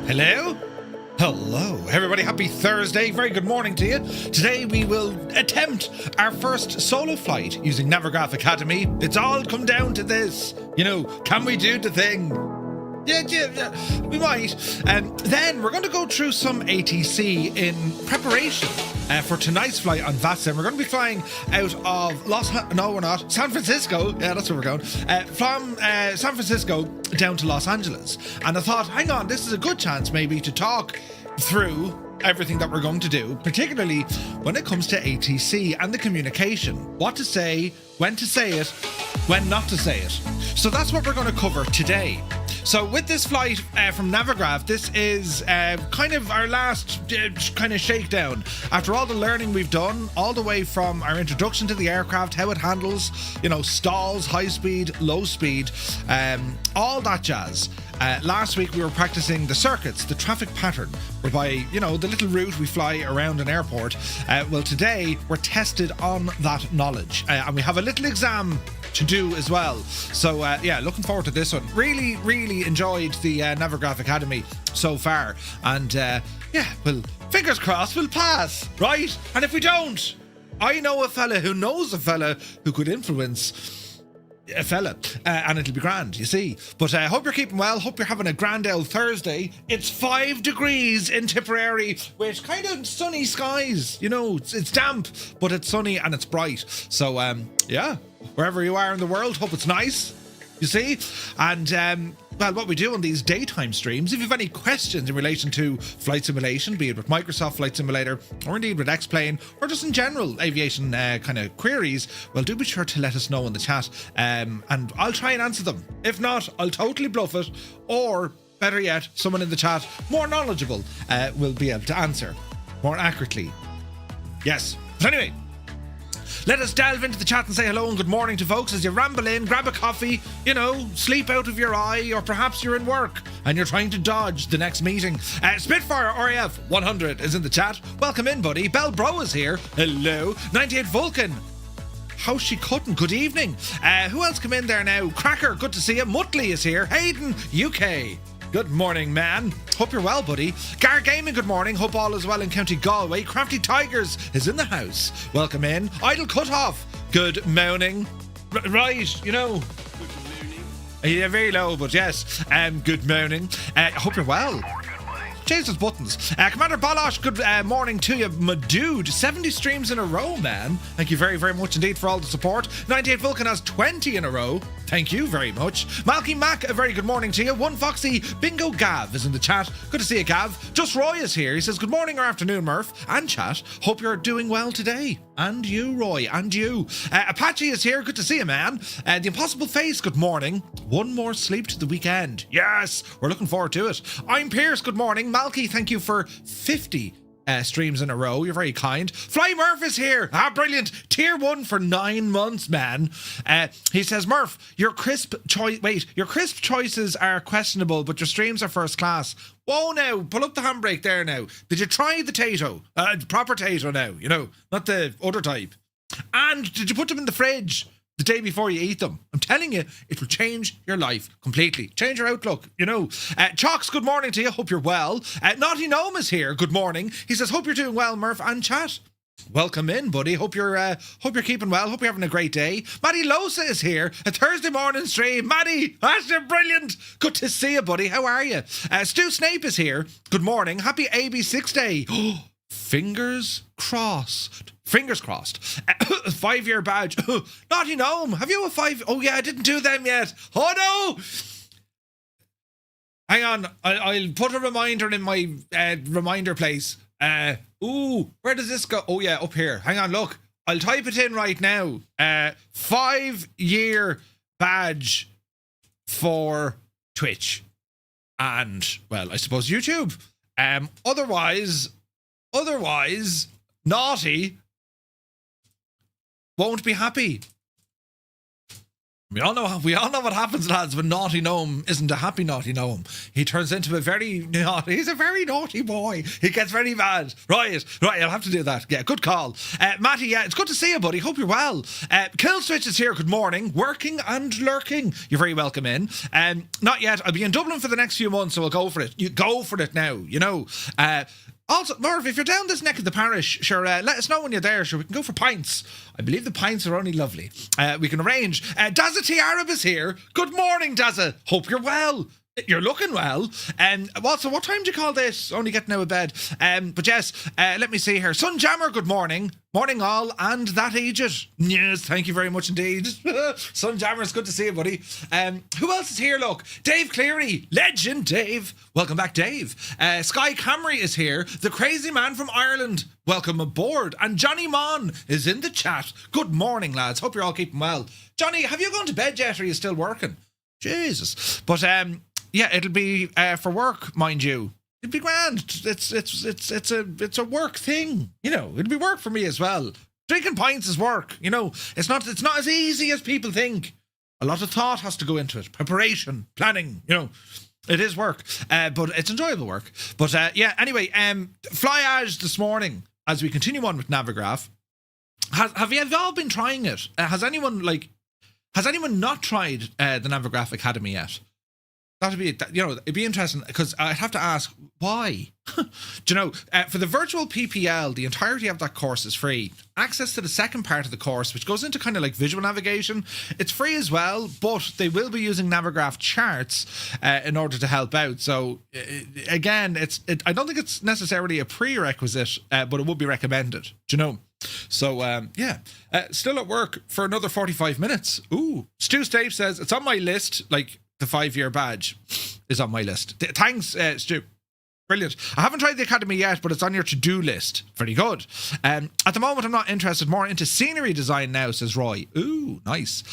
Hello? Hello, everybody. Happy Thursday. Very good morning to you. Today we will attempt our first solo flight using Navigraph Academy. It's all come down to this. Can we do the thing? Yeah, we might. Then we're going to go through some ATC in preparation for tonight's flight on VATSIM. We're going to be flying out of San Francisco. Yeah, that's where we're going. From San Francisco down to Los Angeles. And I thought, hang on, this is a good chance maybe to talk through everything that we're going to do, particularly when it comes to ATC and the communication. What to say, when to say it, when not to say it. So that's what we're going to cover today. So with this flight from Navigraph, this is kind of our last kind of shakedown. After all the learning we've done, all the way from our introduction to the aircraft, how it handles, stalls, high speed, low speed, all that jazz. Last week we were practicing the circuits, the traffic pattern, whereby, the little route we fly around an airport. Well, today we're tested on that knowledge, and we have a little exam to do as well. So yeah, looking forward to this one. Really enjoyed the Navigraph Academy so far, and yeah, well, fingers crossed we'll pass, right? And if we don't, I know a fella who knows a fella who could influence a fella, and it'll be grand, you see. But I hope you're keeping well. Hope you're having a grand old Thursday. It's 5 degrees in Tipperary with kind of sunny skies. It's damp, but it's sunny and it's bright. So yeah, wherever you are in the world, hope it's nice, you see. And well, what we do on these daytime streams, if you have any questions in relation to flight simulation, be it with Microsoft Flight Simulator or indeed with X-Plane or just in general aviation kind of queries, well, do be sure to let us know in the chat, and I'll try and answer them. If not, I'll totally bluff it, or better yet, someone in the chat more knowledgeable will be able to answer more accurately. Yes. But anyway, let us delve into the chat and say hello and good morning to folks as you ramble in, grab a coffee, sleep out of your eye, or perhaps you're in work and you're trying to dodge the next meeting. Spitfire RAF 100 is in the chat. Welcome in, buddy. Bell Bro is here. Hello. 98 Vulcan. How's she cutting? Good evening. Who else come in there now? Cracker, good to see you. Mutley is here. Hayden, UK. Good morning, man. Hope you're well, buddy. Gar Gaming, good morning. Hope all is well in County Galway. Crafty Tigers is in the house. Welcome in. Idle Cutoff, good morning. Right, Good morning. Yeah, very low, but yes. Good morning. Hope you're well. Change those buttons. Commander Balosh, good morning to you, my dude. 70 streams in a row, man. Thank you very, very much indeed for all the support. 98 Vulcan has 20 in a row. Thank you very much. Malky Mac, a very good morning to you. One Foxy Bingo Gav is in the chat. Good to see you, Gav. Just Roy is here. He says, good morning or afternoon, Murph and chat. Hope you're doing well today. And you, Roy, and you. Apache is here. Good to see you, man. The Impossible Face, good morning. One more sleep to the weekend. Yes, we're looking forward to it. I'm Pierce, good morning. Malky, thank you for 50 streams in a row. You're very kind. Fly Murph is here. Brilliant. Tier 1 for 9 months, man. He says, Murph, your crisp choices are questionable, but your streams are first class. Whoa, now, pull up the handbrake there now. Did you try the tato? Proper tato now, not the other type. And did you put them in the fridge the day before you eat them? I'm telling you, it will change your life completely. Change your outlook, Chalks, good morning to you. Hope you're well. Naughty Gnome is here. Good morning. He says, hope you're doing well, Murph and chat. Welcome in, buddy. Hope you're keeping well. Hope you're having a great day. Maddie Losa is here. A Thursday morning stream. Maddie, that's brilliant. Good to see you, buddy. How are you? Stu Snape is here. Good morning. Happy AB6 day. Fingers crossed. Fingers crossed. 5-year badge. Naughty Gnome, have you a 5? Oh yeah, I didn't do them yet. Oh no! Hang on, I'll put a reminder in my reminder place. Where does this go? Oh yeah, up here. Hang on, look. I'll type it in right now. 5-year badge for Twitch. And, well, I suppose YouTube. Otherwise, Naughty won't be happy. We all know what happens, lads, when naughty Gnome isn't a happy naughty Gnome. He turns into a very naughty. He's a very naughty boy. He gets very mad. Right. I'll have to do that. Yeah, good call, Matty. Yeah, it's good to see you, buddy. Hope you're well. Killswitch is here. Good morning. Working and lurking. You're very welcome in. Not yet. I'll be in Dublin for the next few months, so we'll go for it. You go for it now. You know. Also, Merv, if you're down this neck of the parish, sure, let us know when you're there. Sure, we can go for pints. I believe the pints are only lovely. We can arrange. Dazza T. Arab is here. Good morning, Dazza. Hope you're well. You're looking well. Also, what time do you call this? Only getting out of bed. But yes, let me see here. Sun Jammer, good morning. Morning all, and that aged. Yes, thank you very much indeed. Sun Jammer, it's good to see you, buddy. Who else is here, look? Dave Cleary. Legend Dave. Welcome back, Dave. Sky Camry is here. The crazy man from Ireland. Welcome aboard. And Johnny Mon is in the chat. Good morning, lads. Hope you're all keeping well. Johnny, have you gone to bed yet, or are you still working? Jesus. But, yeah, it'll be for work, mind you. It'd be grand. It's a work thing, you know. It'd be work for me as well. Drinking pints is work, you know. It's not as easy as people think. A lot of thought has to go into it. Preparation, planning, you know. It is work, but it's enjoyable work. But yeah, anyway, Flyage this morning as we continue on with Navigraph. Have you all been trying it? Has anyone not tried the Navigraph Academy yet? That'd be, you know, it'd be interesting because I'd have to ask why. Do you know, for the virtual PPL, the entirety of that course is free. Access to the second part of the course, which goes into kind of like visual navigation, it's free as well, but they will be using Navigraph charts in order to help out. So again, I don't think it's necessarily a prerequisite, but it would be recommended. Do you know? So yeah, still at work for another 45 minutes. Ooh, Stu Stave says it's on my list. Like, the 5-year badge is on my list. Thanks, Stu. Brilliant. I haven't tried the Academy yet, but it's on your to-do list. Very good. At the moment, I'm not interested. More into scenery design now, says Roy. Ooh, nice.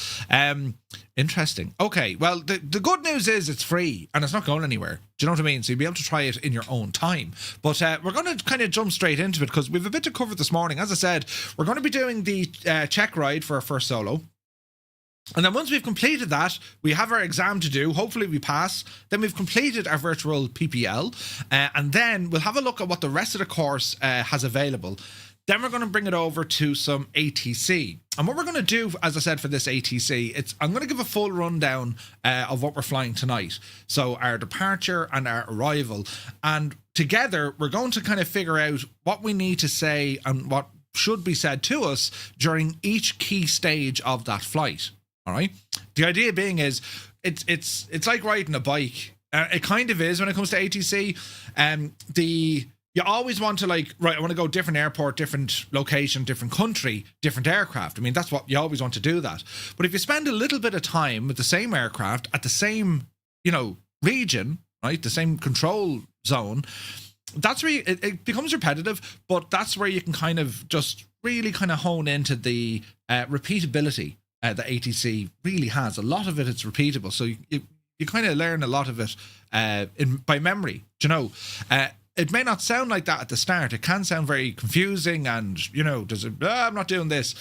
Interesting. Okay, well, the good news is it's free, and it's not going anywhere. Do you know what I mean? So you'll be able to try it in your own time. But we're going to kind of jump straight into it, because we have a bit to cover this morning. As I said, we're going to be doing the check ride for our first solo. And then once we've completed that, we have our exam to do. Hopefully we pass. Then we've completed our virtual PPL. And then we'll have a look at what the rest of the course has available. Then we're going to bring it over to some ATC. And what we're going to do, as I said, for this ATC, I'm going to give a full rundown of what we're flying tonight. So our departure and our arrival. And together, we're going to kind of figure out what we need to say and what should be said to us during each key stage of that flight. All right. The idea being is it's like riding a bike. It kind of is when it comes to ATC. You always want to, like, right, I want to go different airport, different location, different country, different aircraft. I mean, that's what you always want to do that. But if you spend a little bit of time with the same aircraft at the same, you know, region, right, the same control zone, that's where it becomes repetitive. But that's where you can kind of just really kind of hone into the repeatability that ATC really has. A lot of it's repeatable, so you kind of learn a lot of it by memory. Do you know, it may not sound like that at the start. It can sound very confusing, and you know, I'm not doing this.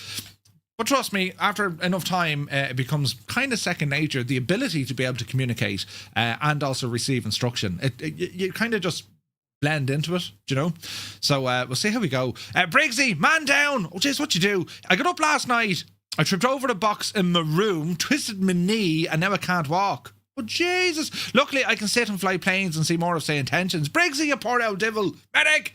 But trust me, after enough time, it becomes kind of second nature. The ability to be able to communicate and also receive instruction, you kind of just blend into it, do you know? So we'll see how we go. Briggsy, man down. Oh, jeez, what you do? I got up last night. I tripped over the box in my room, twisted my knee, and now I can't walk. Oh, Jesus. Luckily, I can sit and fly planes and see more of, say, intentions. Briggsy, you poor old devil. Medic!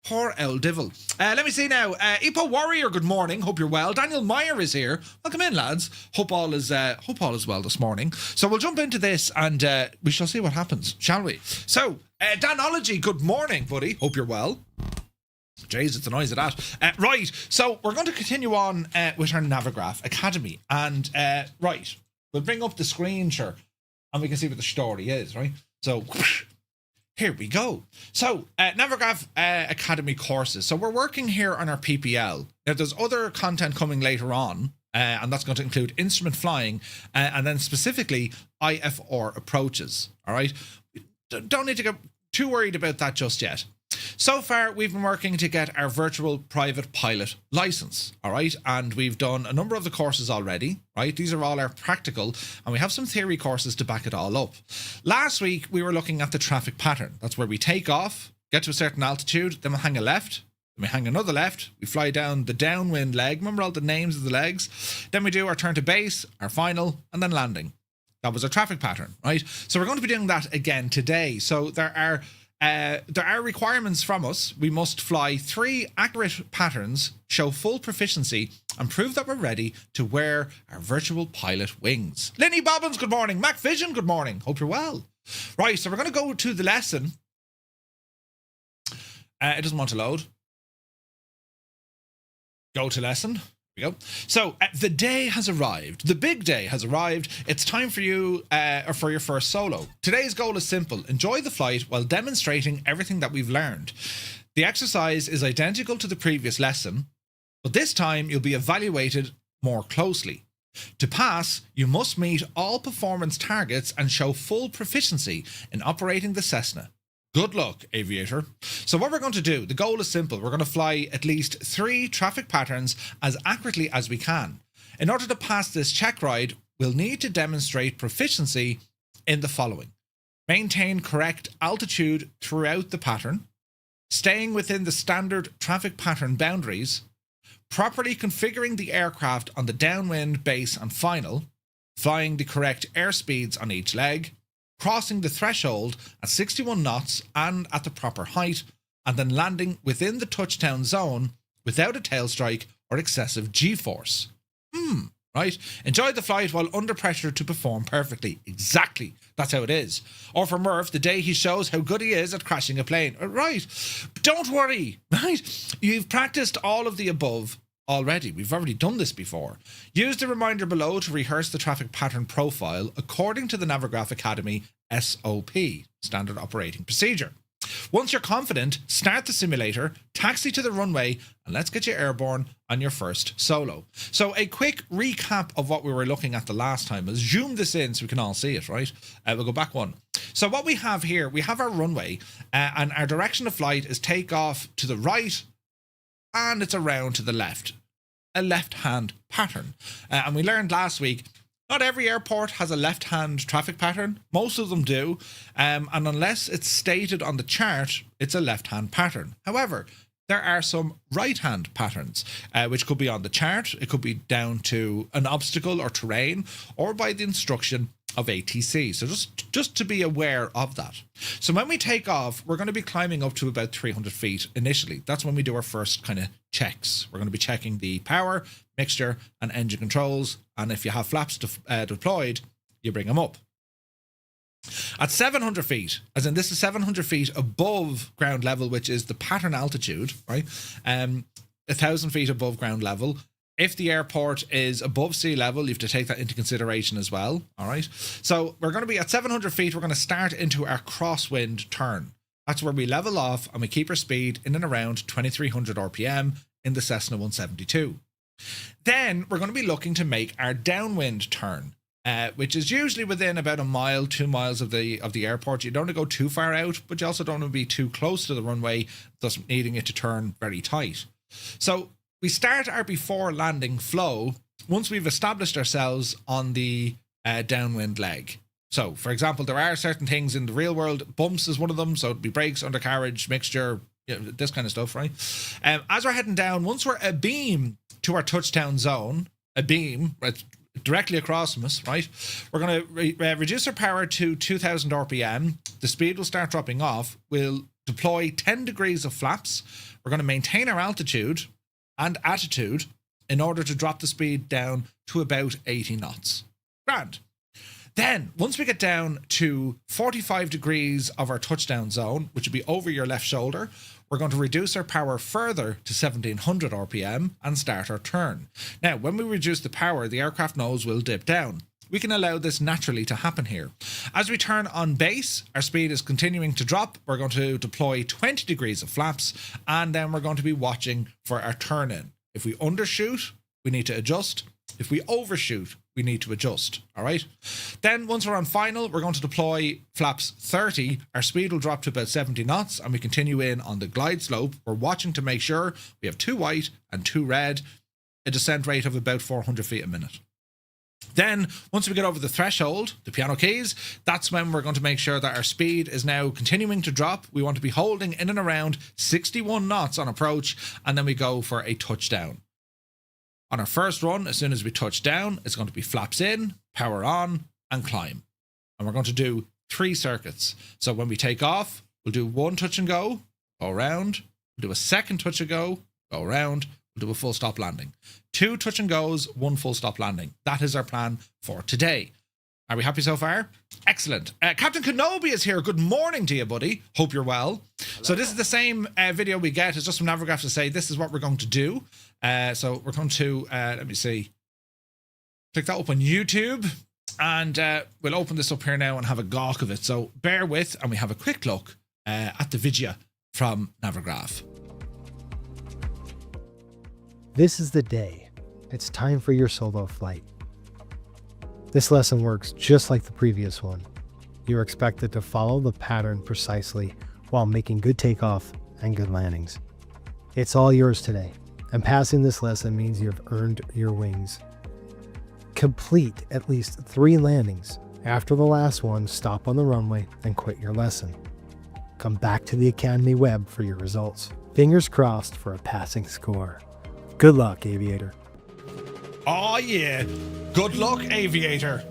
Poor old devil. Let me see now. Epo Warrior, good morning. Hope you're well. Daniel Meyer is here. Welcome in, lads. Hope all is well this morning. So we'll jump into this, and we shall see what happens, shall we? So, Danology, good morning, buddy. Hope you're well. Jeez, it's the noise of that. Right, so we're going to continue on with our Navigraph Academy. And, right, we'll bring up the screen, sure, and we can see what the story is, right? So, here we go. So, Navigraph Academy courses. So, we're working here on our PPL. Now, there's other content coming later on, and that's going to include instrument flying, and then specifically IFR approaches, all right? Don't need to get too worried about that just yet. So far, we've been working to get our virtual private pilot license, all right? And we've done a number of the courses already, right? These are all our practical, and we have some theory courses to back it all up. Last week, we were looking at the traffic pattern. That's where we take off, get to a certain altitude, then we hang a left, then we hang another left, we fly down the downwind leg. Remember all the names of the legs? Then we do our turn to base, our final, and then landing. That was our traffic pattern, right? So we're going to be doing that again today. So there are requirements from us. We must fly 3 accurate patterns, show full proficiency, and prove that we're ready to wear our virtual pilot wings. Linny Bobbins, good morning. Mac Vision, good morning. Hope you're well. Right, so we're going to go to the lesson. It doesn't want to load. Go to lesson. Here we go. So the day has arrived. The big day has arrived. It's time for you or for your first solo. Today's goal is simple. Enjoy the flight while demonstrating everything that we've learned. The exercise is identical to the previous lesson, but this time you'll be evaluated more closely. To pass, you must meet all performance targets and show full proficiency in operating the Cessna. Good luck, aviator. So what we're going to do, the goal is simple. We're going to fly at least 3 traffic patterns as accurately as we can. In order to pass this check ride, we'll need to demonstrate proficiency in the following. Maintain correct altitude throughout the pattern, staying within the standard traffic pattern boundaries, properly configuring the aircraft on the downwind, base and final, flying the correct airspeeds on each leg, crossing the threshold at 61 knots and at the proper height, and then landing within the touchdown zone without a tail strike or excessive G-force. Right? Enjoy the flight while under pressure to perform perfectly. Exactly. That's how it is. Or for Murph, the day he shows how good he is at crashing a plane. Right. Don't worry. Right? You've practiced all of the above already. We've already done this before. Use the reminder below to rehearse the traffic pattern profile according to the Navigraph Academy SOP, Standard Operating Procedure. Once you're confident, start the simulator, taxi to the runway, and let's get you airborne on your first solo. So a quick recap of what we were looking at the last time. Let's zoom this in so we can all see it, right? We'll go back one. So what we have here, we have our runway, and our direction of flight is take off to the right, and it's around to the left. A left-hand pattern. And we learned last week, not every airport has a left-hand traffic pattern. Most of them do. And unless it's stated on the chart, it's a left-hand pattern. However, there are some right-hand patterns, which could be on the chart. It could be down to an obstacle or terrain, or by the instruction of ATC. So just to be aware of that. So when we take off, we're going to be climbing up to about 300 feet initially. That's when we do our first kind of checks. We're going to be checking the power, mixture and engine controls. And if you have flaps deployed, you bring them up. At 700 feet, as in this is 700 feet above ground level, which is the pattern altitude, right? 1,000 feet above ground level. If the airport is above sea level, you have to take that into consideration as well. All right. So we're going to be at 700 feet. We're going to start into our crosswind turn. That's where we level off and we keep our speed in and around 2,300 RPM in the Cessna 172. Then we're going to be looking to make our downwind turn, which is usually within about a mile, 2 miles of the airport. You don't want to go too far out, but you also don't want to be too close to the runway, thus needing it to turn very tight. So we start our before landing flow once we've established ourselves on the downwind leg. So, for example, there are certain things in the real world. Bumps is one of them. So it'd be brakes, undercarriage, mixture, this kind of stuff, right? As we're heading down, once we're abeam to our touchdown zone, abeam, right, directly across from us, right? We're going to reduce our power to 2,000 RPM. The speed will start dropping off. We'll deploy 10 degrees of flaps. We're going to maintain our altitude and attitude in order to drop the speed down to about 80 knots. Grand. Then, once we get down to 45 degrees of our touchdown zone, which will be over your left shoulder, we're going to reduce our power further to 1,700 RPM and start our turn. Now, when we reduce the power, the aircraft nose will dip down. We can allow this naturally to happen here. As we turn on base, our speed is continuing to drop. We're going to deploy 20 degrees of flaps, and then we're going to be watching for our turn in. If we undershoot, we need to adjust. If we overshoot, we need to adjust, all right? Then once we're on final, we're going to deploy flaps 30. Our speed will drop to about 70 knots and we continue in on the glide slope. We're watching to make sure we have 2 white and 2 red, a descent rate of about 400 feet a minute. Then once we get over the threshold, the piano keys, that's when we're going to make sure that our speed is now continuing to drop. We want to be holding in and around 61 knots on approach, and then we go for a touchdown. On our first run, as soon as we touch down, it's going to be flaps in, power on, and climb. And we're going to do 3 circuits. So when we take off, we'll do 1 touch and go around. We'll do a second touch and go around. We'll do a full stop landing. 2 touch and goes, 1 full stop landing. That is our plan for today. Are we happy so far? Excellent. Captain Kenobi is here. Good morning to you, buddy. Hope you're well. Hello. So this is the same video we get. It's just from Navigraph to say this is what we're going to do. So we're going to, let me see, click that up on YouTube, and we'll open this up here now and have a gawk of it. So bear with, and we have a quick look at the video from Navigraph. This is the day. It's time for your solo flight. This lesson works just like the previous one. You're expected to follow the pattern precisely while making good takeoff and good landings. It's all yours today, and passing this lesson means you've earned your wings. Complete at least 3 landings. After the last one, stop on the runway and quit your lesson. Come back to the Academy web for your results. Fingers crossed for a passing score. Good luck, Aviator. Oh yeah, good luck, Aviator.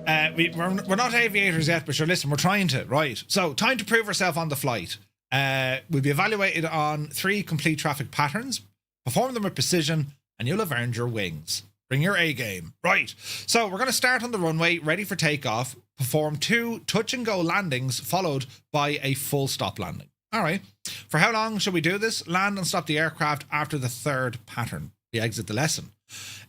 We're not aviators yet, but sure, listen, we're trying to, right? So time to prove ourselves on the flight. We'll be evaluated on 3 complete traffic patterns. Perform them with precision and you'll have earned your wings. Bring your A game. Right, so we're going to start on the runway, ready for takeoff. Perform 2 touch and go landings followed by a full stop landing. All right, for how long should we do this? Land and stop the aircraft after the 3rd pattern. We exit the lesson.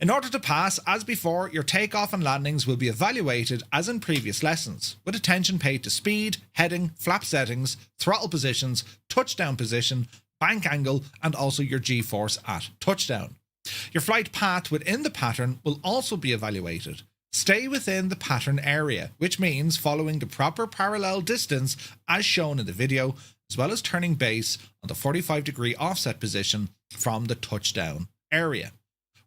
In order to pass, as before, your takeoff and landings will be evaluated as in previous lessons, with attention paid to speed, heading, flap settings, throttle positions, touchdown position, bank angle, and also your G-force at touchdown. Your flight path within the pattern will also be evaluated. Stay within the pattern area, which means following the proper parallel distance as shown in the video, as well as turning base on the 45-degree offset position from the touchdown area.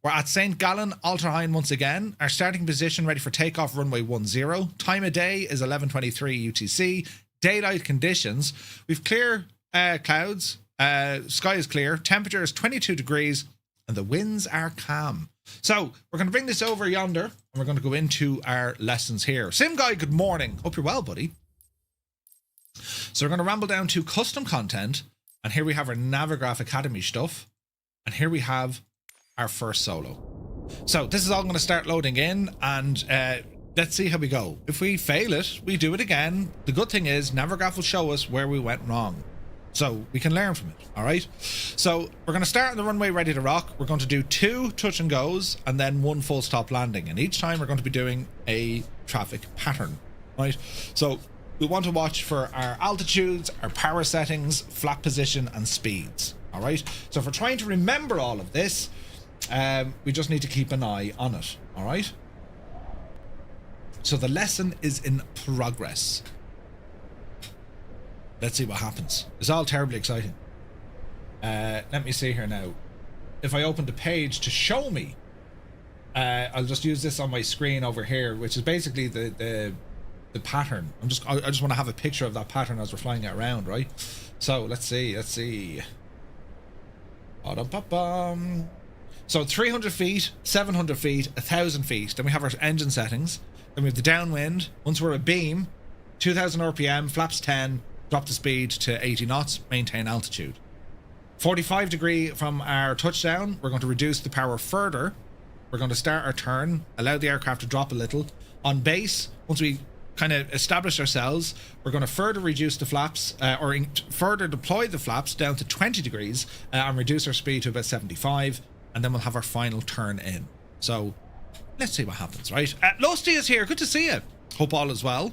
We're at St. Gallen, Alterheim once again. Our starting position ready for takeoff, runway 10. Time of day is 11:23 UTC. Daylight conditions. We've clear clouds. Sky is clear. Temperature is 22 degrees and the winds are calm. So we're going to bring this over yonder and we're going to go into our lessons here. Sim Guy, good morning. Hope you're well, buddy. So we're going to ramble down to custom content, and here we have our Navigraph Academy stuff, and here we have our first solo. So this is all going to start loading in, and let's see how we go. If we fail it, we do it again. The good thing is Navigraph will show us where we went wrong, so we can learn from it. All right, so we're going to start on the runway ready to rock. We're going to do 2 touch and goes and then 1 full stop landing, and each time we're going to be doing a traffic pattern, right? So we want to watch for our altitudes, our power settings, flap position, and speeds. All right, so if we're trying to remember all of this, we just need to keep an eye on it. All right, so the lesson is in progress. Let's see what happens. It's all terribly exciting. Let me see here now. If I open the page to show me, I'll just use this on my screen over here, which is basically the pattern. I just want to have a picture of that pattern as we're flying it around, right? So let's see. So 300 feet, 700 feet, 1,000 feet. Then we have our engine settings. Then we have the downwind. Once we're a beam, 2,000 RPM, flaps 10, drop the speed to 80 knots, maintain altitude. 45 degree from our touchdown, we're going to reduce the power further. We're going to start our turn, allow the aircraft to drop a little. On base, once we kind of establish ourselves, we're going to further reduce the flaps further deploy the flaps down to 20 degrees and reduce our speed to about 75, and then we'll have our final turn in. So let's see what happens, right? Lusty is here. Good to see you. Hope all is well.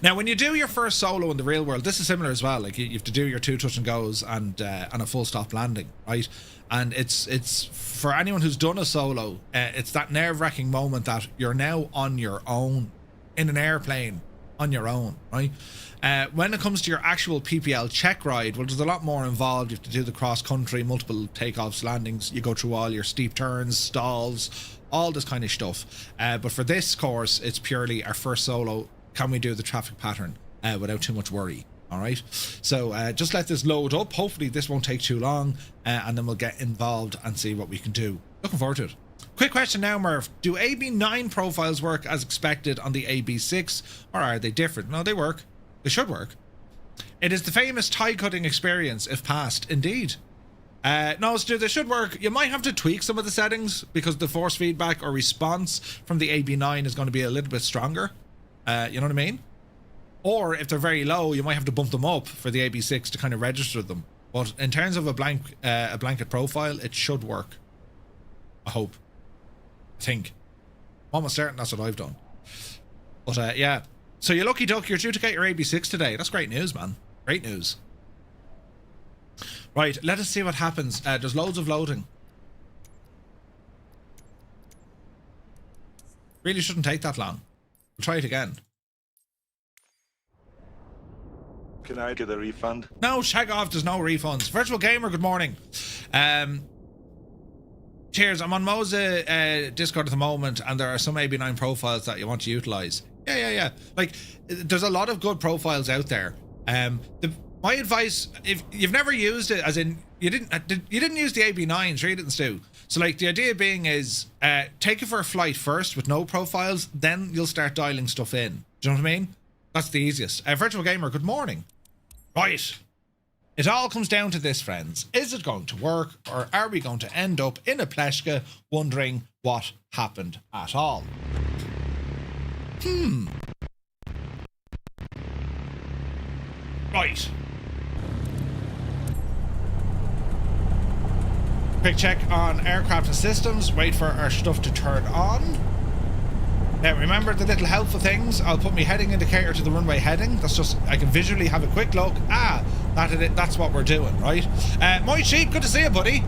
Now, when you do your first solo in the real world, this is similar as well. Like, you have to do your 2 touch and goes and a full stop landing, right? And it's for anyone who's done a solo, it's that nerve-wracking moment that you're now on your own in an airplane on your own, right? When it comes to your actual PPL check ride, well, there's a lot more involved. You have to do the cross-country, multiple takeoffs, landings. You go through all your steep turns, stalls, all this kind of stuff. But for this course, it's purely our first solo. Can we do the traffic pattern without too much worry? All right, so just let this load up. Hopefully this won't take too long, and then we'll get involved and see what we can do. Looking forward to it. Quick question now, Murph. Do AB9 profiles work as expected on the AB6, or are they different? No, they work. They should work. It is the famous tie cutting experience if passed. Indeed. No, so they should work. You might have to tweak some of the settings because the force feedback or response from the AB9 is going to be a little bit stronger. You know what I mean? Or if they're very low, you might have to bump them up for the AB6 to kind of register them. But in terms of a blanket profile, it should work. I hope. I think. I'm almost certain that's what I've done. But yeah. So you lucky duck, you're due to get your AB6 today. That's great news, man. Great news. Right, let us see what happens. There's loads of loading. Really shouldn't take that long. We'll try it again. Can I get a refund? No, shag off, there's no refunds. Virtual Gamer, good morning. Cheers, I'm on Moza Discord at the moment, and there are some AB9 profiles that you want to utilize. Yeah. Like, there's a lot of good profiles out there. My advice, if you've never used it, as in you didn't use the AB9, sure you didn't, Stu. So like the idea being is take it for a flight first with no profiles, then you'll start dialing stuff in. Do you know what I mean? That's the easiest. Virtual Gamer, good morning. Right. It all comes down to this, friends. Is it going to work, or are we going to end up in a pleshka wondering what happened at all? Right. Quick check on aircraft and systems. Wait for our stuff to turn on. Now remember the little helpful things. I'll put my heading indicator to the runway heading. That's just, I can visually have a quick look. That's what we're doing, right? My sheep, good to see you, buddy.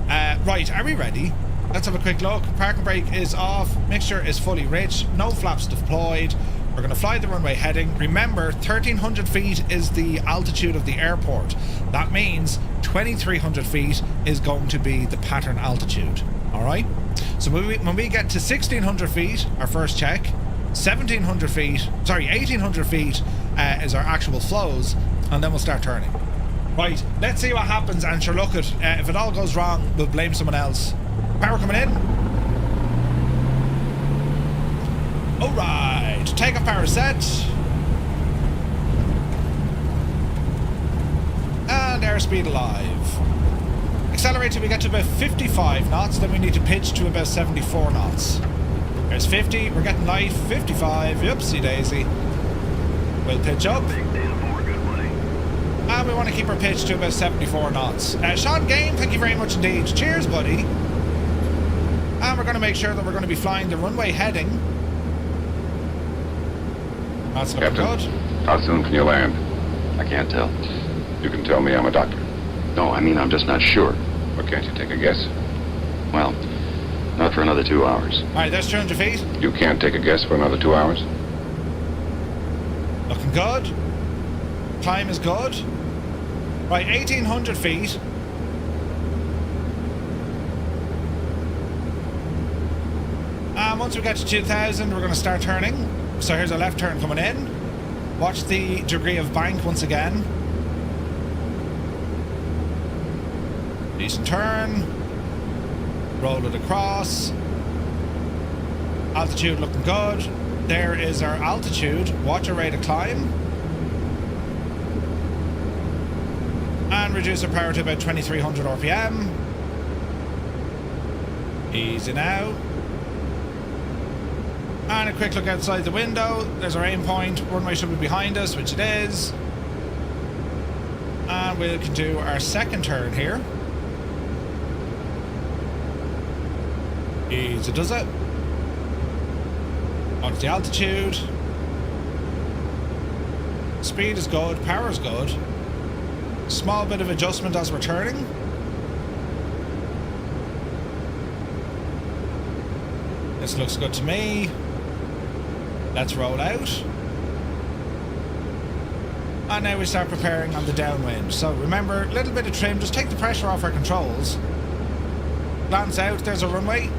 Right, are we ready? Let's have a quick look. Parking brake is off. Mixture is fully rich. No flaps deployed. We're going to fly the runway heading. Remember, 1,300 feet is the altitude of the airport. That means 2,300 feet is going to be the pattern altitude. All right? So when we get to 1,600 feet, our first check, 1,700 feet, sorry, 1,800 feet is our actual flows, and then we'll start turning. Right, let's see what happens, and sure, look it. If it all goes wrong, we'll blame someone else. Power coming in. All right, takeoff power set. And airspeed alive. Accelerate till we get to about 55 knots, then we need to pitch to about 74 knots. There's 50, we're getting light, 55, oopsie daisy. We'll pitch up. And we want to keep our pitch to about 74 knots. Sean Game, thank you very much indeed. Cheers, buddy. And we're going to make sure that we're going to be flying the runway heading. That's looking good. How soon can you land? I can't tell. You can tell me, I'm a doctor. No, I mean, I'm just not sure. Or can't you take a guess? Well, not for another 2 hours. Alright, there's 200 feet. You can't take a guess for another 2 hours? Looking good. Climb is good. Right, 1,800 feet. And once we get to 2,000, we're going to start turning. So here's a left turn coming in. Watch the degree of bank once again. Decent turn. Roll it across. Altitude looking good. There is our altitude. Watch our rate of climb. And reduce our power to about 2,300 RPM. Easy now. And a quick look outside the window. There's our aim point. Runway should be behind us, which it is. And we can do our second turn here. Easy does it. Onto the altitude. Speed is good, power is good. Small bit of adjustment as we're turning. This looks good to me. Let's roll out. And now we start preparing on the downwind. So remember, a little bit of trim, just take the pressure off our controls. Glance out, there's a runway.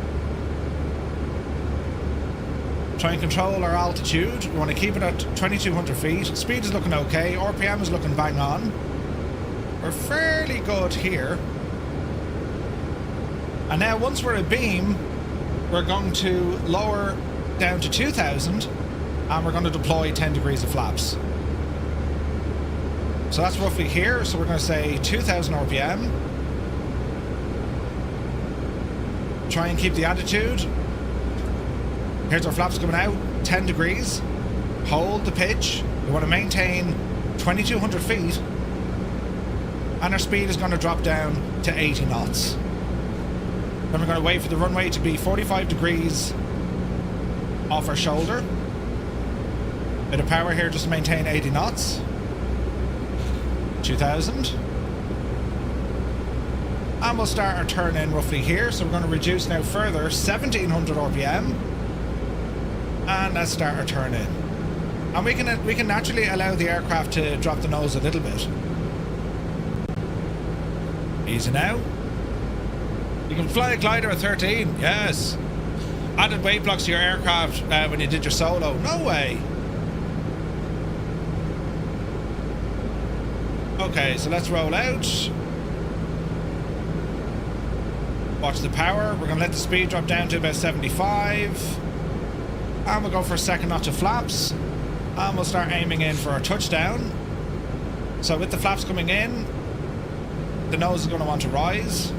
Try and control our altitude. We want to keep it at 2,200 feet. Speed is looking okay. RPM is looking bang on. We're fairly good here. And now once we're abeam, we're going to lower down to 2,000 and we're going to deploy 10 degrees of flaps. So that's roughly here. So we're going to say 2,000 RPM. Try and keep the attitude. Here's our flaps coming out, 10 degrees. Hold the pitch. We want to maintain 2,200 feet. And our speed is going to drop down to 80 knots. Then we're going to wait for the runway to be 45 degrees off our shoulder. Bit of power here just to maintain 80 knots. 2,000. And we'll start our turn in roughly here. So we're going to reduce now further, 1,700 RPM. And let's start our turn in. And we can naturally allow the aircraft to drop the nose a little bit. Easy now. You can fly a glider at 13, yes. Added weight blocks to your aircraft when you did your solo. No way. Okay, so let's roll out. Watch the power. We're going to let the speed drop down to about 75. And we'll go for a second notch of flaps. And we'll start aiming in for our touchdown. So with the flaps coming in, the nose is going to want to rise.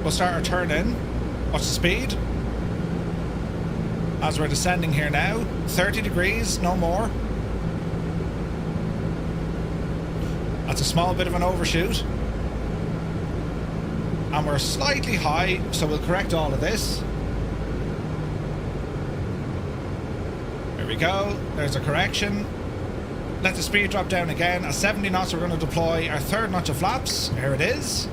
We'll start our turn in. Watch the speed. As we're descending here now, 30 degrees, no more. That's a small bit of an overshoot. And we're slightly high, so we'll correct all of this. There we go. There's a correction. Let the speed drop down again. At 70 knots, we're going to deploy our third notch of flaps. Here it is.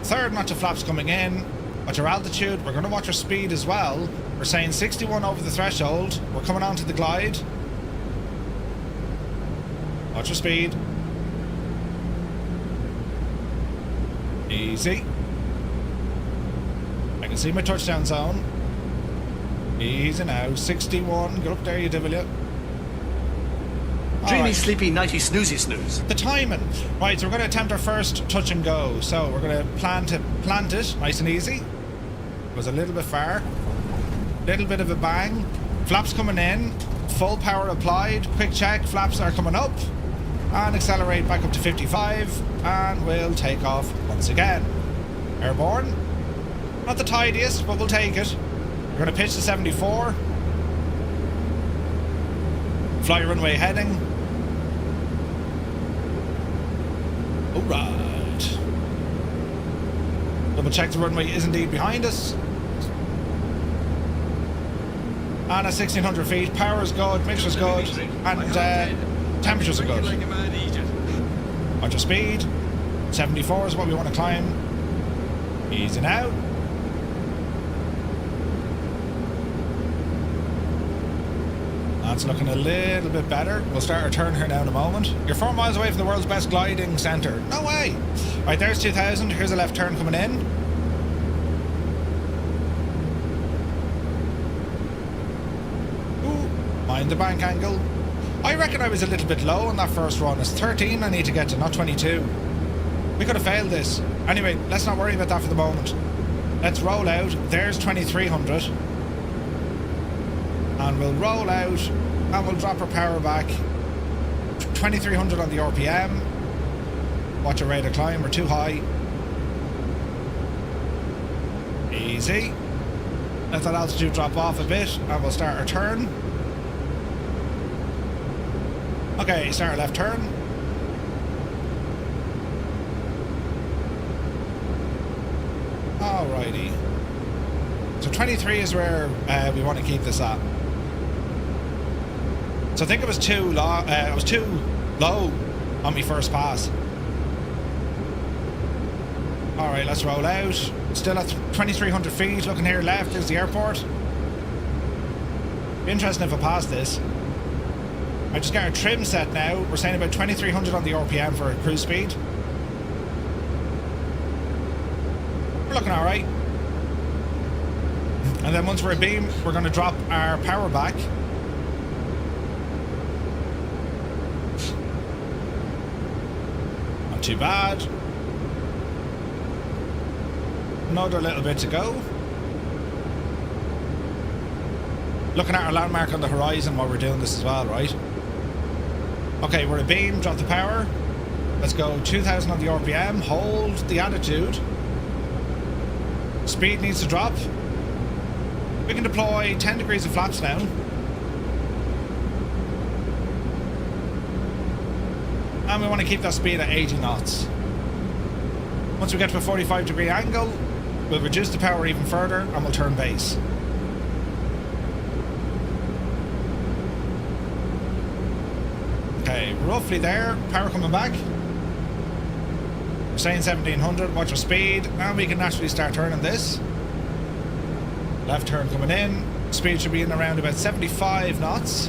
Third notch of flaps coming in. Watch our altitude. We're going to watch our speed as well. We're saying 61 over the threshold. We're coming onto the glide. Watch your speed. Easy. I can see my touchdown zone. Easy now. 61. Get up there, you devil, you. Dreamy, Alright. sleepy, nighty, snoozy, snooze. The timing. Right, so we're going to attempt our first touch and go. So we're going to plant it nice and easy. It was a little bit far. Little bit of a bang. Flaps coming in. Full power applied. Quick check. Flaps are coming up. And accelerate back up to 55. And we'll take off once again. Airborne. Not the tidiest, but we'll take it. We're going to pitch to 74. Fly runway heading. Alright. Double check the runway is indeed behind us. And at 1,600 feet, power is good, mixture's good, and temperatures are good. Watch your speed. 74 is what we want to climb. Easy now. That's looking a little bit better. We'll start our turn here now in a moment. You're 4 miles away from the world's best gliding centre. No way! Right, there's 2,000. Here's a left turn coming in. Ooh, mind the bank angle. I reckon I was a little bit low on that first run. It's 13 I need to get to, not 22. We could have failed this. Anyway, let's not worry about that for the moment. Let's roll out. There's 2,300. And we'll roll out and we'll drop our power back. 2,300 on the RPM. Watch our rate of climb, we're too high. Easy. Let that altitude drop off a bit and we'll start our turn. Okay, start our left turn. Alrighty. So 23 is where we want to keep this at. So I think it was too low. I was too low on my first pass. All right, let's roll out. Still at 2,300 feet. Looking here left is the airport. Be interesting if I pass this. I just got our trim set now. We're saying about 2,300 on the RPM for cruise speed. We're looking all right. And then once we're abeam, we're going to drop our power back. Not too bad. Another little bit to go. Looking at our landmark on the horizon while we're doing this as well, right? Okay, we're abeam, drop the power. Let's go 2,000 on the RPM, hold the attitude. Speed needs to drop. We can deploy 10 degrees of flaps now. And we want to keep that speed at 80 knots. Once we get to a 45-degree angle, we'll reduce the power even further and we'll turn base. Okay, roughly there. Power coming back. We're saying 1,700. Watch our speed. And we can naturally start turning this. Left turn coming in. Speed should be in around about 75 knots.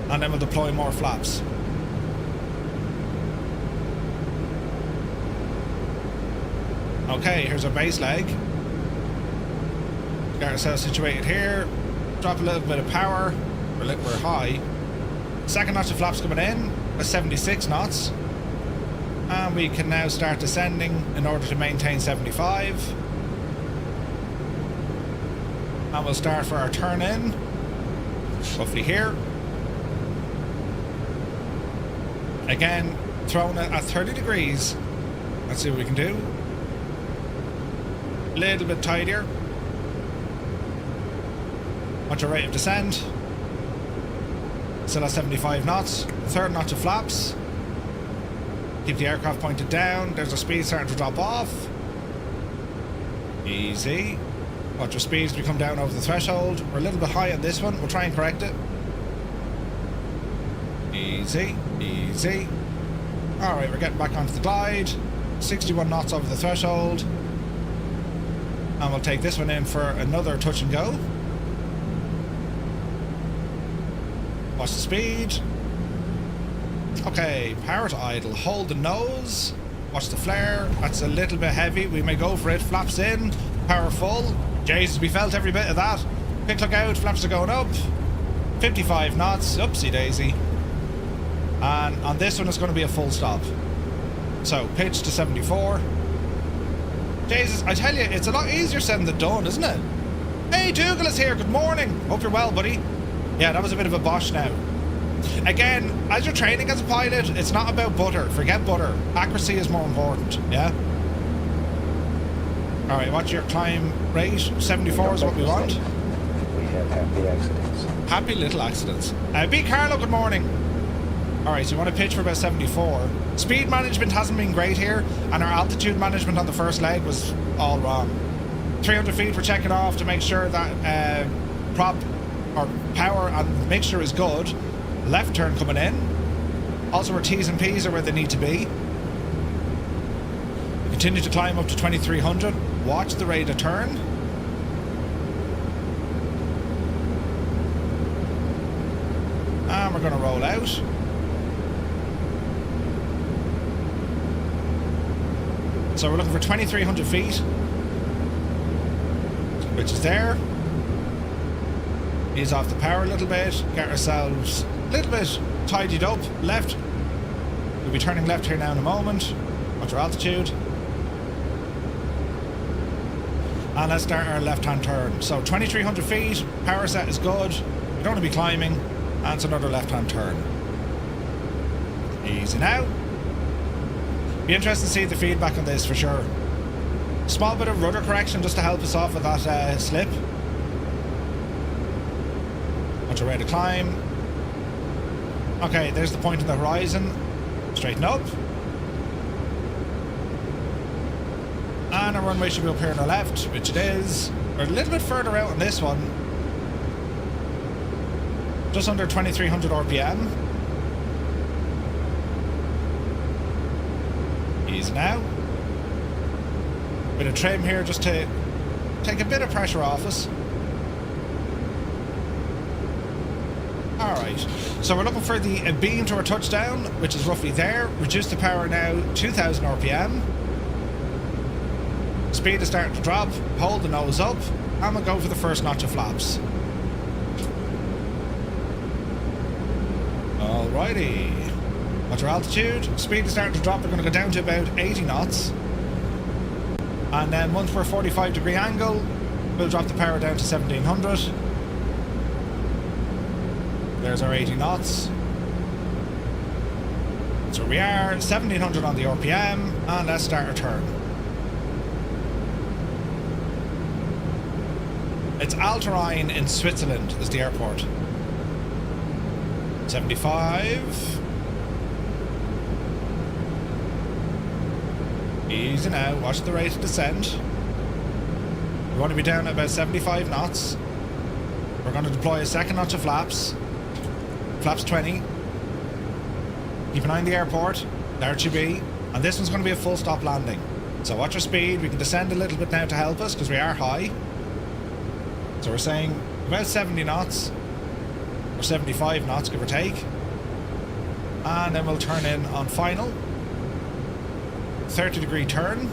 And then we'll deploy more flaps. Okay, here's our base leg. Got ourselves situated here. Drop a little bit of power. We're high. Second notch of flaps coming in at 76 knots. And we can now start descending in order to maintain 75. And we'll start for our turn in. Roughly here. Again, throwing it at 30 degrees. Let's see what we can do. A little bit tidier. Watch our rate of descent. Still at 75 knots. Third notch of flaps. Keep the aircraft pointed down. There's our speed starting to drop off. Easy. Watch our speeds as we come down over the threshold. We're a little bit high on this one. We'll try and correct it. Easy. Easy. Alright, we're getting back onto the glide. 61 knots over the threshold. And we'll take this one in for another touch and go. Watch the speed. Okay, power to idle. Hold the nose. Watch the flare. That's a little bit heavy. We may go for it. Flaps in. Power full. Jesus, we felt every bit of that. Quick look out. Flaps are going up. 55 knots. Oopsie daisy. And on this one, it's going to be a full stop. So, pitch to 74. Jesus, I tell you, it's a lot easier said than done, isn't it? Hey, Dougal is here. Good morning. Hope you're well, buddy. Yeah, that was a bit of a bosh now. Again, as you're training as a pilot, it's not about butter. Forget butter. Accuracy is more important, yeah? Alright, what's your climb rate? 74 is what we want. We have happy accidents. Happy little accidents. B. Carlo, good morning. Alright, so you want to pitch for about 74. Speed management hasn't been great here, and our altitude management on the first leg was all wrong. 300 feet, we're checking off to make sure that prop or power and mixture is good. Left turn coming in. Also, our T's and P's are where they need to be. Continue to climb up to 2,300. Watch the rate of turn. And we're going to roll out. So we're looking for 2,300 feet, which is there. Ease off the power a little bit. Get ourselves a little bit tidied up. Left. We'll be turning left here now in a moment. Watch our altitude. And let's start our left-hand turn. So 2,300 feet. Power set is good. We don't want to be climbing. And it's another left-hand turn. Easy now. Be interested to see the feedback on this for sure. Small bit of rudder correction just to help us off with that slip. Watch our rate of climb. Okay, there's the point on the horizon. Straighten up. And our runway should be up here on our left, which it is. We're a little bit further out on this one. Just under 2300 RPM. Easy now. Bit of trim here just to take a bit of pressure off us. Alright, so we're looking for the beam to our touchdown, which is roughly there. Reduce the power now, 2000 RPM. Speed is starting to drop. Hold the nose up, and we'll go for the first notch of flaps. Alrighty. What's our altitude? Speed is starting to drop. We're going to go down to about 80 knots. And then once we're 45-degree angle, we'll drop the power down to 1700. There's our 80 knots. So we are 1700 on the RPM, and let's start our turn. It's Alterrhein in Switzerland is the airport. 75. Easy now, watch the rate of descent. We want to be down at about 75 knots. We're going to deploy a second notch of flaps. Flaps 20. Keep an eye on the airport. There it should be. And this one's going to be a full stop landing. So watch our speed. We can descend a little bit now to help us because we are high. So we're saying about 70 knots. Or 75 knots, give or take. And then we'll turn in on final. 30-degree turn.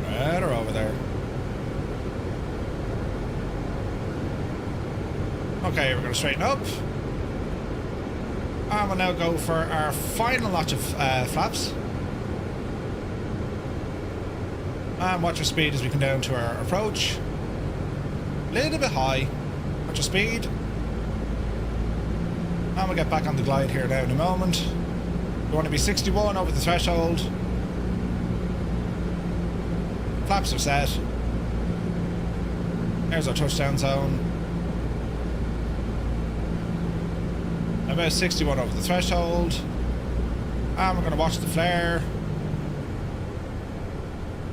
Right or over there. Okay, we're going to straighten up. And we'll now go for our final notch of flaps. And watch our speed as we come down to our approach. A little bit high. Watch our speed. And we'll get back on the glide here now in a moment. We want to be 61 over the threshold. Flaps are set. There's our touchdown zone. About 61 over the threshold. And we're going to watch the flare.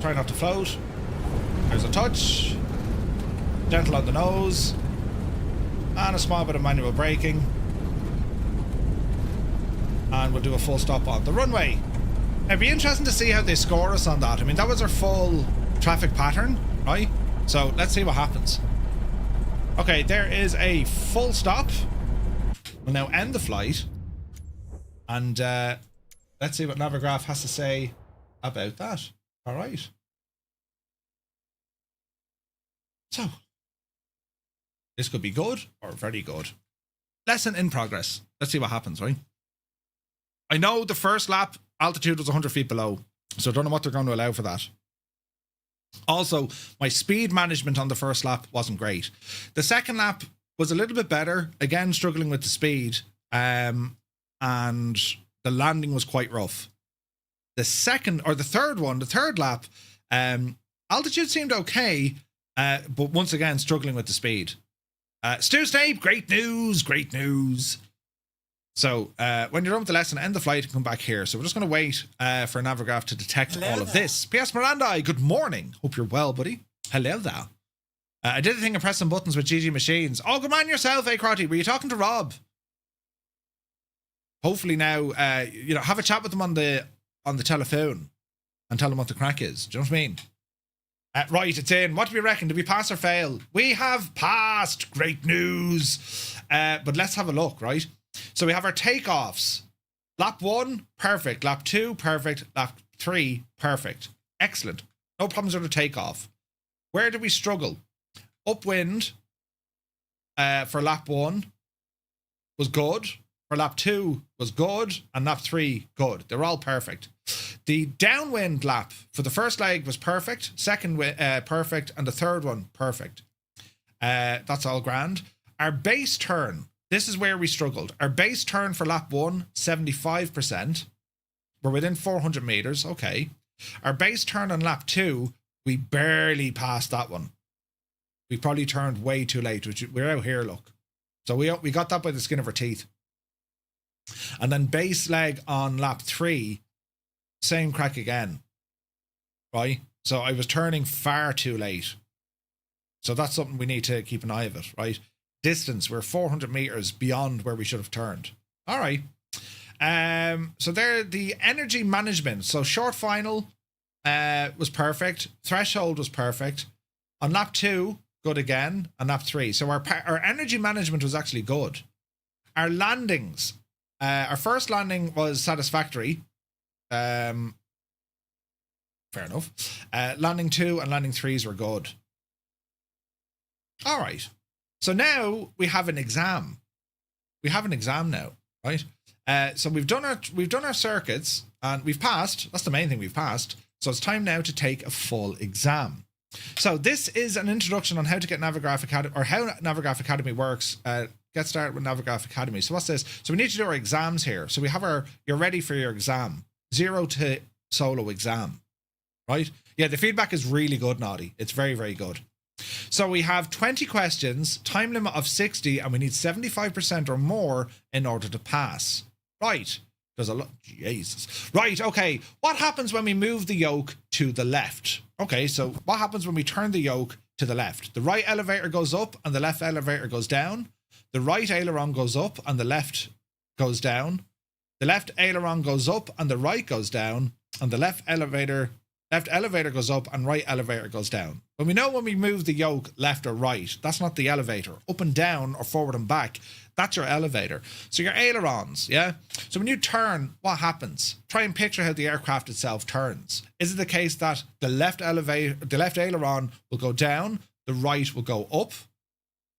Try not to float. There's a touch. Gentle on the nose. And a small bit of manual braking. And we'll do a full stop on the runway. It'd be interesting to see how they score us on that. I mean, that was our full traffic pattern, right? So let's see what happens. Okay, there is a full stop. We'll now end the flight. And let's see what Navigraph has to say about that. All right. So, this could be good or very good. Lesson in progress. Let's see what happens, right? I know the first lap altitude was 100 feet below, so I don't know what they're going to allow for that. Also, my speed management on the first lap wasn't great. The second lap was a little bit better, again struggling with the speed, and the landing was quite rough. The third lap, altitude seemed okay, but once again struggling with the speed. Stu Snape, great news, great news. So when you're done with the lesson, end the flight and come back here. So we're just going to wait for Navigraph to detect all of this. P.S. Miranda, good morning. Hope you're well, buddy. Hello there. I did a thing of pressing buttons with GG Machines. Oh, good man yourself, Crotty. Were you talking to Rob? Hopefully now, have a chat with him on the telephone and tell him what the crack is. Do you know what I mean? Right, it's in. What do we reckon? Did we pass or fail? We have passed. Great news. But let's have a look, right? So we have our takeoffs. Lap 1, perfect. Lap 2, perfect. Lap 3, perfect. Excellent. No problems with the takeoff. Where did we struggle? Upwind for lap 1 was good. For lap 2 was good. And lap 3, good. They're all perfect. The downwind lap for the first leg was perfect. Second, perfect. And the third one, perfect. That's all grand. Our base turn. This is where we struggled. Our base turn for lap 1, 75%. We're within 400 meters. Okay. Our base turn on lap 2, we barely passed that one. We probably turned way too late, which we're out here, look. So we got that by the skin of our teeth. And then base leg on lap 3, same crack again. Right? So I was turning far too late. So that's something we need to keep an eye of it, right? Distance, we're 400 meters beyond where we should have turned. All right. So there, the energy management. So short final was perfect. Threshold was perfect. On lap 2, good again. On lap 3. So our energy management was actually good. Our landings, our first landing was satisfactory. Fair enough. Landing 2 and landing 3s were good. All right. So now we have an exam. We have an exam now, right? So we've done our circuits and we've passed. That's the main thing, we've passed. So it's time now to take a full exam. So this is an introduction on how to get Navigraph Academy, or how Navigraph Academy works. Get started with Navigraph Academy. So what's this? So we need to do our exams here. So we have you're ready for your exam. 0 to solo exam, right? Yeah, the feedback is really good, Noddy. It's very, very good. So we have 20 questions, time limit of 60, and we need 75% or more in order to pass. Right. There's a lot. Jesus. Right. Okay. What happens when we move the yoke to the left? Okay. So what happens when we turn the yoke to the left? The right elevator goes up and the left elevator goes down. The right aileron goes up and the left goes down. The left aileron goes up and the right goes down. And the left elevator goes up and right elevator goes down. When we know when we move the yoke left or right, that's not the elevator. Up and down or forward and back, that's your elevator. So your ailerons, yeah? So when you turn, what happens? Try and picture how the aircraft itself turns. Is it the case that the left aileron will go down, the right will go up?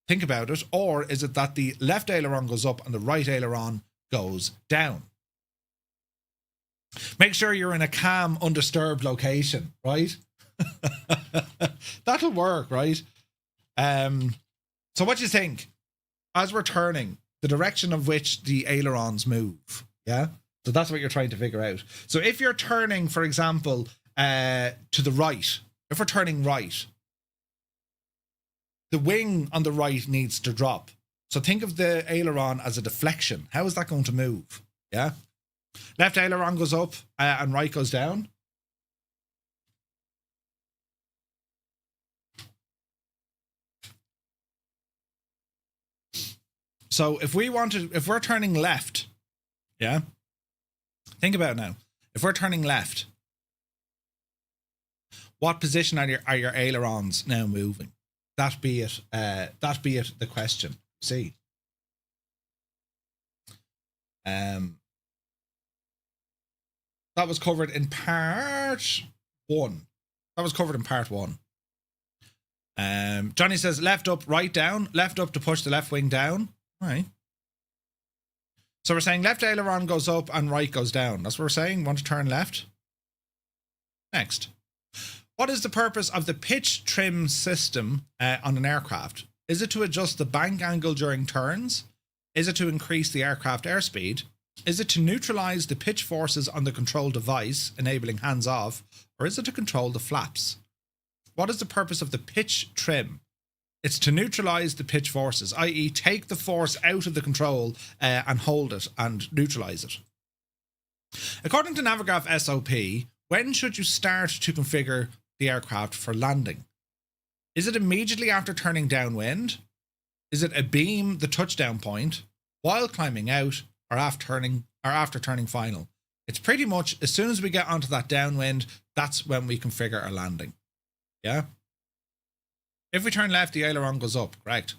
Think about it. Or is it that the left aileron goes up and the right aileron goes down? Make sure you're in a calm, undisturbed location, right? That'll work, right? So what do you think? As we're turning, the direction of which the ailerons move, yeah? So that's what you're trying to figure out. So if you're turning, for example, to the right, if we're turning right, the wing on the right needs to drop. So think of the aileron as a deflection. How is that going to move? Yeah? Left aileron goes up and right goes down. So if we're turning left, yeah, think about it now. If we're turning left, what position are your ailerons now moving? That be it the question. See. That was covered in part 1. Johnny says left up, right down. Left up to push the left wing down. All right. So we're saying left aileron goes up and right goes down. That's what we're saying. Want to turn left? Next. What is the purpose of the pitch trim system on an aircraft? Is it to adjust the bank angle during turns? Is it to increase the aircraft airspeed? Is it to neutralize the pitch forces on the control device, enabling hands-off, or is it to control the flaps? What is the purpose of the pitch trim? It's to neutralize the pitch forces, i.e. take the force out of the control and hold it and neutralize it. According to Navigraph SOP, when should you start to configure the aircraft for landing? Is it immediately after turning downwind? Is it abeam the touchdown point, while climbing out, or after turning final? It's pretty much as soon as we get onto that downwind, that's when we configure our landing. Yeah? If we turn left, the aileron goes up, correct?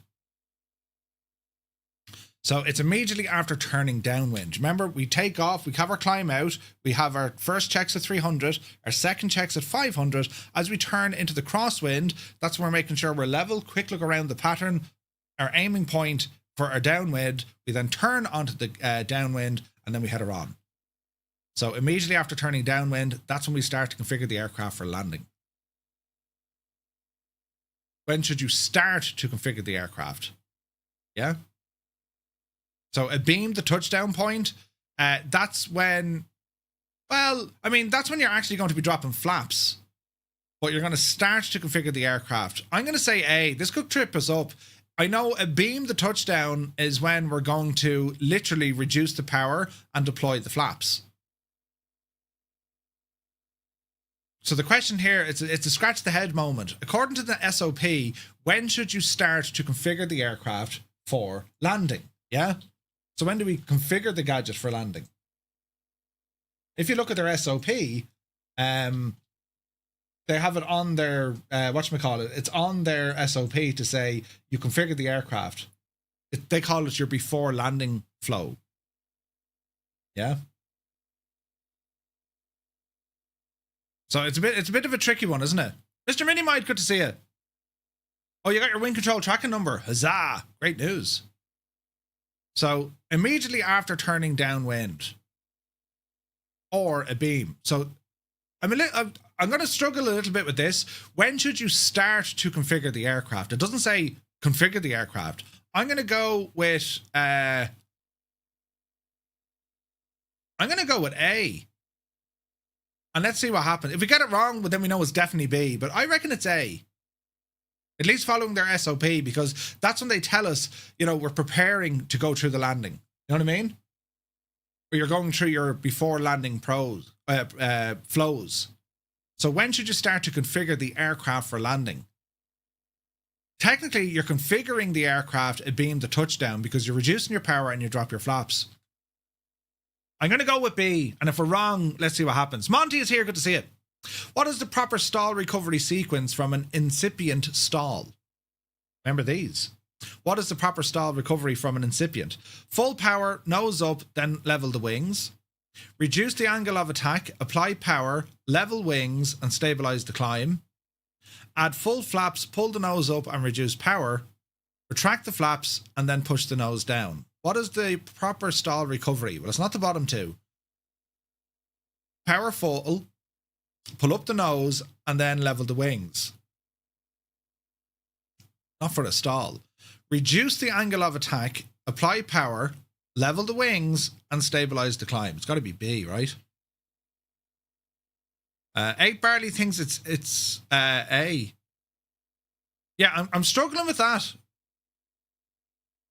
So it's immediately after turning downwind. Remember, we take off, we have our climb out, we have our first checks at 300, our second checks at 500. As we turn into the crosswind, that's when we're making sure we're level, quick look around the pattern, our aiming point for our downwind, we then turn onto the downwind, and then we head her on. So immediately after turning downwind, that's when we start to configure the aircraft for landing. When should you start to configure the aircraft? Yeah? So abeam the touchdown point, that's when, well, I mean, that's when you're actually going to be dropping flaps. But you're going to start to configure the aircraft. I'm going to say A. This could trip us up. I know abeam the touchdown is when we're going to literally reduce the power and deploy the flaps. So the question here, it's a scratch the head moment. According to the SOP, when should you start to configure the aircraft for landing? Yeah? So when do we configure the gadget for landing? If you look at their SOP, they have it on their, whatchamacallit, it's on their SOP to say you configure the aircraft. They call it your before landing flow. Yeah? So it's a bit of a tricky one, isn't it? Mr. Minimite, good to see you. Oh, you got your wing control tracking number. Huzzah! Great news. So immediately after turning downwind or a beam. So I'm going to struggle a little bit with this. When should you start to configure the aircraft? It doesn't say configure the aircraft. I'm going to go with A. And let's see what happens. If we get it wrong, well, then we know it's definitely B. But I reckon it's A. At least following their SOP, because that's when they tell us, you know, we're preparing to go through the landing. You know what I mean? Or you're going through your before landing flows. So when should you start to configure the aircraft for landing? Technically, you're configuring the aircraft abeam the touchdown because you're reducing your power and you drop your flaps. I'm going to go with B, and if we're wrong, let's see what happens. Monty is here, good to see it. What is the proper stall recovery sequence from an incipient stall? Remember these. What is the proper stall recovery from an incipient? Full power, nose up, then level the wings. Reduce the angle of attack, apply power, level wings, and stabilize the climb. Add full flaps, pull the nose up and reduce power. Retract the flaps, and then push the nose down. What is the proper stall recovery? Well, it's not the bottom two. Power full, pull up the nose, and then level the wings. Not for a stall. Reduce the angle of attack, apply power, level the wings, and stabilize the climb. It's got to be B, right? 8 Barley thinks it's A. Yeah, I'm struggling with that.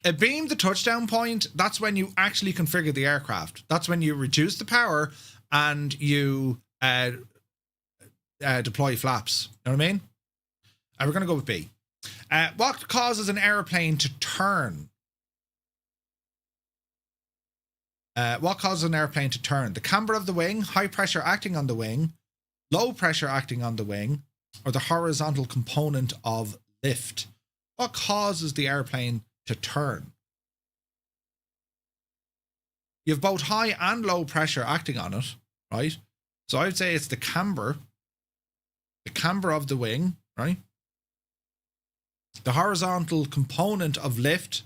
Abeam the touchdown point, that's when you actually configure the aircraft. That's when you reduce the power and you deploy flaps. You know what I mean? We're going to go with B. What causes an airplane to turn? What causes an airplane to turn? The camber of the wing, high pressure acting on the wing, low pressure acting on the wing, or the horizontal component of lift? What causes the airplane to turn? You have both high and low pressure acting on it, right? So I would say it's the camber of the wing, right? The horizontal component of lift.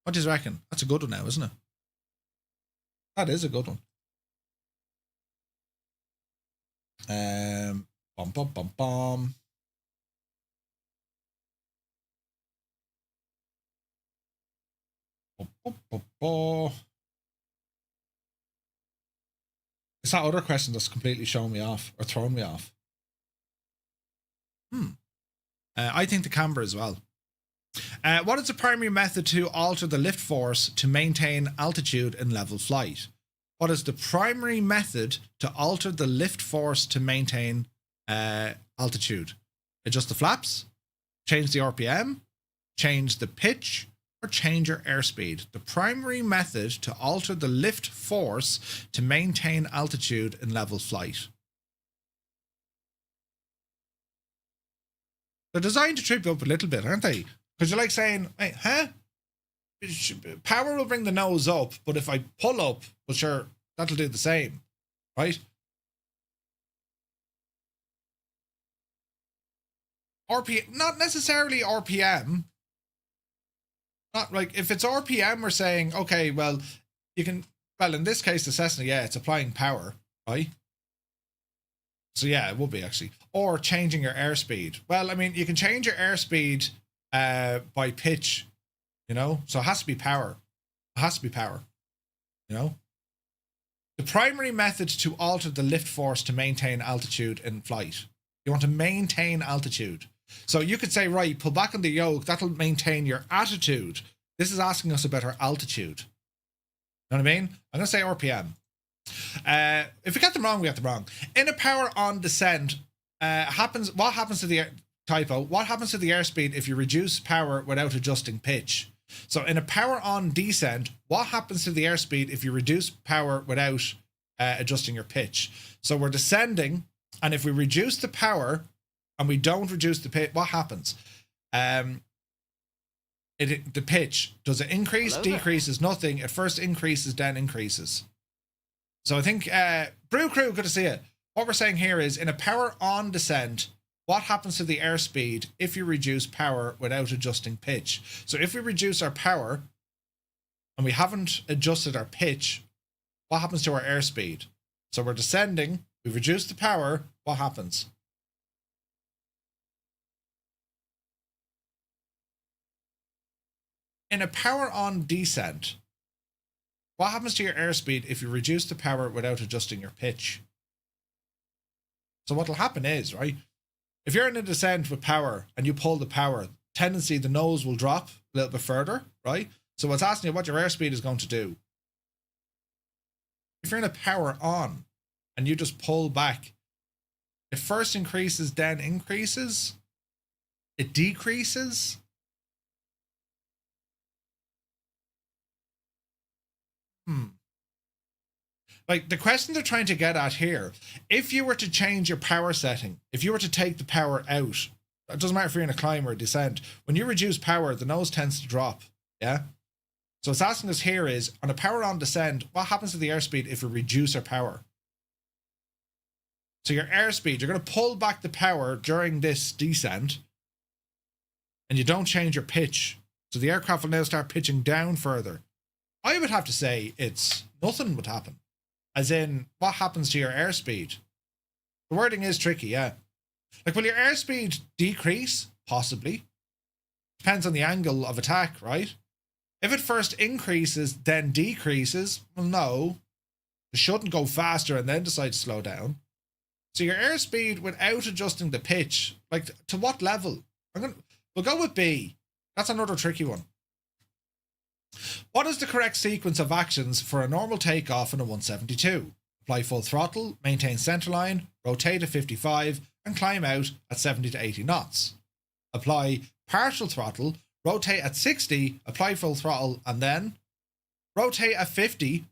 What do you reckon? That's a good one now, isn't it? That is a good one. Bum bum bum bum. It's that other question that's completely shown me off or thrown me off. I think the camber as well. What is the primary method to alter the lift force to maintain altitude in level flight? What is the primary method to alter the lift force to maintain altitude? Adjust the flaps, change the RPM, change the pitch, or change your airspeed. The primary method to alter the lift force to maintain altitude in level flight. They're designed to trip you up a little bit, aren't they? Because you're like saying, hey, huh? Power will bring the nose up, but if I pull up, well, sure, that'll do the same, right? RPM, not necessarily RPM. Not like if it's RPM, we're saying, okay, well, you can, well, in this case, the Cessna, yeah, it's applying power, right? So yeah, it would be actually. Or changing your airspeed. Well, I mean, you can change your airspeed by pitch, you know? So it has to be power. It has to be power, you know? The primary method to alter the lift force to maintain altitude in flight. You want to maintain altitude. So you could say, right, pull back on the yoke, that'll maintain your attitude. This is asking us about our altitude. You know what I mean? I'm going to say RPM. If we get them wrong, we get them wrong. In a power on descent, what happens to the what happens to the airspeed if you reduce power without adjusting pitch? So in a power on descent, what happens to the airspeed if you reduce power without adjusting your pitch? So we're descending, and if we reduce the power and we don't reduce the pitch, what happens? The pitch, does it increase, decreases, nothing? It first increases, then increases. So I think, Brew Crew, good to see it. What we're saying here is, in a power on descent, what happens to the airspeed if you reduce power without adjusting pitch? So if we reduce our power and we haven't adjusted our pitch, what happens to our airspeed? So we're descending, we reduce the power, what happens? In a power on descent, what happens to your airspeed if you reduce the power without adjusting your pitch? So what will happen is, right, if you're in a descent with power and you pull the power, tendency the nose will drop a little bit further, right? So what's asking you what your airspeed is going to do. If you're in a power on and you just pull back, it first increases, then increases, it decreases. Like, the question they're trying to get at here, if you were to change your power setting, if you were to take the power out, it doesn't matter if you're in a climb or a descent, when you reduce power, the nose tends to drop, yeah? So what's asking us here is, on a power on descent, what happens to the airspeed if we reduce our power? So your airspeed, you're going to pull back the power during this descent, and you don't change your pitch. So the aircraft will now start pitching down further. I would have to say it's nothing would happen. As in, what happens to your airspeed? The wording is tricky, yeah. Like, will your airspeed decrease? Possibly. Depends on the angle of attack, right? If it first increases, then decreases, well, no. It shouldn't go faster and then decide to slow down. So your airspeed without adjusting the pitch, like, to what level? We'll go with B. That's another tricky one. What is the correct sequence of actions for a normal takeoff in a 172? Apply full throttle, maintain centerline, rotate at 55, and climb out at 70 to 80 knots. Apply partial throttle, rotate at 60, apply full throttle, and then rotate at 50,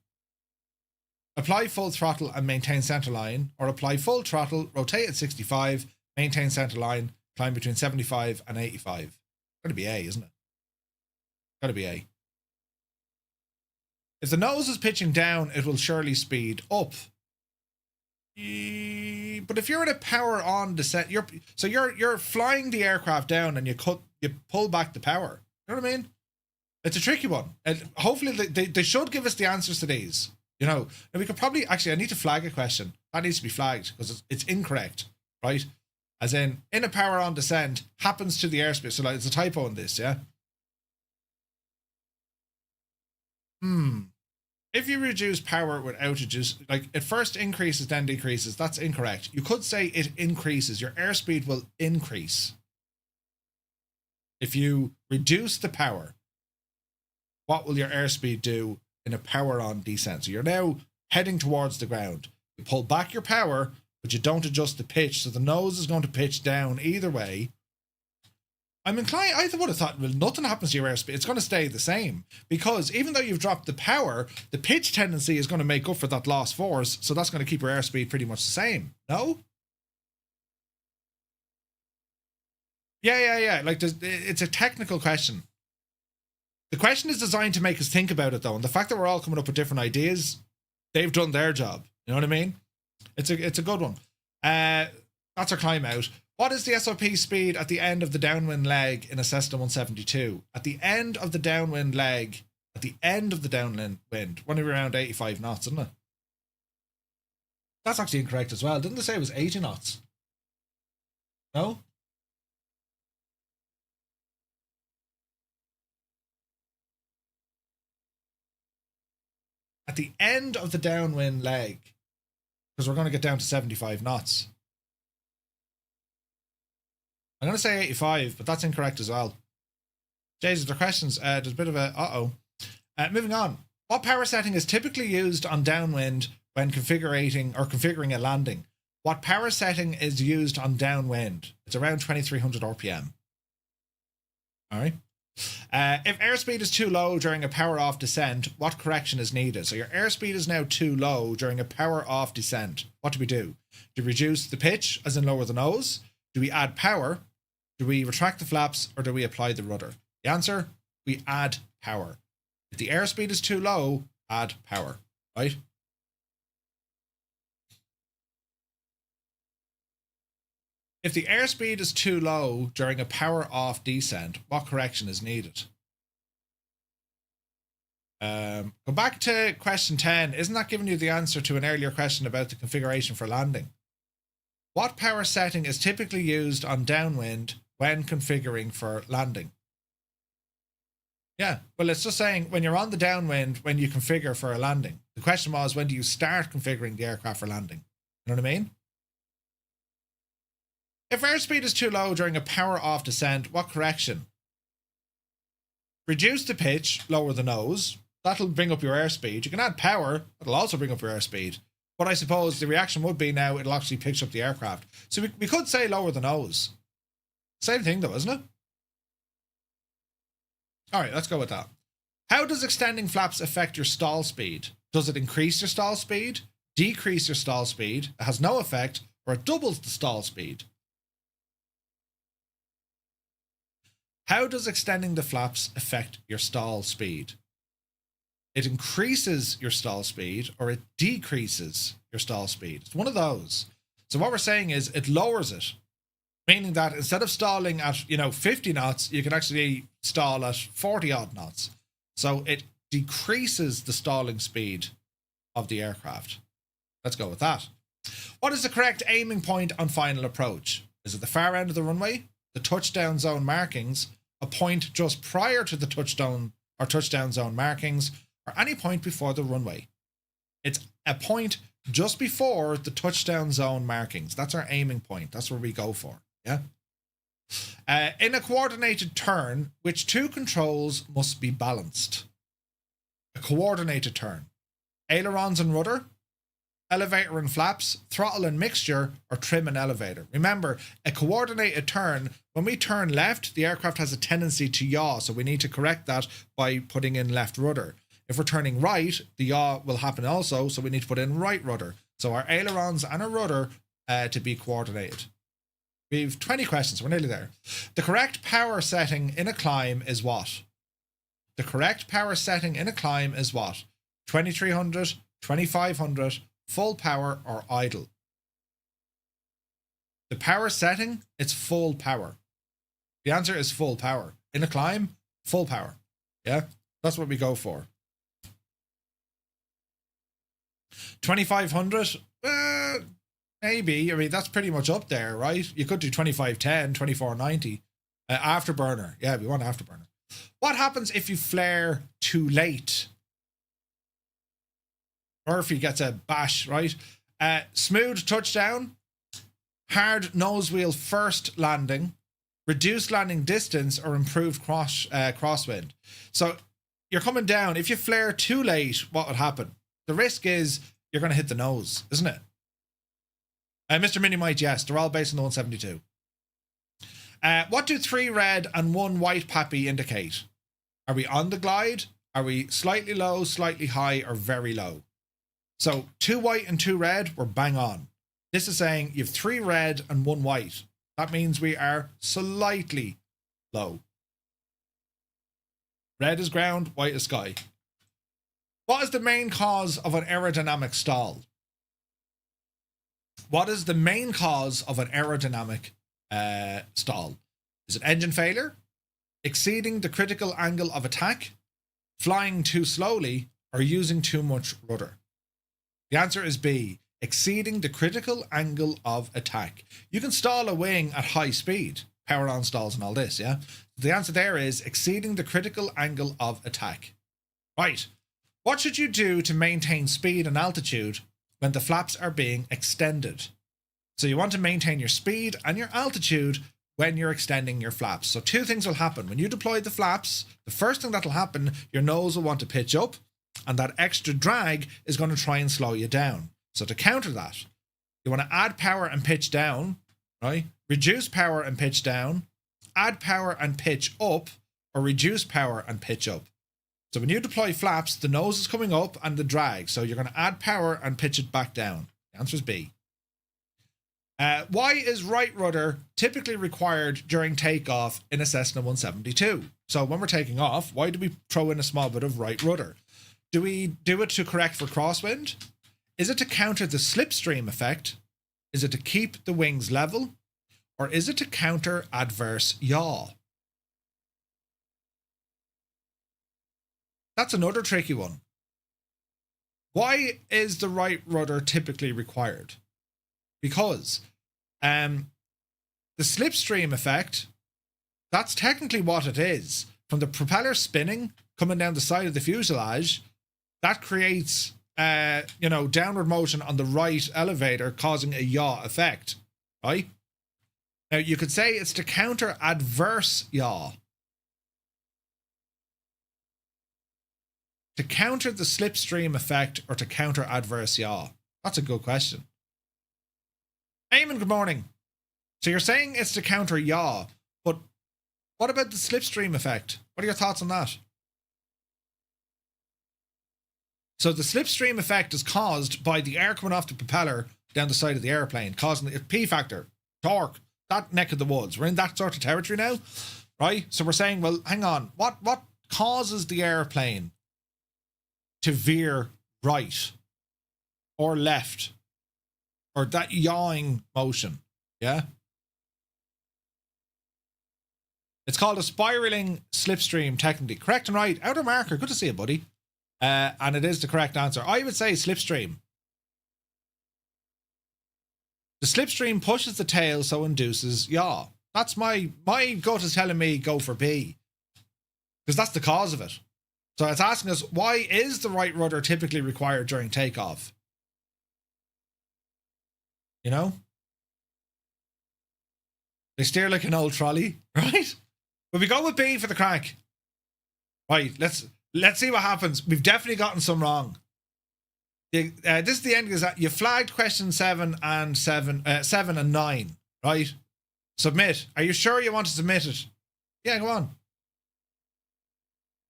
apply full throttle and maintain centerline, or apply full throttle, rotate at 65, maintain centerline, climb between 75 and 85. Gotta be A, isn't it? Gotta be A. If the nose is pitching down, it will surely speed up. But if you're in a power on descent, you're flying the aircraft down and you pull back the power. You know what I mean? It's a tricky one. And hopefully they should give us the answers to these. You know, and we could probably actually, I need to flag a question. That needs to be flagged because it's incorrect, right? As in a power on descent happens to the airspace. So like, it's a typo in this, yeah. If you reduce power without like, it first increases, then decreases, that's incorrect. You could say it increases. Your airspeed will increase. If you reduce the power, what will your airspeed do in a power on descent? So you're now heading towards the ground. You pull back your power, but you don't adjust the pitch. So the nose is going to pitch down either way. I'm inclined, I would have thought, well, nothing happens to your airspeed. It's going to stay the same because even though you've dropped the power, the pitch tendency is going to make up for that lost force. So that's going to keep your airspeed pretty much the same. No? Yeah. Like, it's a technical question. The question is designed to make us think about it, though. And the fact that we're all coming up with different ideas, they've done their job. You know what I mean? It's a good one. That's our climb out. What is the SOP speed at the end of the downwind leg in a Cessna 172? At the end of the downwind leg, running around 85 knots, isn't it? That's actually incorrect as well. Didn't they say it was 80 knots? No? At the end of the downwind leg, because we're going to get down to 75 knots. I'm going to say 85, but that's incorrect as well. Jesus, the questions, there's a bit of a moving on. What power setting is typically used on downwind when configuring a landing. What power setting is used on downwind? It's around 2300 RPM. All right. If airspeed is too low during a power off descent, what correction is needed? So your airspeed is now too low during a power off descent. What do we do? Do we reduce the pitch, as in lower the nose? Do we add power? Do we retract the flaps, or do we apply the rudder? The answer, we add power. If the airspeed is too low, add power, right? If the airspeed is too low during a power off descent, what correction is needed? Go back to question 10. Isn't that giving you the answer to an earlier question about the configuration for landing? What power setting is typically used on downwind when configuring for landing? Yeah, well, it's just saying when you're on the downwind, when you configure for a landing. The question was, when do you start configuring the aircraft for landing? You know what I mean? If airspeed is too low during a power off descent, what correction? Reduce the pitch, lower the nose. That'll bring up your airspeed. You can add power. That'll also bring up your airspeed. But I suppose the reaction would be now it'll actually pitch up the aircraft. So we could say lower the nose. Same thing though, isn't it? All right, let's go with that. How does extending flaps affect your stall speed? Does it increase your stall speed, decrease your stall speed, it has no effect, or it doubles the stall speed? How does extending the flaps affect your stall speed? It increases your stall speed or it decreases your stall speed. It's one of those. So what we're saying is it lowers it, meaning that instead of stalling at 50 knots, you can actually stall at 40 odd knots. So it decreases the stalling speed of the aircraft. Let's go with that. What is the correct aiming point on final approach? Is it the far end of the runway, the touchdown zone markings, a point just prior to the touchdown zone markings, or any point before the runway? It's a point just before the touchdown zone markings. That's our aiming point. That's where we go for. Yeah. In a coordinated turn, which two controls must be balanced? A coordinated turn. Ailerons and rudder, elevator and flaps, throttle and mixture, or trim and elevator. Remember, a coordinated turn, when we turn left, the aircraft has a tendency to yaw, so we need to correct that by putting in left rudder. If we're turning right, the yaw will happen also, so we need to put in right rudder. So our ailerons and our rudder to be coordinated. We've 20 questions, we're nearly there. The correct power setting in a climb is what? The correct power setting in a climb is what? 2300, 2500, full power, or idle? The power setting, it's full power. The answer is full power. In a climb, full power. Yeah, that's what we go for. 2500, maybe. I mean, that's pretty much up there, right? You could do 2510, 2490. Afterburner. Yeah, we want afterburner. What happens if you flare too late? Murphy gets a bash, right? Smooth touchdown, hard nose wheel first landing, reduced landing distance, or improved crosswind. So you're coming down. If you flare too late, what would happen? The risk is you're going to hit the nose, isn't it? Mr. Minimite, yes, they're all based on the 172. What do 3 red and 1 white pappy indicate? Are we on the glide? Are we slightly low, slightly high, or very low? So 2 white and 2 red, we're bang on. This is saying you have 3 red and 1 white. That means we are slightly low. Red is ground, white is sky. What is the main cause of an aerodynamic stall? What is the main cause of an aerodynamic stall? Is it engine failure, exceeding the critical angle of attack, flying too slowly, or using too much rudder? The answer is B, exceeding the critical angle of attack. You can stall a wing at high speed, power on stalls and all this, yeah? The answer there is exceeding the critical angle of attack. Right. What should you do to maintain speed and altitude when the flaps are being extended? So you want to maintain your speed and your altitude when you're extending your flaps. So 2 things will happen. When you deploy the flaps, the first thing that will happen, your nose will want to pitch up And that extra drag is going to try and slow you down. So to counter that, you want to add power and pitch down, right? Reduce power and pitch down, add power and pitch up, or reduce power and pitch up. So when you deploy flaps, the nose is coming up and the drag. So you're going to add power and pitch it back down. The answer is B. Why is right rudder typically required during takeoff in a Cessna 172? So when we're taking off, why do we throw in a small bit of right rudder? Do we do it to correct for crosswind? Is it to counter the slipstream effect? Is it to keep the wings level? Or is it to counter adverse yaw? That's another tricky one. Why is the right rudder typically required? Because the slipstream effect, that's technically what it is. From the propeller spinning, coming down the side of the fuselage, that creates, downward motion on the right elevator, causing a yaw effect, right? Now, you could say it's to counter adverse yaw. To counter the slipstream effect or to counter adverse yaw? That's a good question. Eamon, good morning. So you're saying it's to counter yaw, but what about the slipstream effect? What are your thoughts on that? So the slipstream effect is caused by the air coming off the propeller down the side of the airplane, causing the P factor, torque, that neck of the woods. We're in that sort of territory now, right? So we're saying, well, hang on, what causes the airplane to veer right or left, or that yawing motion? Yeah. It's called a spiraling slipstream, technically. Correct and right. Outer marker. Good to see you, buddy. And it is the correct answer. I would say slipstream. The slipstream pushes the tail, so induces yaw. That's my gut is telling me go for B, because that's the cause of it. So it's asking us, why is the right rudder typically required during takeoff? You know? They steer like an old trolley, right? But we go with B for the crack. Right, let's see what happens. We've definitely gotten some wrong. This is the end. Is that you flagged question 7 and 9, right? Submit. Are you sure you want to submit it? Yeah, go on.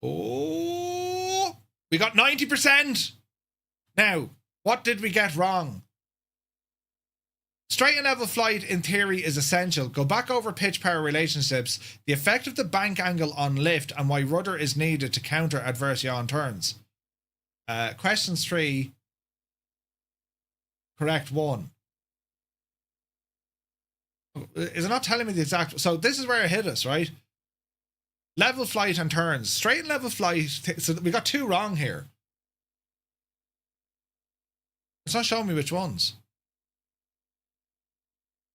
Oh, we got 90%. Now, what did we get wrong? Straight and level flight in theory is essential. Go back over pitch power relationships, the effect of the bank angle on lift, and why rudder is needed to counter adverse yaw turns. Questions 3. Correct 1. Is it not telling me the exact? So this is where it hit us, right? Level flight and turns. Straight and level flight. So we got 2 wrong here. It's not showing me which ones.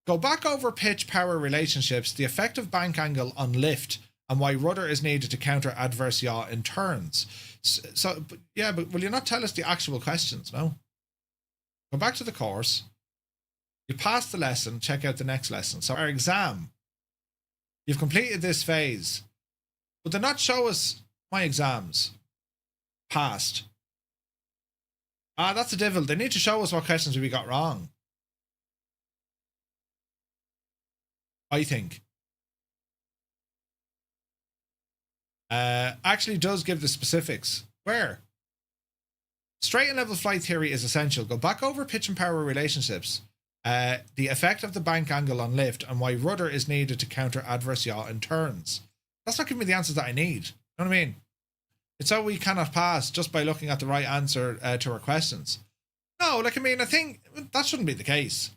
Go back over pitch power relationships, the effect of bank angle on lift, and why rudder is needed to counter adverse yaw in turns. So yeah, but will you not tell us the actual questions? No. Go back to the course. You passed the lesson, check out the next lesson. So our exam, you've completed this phase, but they not show us my exams. Passed. That's a devil. They need to show us what questions we got wrong, I think. Actually does give the specifics. Where? Straight and level flight theory is essential. Go back over pitch and power relationships. The effect of the bank angle on lift, and why rudder is needed to counter adverse yaw in turns. That's not giving me the answers that I need. You know what I mean? It's how we cannot pass just by looking at the right answer to our questions. No, I think that shouldn't be the case.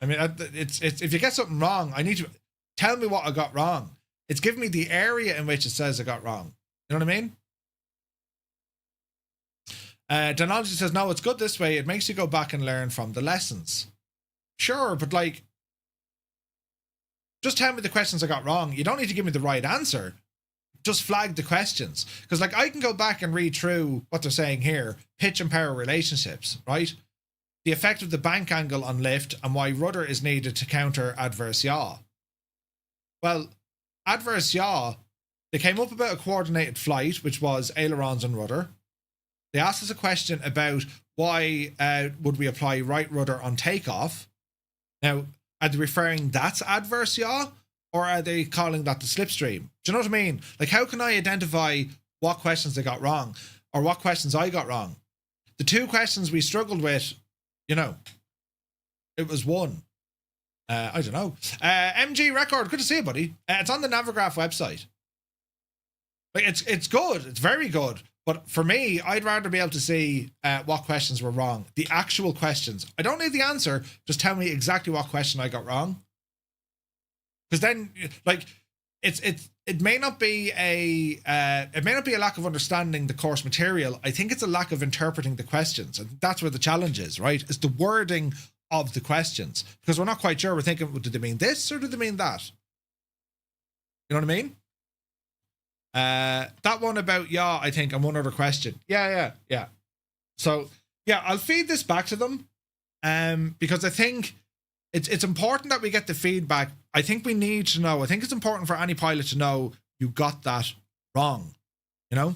I mean, it's if you get something wrong, I need to tell me what I got wrong. It's giving me the area in which it says I got wrong. You know what I mean? Donology says, no, it's good this way. It makes you go back and learn from the lessons. Sure, but just tell me the questions I got wrong. You don't need to give me the right answer. Just flag the questions. Because I can go back and read through what they're saying here. Pitch and power relationships, right? The effect of the bank angle on lift, and why rudder is needed to counter adverse yaw. Well, adverse yaw, they came up about a coordinated flight, which was ailerons and rudder. They asked us a question about why would we apply right rudder on takeoff. Now, are they referring that's adverse yaw, or are they calling that the slipstream? Do you know what I mean? Like, how can I identify what questions they got wrong, or what questions I got wrong? The two questions we struggled with, you know, it was one. I don't know. MG Record, good to see you, buddy. It's on the Navigraph website. Like, it's good. It's very good. But for me, I'd rather be able to see what questions were wrong. The actual questions. I don't need the answer. Just tell me exactly what question I got wrong. Because then, like, it may not be a lack of understanding the course material. I think it's a lack of interpreting the questions. And that's where the challenge is, right? It's the wording of the questions. Because we're not quite sure. We're thinking, well, did they mean this or did they mean that? You know what I mean? That one about yaw, I think, and one other question. Yeah. So, yeah, I'll feed this back to them because I think it's important that we get the feedback. I think we need to know. I think it's important for any pilot to know you got that wrong, you know?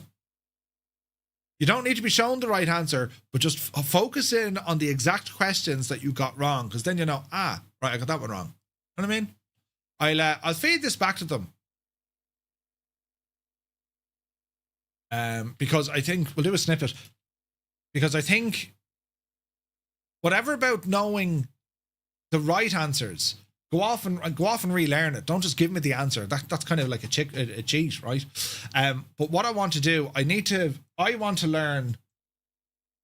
You don't need to be shown the right answer, but just focus in on the exact questions that you got wrong, because then you know, right, I got that one wrong. You know what I mean? I'll feed this back to them. Because I think we'll do a snippet, because I think whatever about knowing the right answers, go off and relearn it. Don't just give me the answer. That's kind of like a cheat, right? But what I want to do, I want to learn,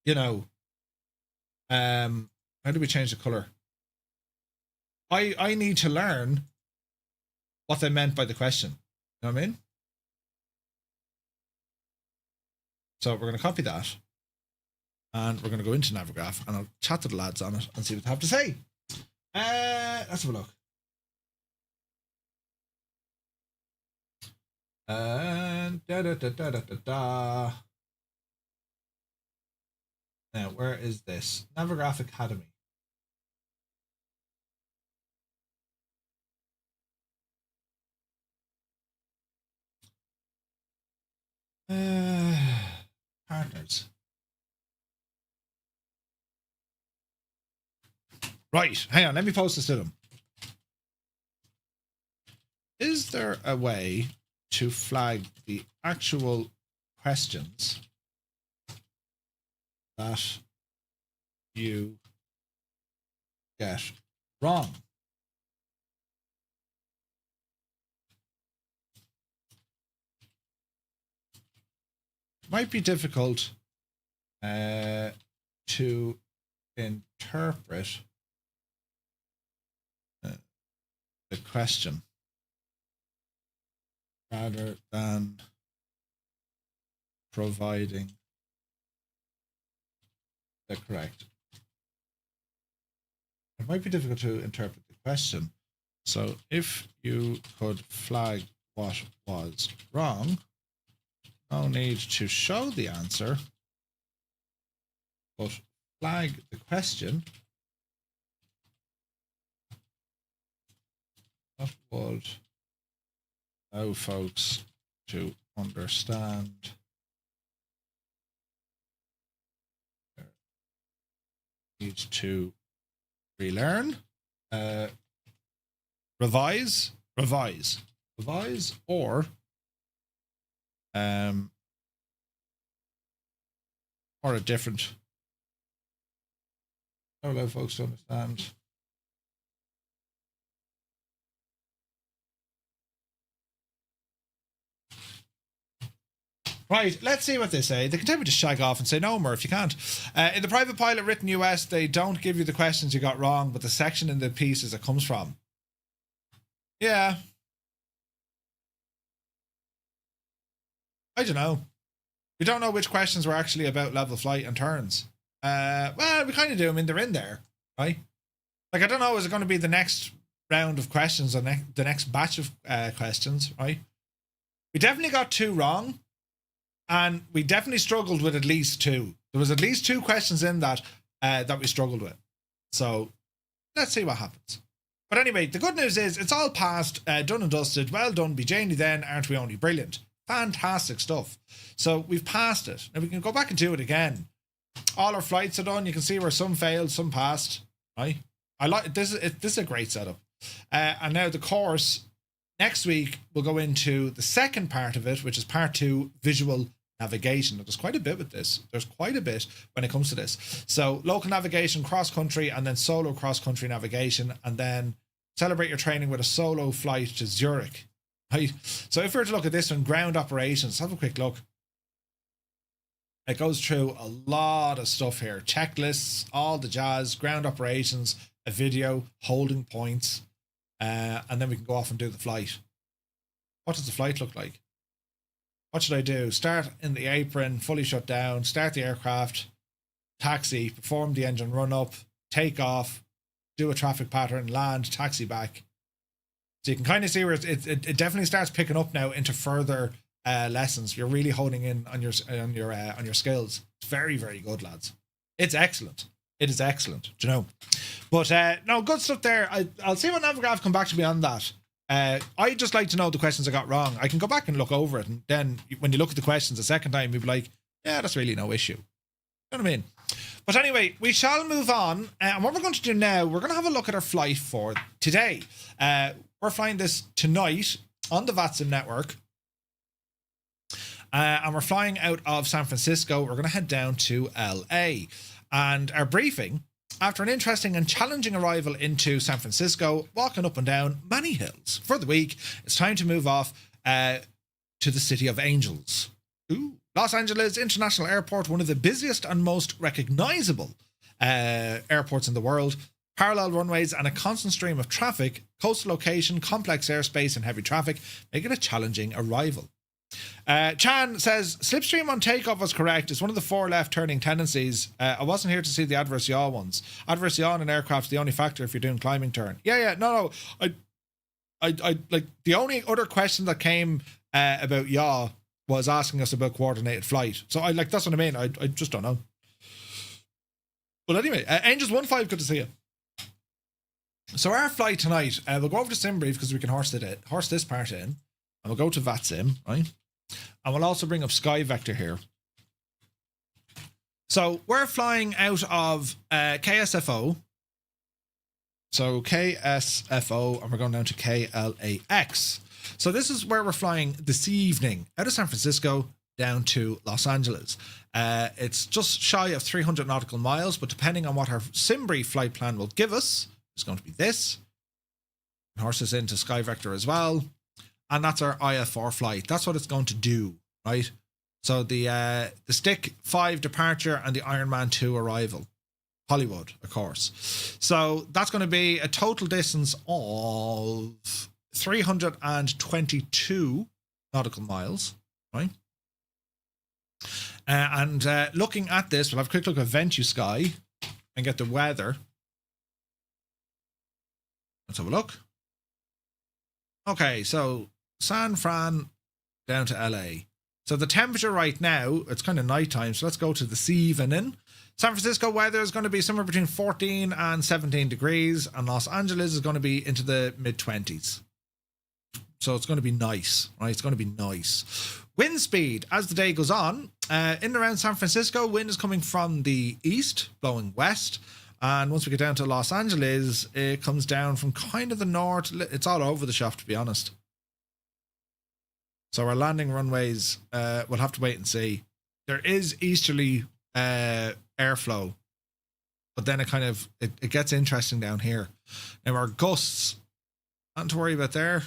you know, how do we change the color? I need to learn what they meant by the question. You know what I mean? So we're going to copy that and we're going to go into Navigraph and I'll chat to the lads on it and see what they have to say. Let's have a look. Now, where is this? Navigraph Academy. Partners. Right, hang on, let me post this to them. Is there a way to flag the actual questions that you get wrong? Might be difficult to interpret the question rather than providing the correct. It might be difficult to interpret the question. So if you could flag what was wrong, no need to show the answer, but flag the question. That would allow folks to understand need to relearn, revise, or a different, allow folks to understand. Right, let's see what they say. They can tell me to shag off and say, no, Murph, you can't. In the private pilot written US, they don't give you the questions you got wrong, but the section in the pieces it comes from. Yeah. I don't know. We don't know which questions were actually about level flight and turns. Well, we kind of do. I mean, they're in there, right? Like, I don't know, is it going to be the next round of questions or the next batch of questions, right? We definitely got 2 wrong. And we definitely struggled with at least 2. There was at least 2 questions in that that we struggled with. So let's see what happens. But anyway, the good news is it's all passed, done and dusted. Well done, be Janie then, aren't we only brilliant? Fantastic stuff. So we've passed it. Now we can go back and do it again. All our flights are done. You can see where some failed, some passed. Right? I like this. This is a great setup. And now the course next week we'll go into the second part of it, which is part 2, visual navigation. There's quite a bit with this. There's quite a bit when it comes to this. So local navigation, cross country, and then solo cross country navigation, and then celebrate your training with a solo flight to Zurich. Right. So if we were to look at this one, ground operations, have a quick look. It goes through a lot of stuff here. Checklists, all the jazz, ground operations, a video, holding points, and then we can go off and do the flight. What does the flight look like? What should I do? Start in the apron, fully shut down, start the aircraft, taxi, perform the engine run up, take off, do a traffic pattern, land, taxi back. So you can kind of see where it definitely starts picking up now into further lessons. You're really honing in on your skills. It's very, very good, lads. It's excellent. It is excellent, do you know? But no, good stuff there. I'll see what Navigraph come back to me on that. I just like to know the questions I got wrong. I can go back and look over it, and then when you look at the questions a second time, you'll be like, yeah, that's really no issue. You know what I mean? But anyway, we shall move on. And what we're going to do now, we're going to have a look at our flight for today. We're flying this tonight on the VATSIM network. And we're flying out of San Francisco. We're going to head down to LA. And our briefing, after an interesting and challenging arrival into San Francisco, walking up and down many hills for the week, it's time to move off to the City of Angels. Ooh. Los Angeles International Airport, one of the busiest and most recognizable airports in the world. Parallel runways and a constant stream of traffic, coastal location, complex airspace and heavy traffic make it a challenging arrival. Chan says, slipstream on takeoff was correct. It's one of the 4 left turning tendencies. I wasn't here to see the adverse yaw ones. Adverse yaw in an aircraft's the only factor if you're doing climbing turn. No. I like the only other question that came about yaw was asking us about coordinated flight. So that's what I mean. I just don't know. But anyway, Angels 1-5, good to see you. So our flight tonight, we'll go over to SimBrief because we can horse this part in, and we'll go to VATSIM, right? And we'll also bring up SkyVector here. So we're flying out of KSFO. So KSFO, and we're going down to KLAX. So this is where we're flying this evening, out of San Francisco down to Los Angeles. It's just shy of 300 nautical miles, but depending on what our SimBrief flight plan will give us, it's going to be this. Horse this into SkyVector as well. And that's our IF4 flight. That's what it's going to do, right? So the Stick 5 departure and the Ironman 2 arrival. Hollywood, of course. So that's going to be a total distance of 322 nautical miles, right? And looking at this, we'll have a quick look at VentuSky and get the weather. Let's have a look. Okay, so San Fran down to LA. So the temperature right now, it's kind of nighttime, so let's go to this evening. San Francisco weather is going to be somewhere between 14 and 17 degrees, and Los Angeles is going to be into the mid-20s. So it's going to be nice, right? It's going to be nice. Wind speed, as the day goes on, in and around San Francisco, wind is coming from the east, blowing west. And once we get down to Los Angeles, it comes down from kind of the north. It's all over the shop, to be honest. So our landing runways, we'll have to wait and see. There is easterly airflow, but then it gets interesting down here. Now our gusts, nothing to worry about there.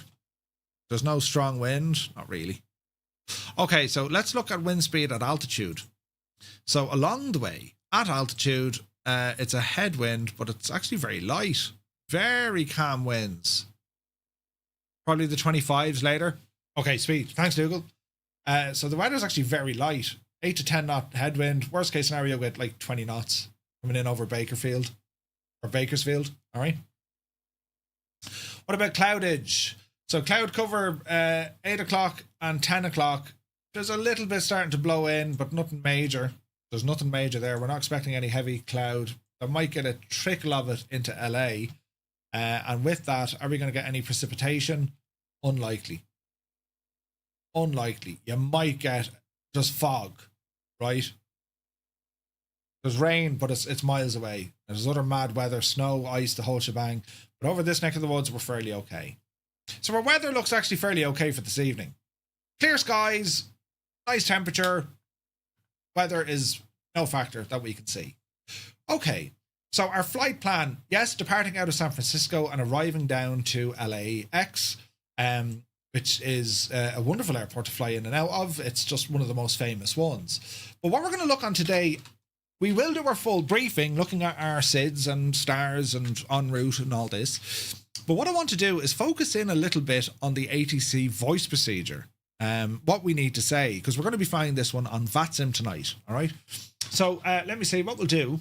There's no strong wind, not really. Okay, so let's look at wind speed at altitude. So along the way, at altitude, it's a headwind, but it's actually very light. Very calm winds. Probably the 25s later. Okay, sweet. Thanks, Dougal. So the weather's actually very light. 8 to 10 knot headwind. Worst case scenario with like 20 knots coming in over Bakersfield. All right. What about cloudage? So cloud cover 8 o'clock and 10 o'clock. There's a little bit starting to blow in, but nothing major. There's nothing major there. We're not expecting any heavy cloud. I might get a trickle of it into LA. And with that, are we going to get any precipitation? Unlikely. unlikely. You might get just fog, right? There's rain, but it's miles away. There's other mad weather, snow, ice, the whole shebang. But over this neck of the woods, we're fairly okay. So our weather looks actually fairly okay for this evening. Clear skies, nice temperature. Weather is no factor that we can see. Okay, so our flight plan, yes, departing out of San Francisco and arriving down to LAX, which is a wonderful airport to fly in and out of. It's just one of the most famous ones. But what we're going to look on today, we will do our full briefing, looking at our SIDS and stars and en route and all this. But what I want to do is focus in a little bit on the ATC voice procedure. What we need to say, because we're going to be flying this one on VATSIM tonight. All right. So let me see what we'll do.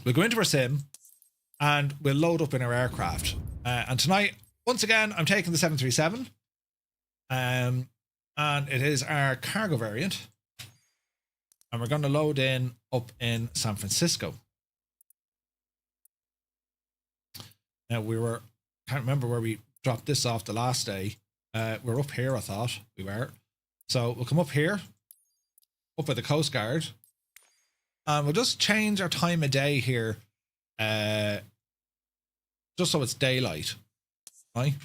We'll go into our sim and we'll load up in our aircraft. And tonight, once again, I'm taking the 737. And it is our cargo variant. And we're going to load in up in San Francisco. Now can't remember where we dropped this off the last day. We're up here, I thought we were. So we'll come up here, up by the Coast Guard. And we'll just change our time of day here. Just so it's daylight. Right?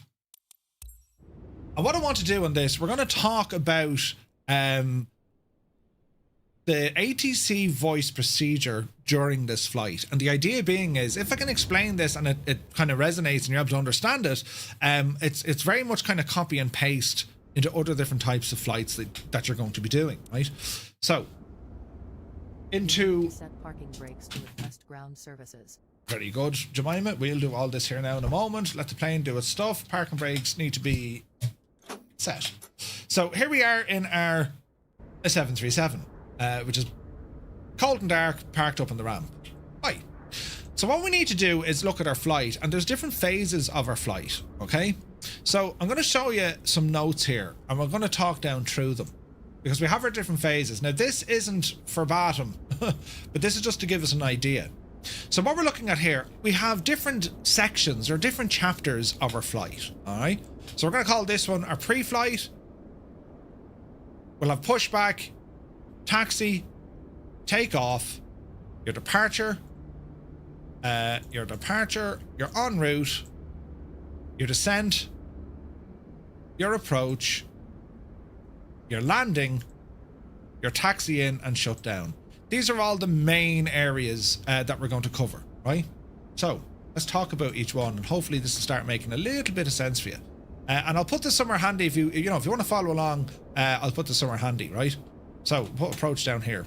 And what I want to do on this, we're going to talk about the ATC voice procedure during this flight. And the idea being is, if I can explain this and it kind of resonates and you're able to understand it, it's very much kind of copy and paste into other different types of flights that you're going to be doing, right? So, into... Set parking brakes to request ground services. Very good, Jemima. We'll do all this here now in a moment. Let the plane do its stuff. Parking brakes need to be set. So, here we are in our 737. Which is cold and dark, parked up on the ramp. Right. So what we need to do is look at our flight, and there's different phases of our flight, okay? So I'm going to show you some notes here, and we're going to talk down through them, because we have our different phases. Now, this isn't verbatim, but this is just to give us an idea. So what we're looking at here, we have different sections or different chapters of our flight, all right? So we're going to call this one our pre-flight. We'll have pushback, taxi, takeoff, your departure, your en route, your descent, your approach, your landing, your taxi in and shutdown. These are all the main areas that we're going to cover, right? So let's talk about each one, and hopefully this will start making a little bit of sense for you. And I'll put this somewhere handy if you want to follow along. I'll put this somewhere handy, right? So, put approach down here.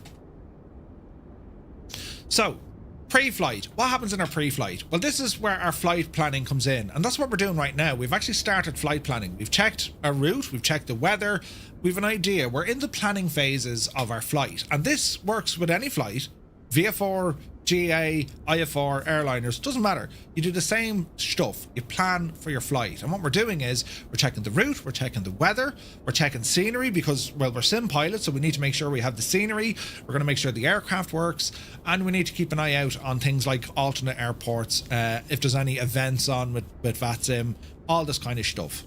So, pre-flight. What happens in our pre-flight? Well, this is where our flight planning comes in. And that's what we're doing right now. We've actually started flight planning. We've checked our route. We've checked the weather. We've an idea. We're in the planning phases of our flight. And this works with any flight. VFR, GA, IFR, airliners, doesn't matter. You do the same stuff. You plan for your flight. And what we're doing is we're checking the route, we're checking the weather, we're checking scenery because, well, we're sim pilots, so we need to make sure we have the scenery. We're going to make sure the aircraft works, and we need to keep an eye out on things like alternate airports, if there's any events on with VATSIM, all this kind of stuff.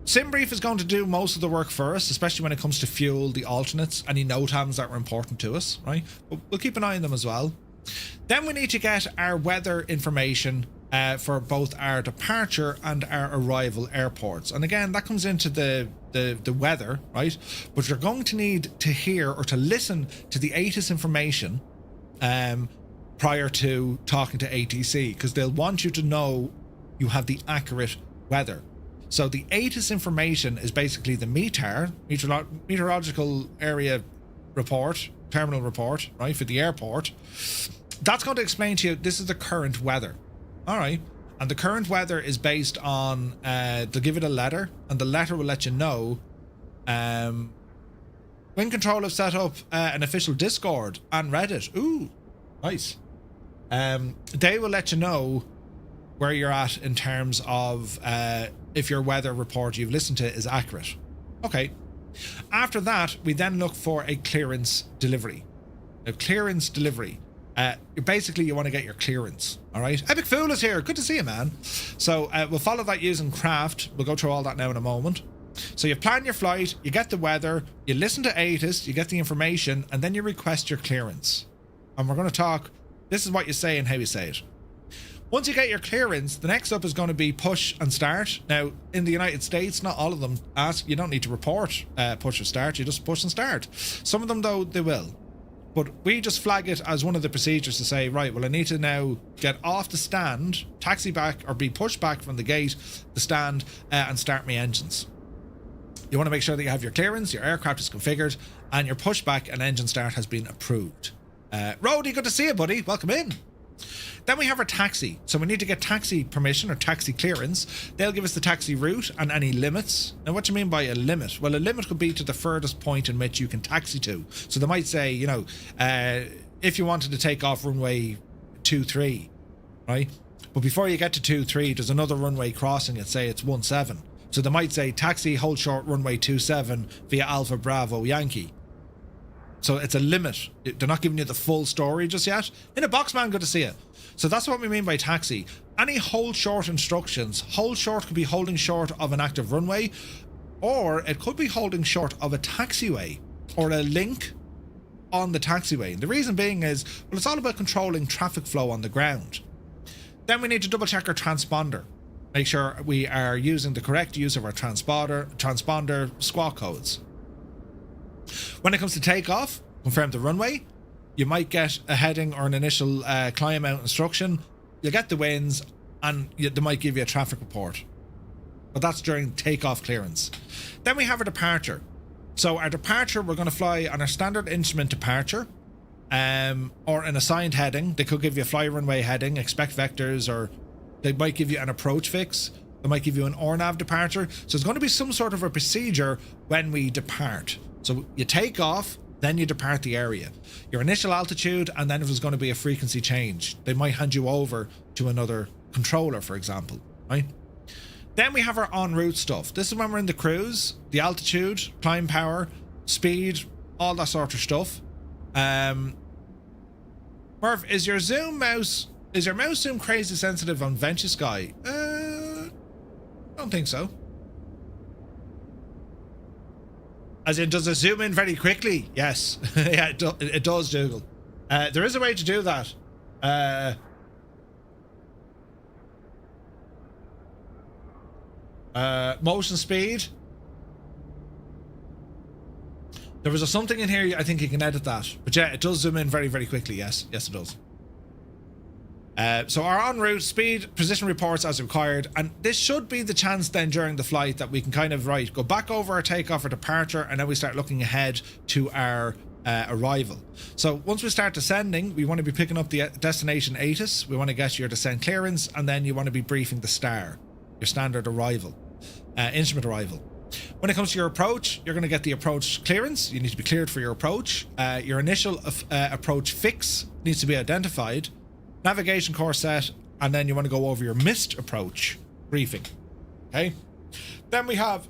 SimBrief is going to do most of the work for us, especially when it comes to fuel, the alternates, any NOTAMs that were important to us, right? But we'll keep an eye on them as well. Then we need to get our weather information for both our departure and our arrival airports. And again, that comes into the weather, right? But you're going to need to hear or to listen to the ATIS information prior to talking to ATC, because they'll want you to know you have the accurate weather. So the ATIS information is basically the METAR, Meteorological Area Report, Terminal Report, right, for the airport. That's going to explain to you, this is the current weather. All right. And the current weather is based on, they'll give it a letter, and the letter will let you know. Wind Control have set up an official Discord and Reddit. Ooh, nice. They will let you know where you're at in terms of if your weather report you've listened to is accurate. Okay. After that, we then look for a clearance delivery. A clearance delivery. Basically, you want to get your clearance. All right. Epic Fool is here. Good to see you, man. So we'll follow that using craft. We'll go through all that now in a moment. So you plan your flight, you get the weather, you listen to ATIS, you get the information, and then you request your clearance. And we're going to talk, this is what you say and how you say it. Once you get your clearance, the next up is going to be push and start. Now, in the United States, not all of them ask, you don't need to report push or start, you just push and start. Some of them, though, they will. But we just flag it as one of the procedures to say, right, well, I need to now get off the stand, taxi back, or be pushed back from the gate, the stand, and start my engines. You want to make sure that you have your clearance, your aircraft is configured, and your pushback and engine start has been approved. Rody, good to see you, buddy. Welcome in. Then we have our taxi. So we need to get taxi permission or taxi clearance. They'll give us the taxi route and any limits. Now, what do you mean by a limit? Well, a limit could be to the furthest point in which you can taxi to. So they might say, you know, if you wanted to take off runway 23, right? But before you get to 23, there's another runway crossing it, say it's 17. So they might say taxi hold short runway 27 via Alpha Bravo Yankee. So it's a limit. They're not giving you the full story just yet. In a box, man, good to see you. So that's what we mean by taxi. Any hold short instructions. Hold short could be holding short of an active runway, or it could be holding short of a taxiway or a link on the taxiway. And the reason being is, well, it's all about controlling traffic flow on the ground. Then we need to double check our transponder. Make sure we are using the correct use of our transponder squawk codes. When it comes to takeoff, confirm the runway. You might get a heading or an initial climb out instruction. You'll get the winds, and they might give you a traffic report. But that's during takeoff clearance. Then we have our departure. So our departure, we're going to fly on our standard instrument departure, or an assigned heading. They could give you a fly runway heading, expect vectors, or they might give you an approach fix. They might give you an RNAV departure. So it's going to be some sort of a procedure when we depart. So you take off, then you depart the area. Your initial altitude, and then if there's going to be a frequency change, they might hand you over to another controller, for example, right? Then we have our en route stuff. This is when we're in the cruise, the altitude, climb power, speed, all that sort of stuff. Murph, is your mouse zoom crazy sensitive on Venture Sky? Don't think so. As in, does it zoom in very quickly? Yes. Yeah, it does, Dougal. There is a way to do that. Motion speed. There was something in here, I think you can edit that. But yeah, it does zoom in very, very quickly. Yes, it does. So our en route speed, position reports as required, and this should be the chance then during the flight that we can kind of go back over our takeoff or departure, and then we start looking ahead to our arrival. So once we start descending, we want to be picking up the destination ATIS, we want to get your descent clearance, and then you want to be briefing the STAR, your standard arrival, instrument arrival. When it comes to your approach, you're going to get the approach clearance. You need to be cleared for your approach. Your initial approach fix needs to be identified. Navigation course set, and then you want to go over your missed approach briefing. Okay. Then we have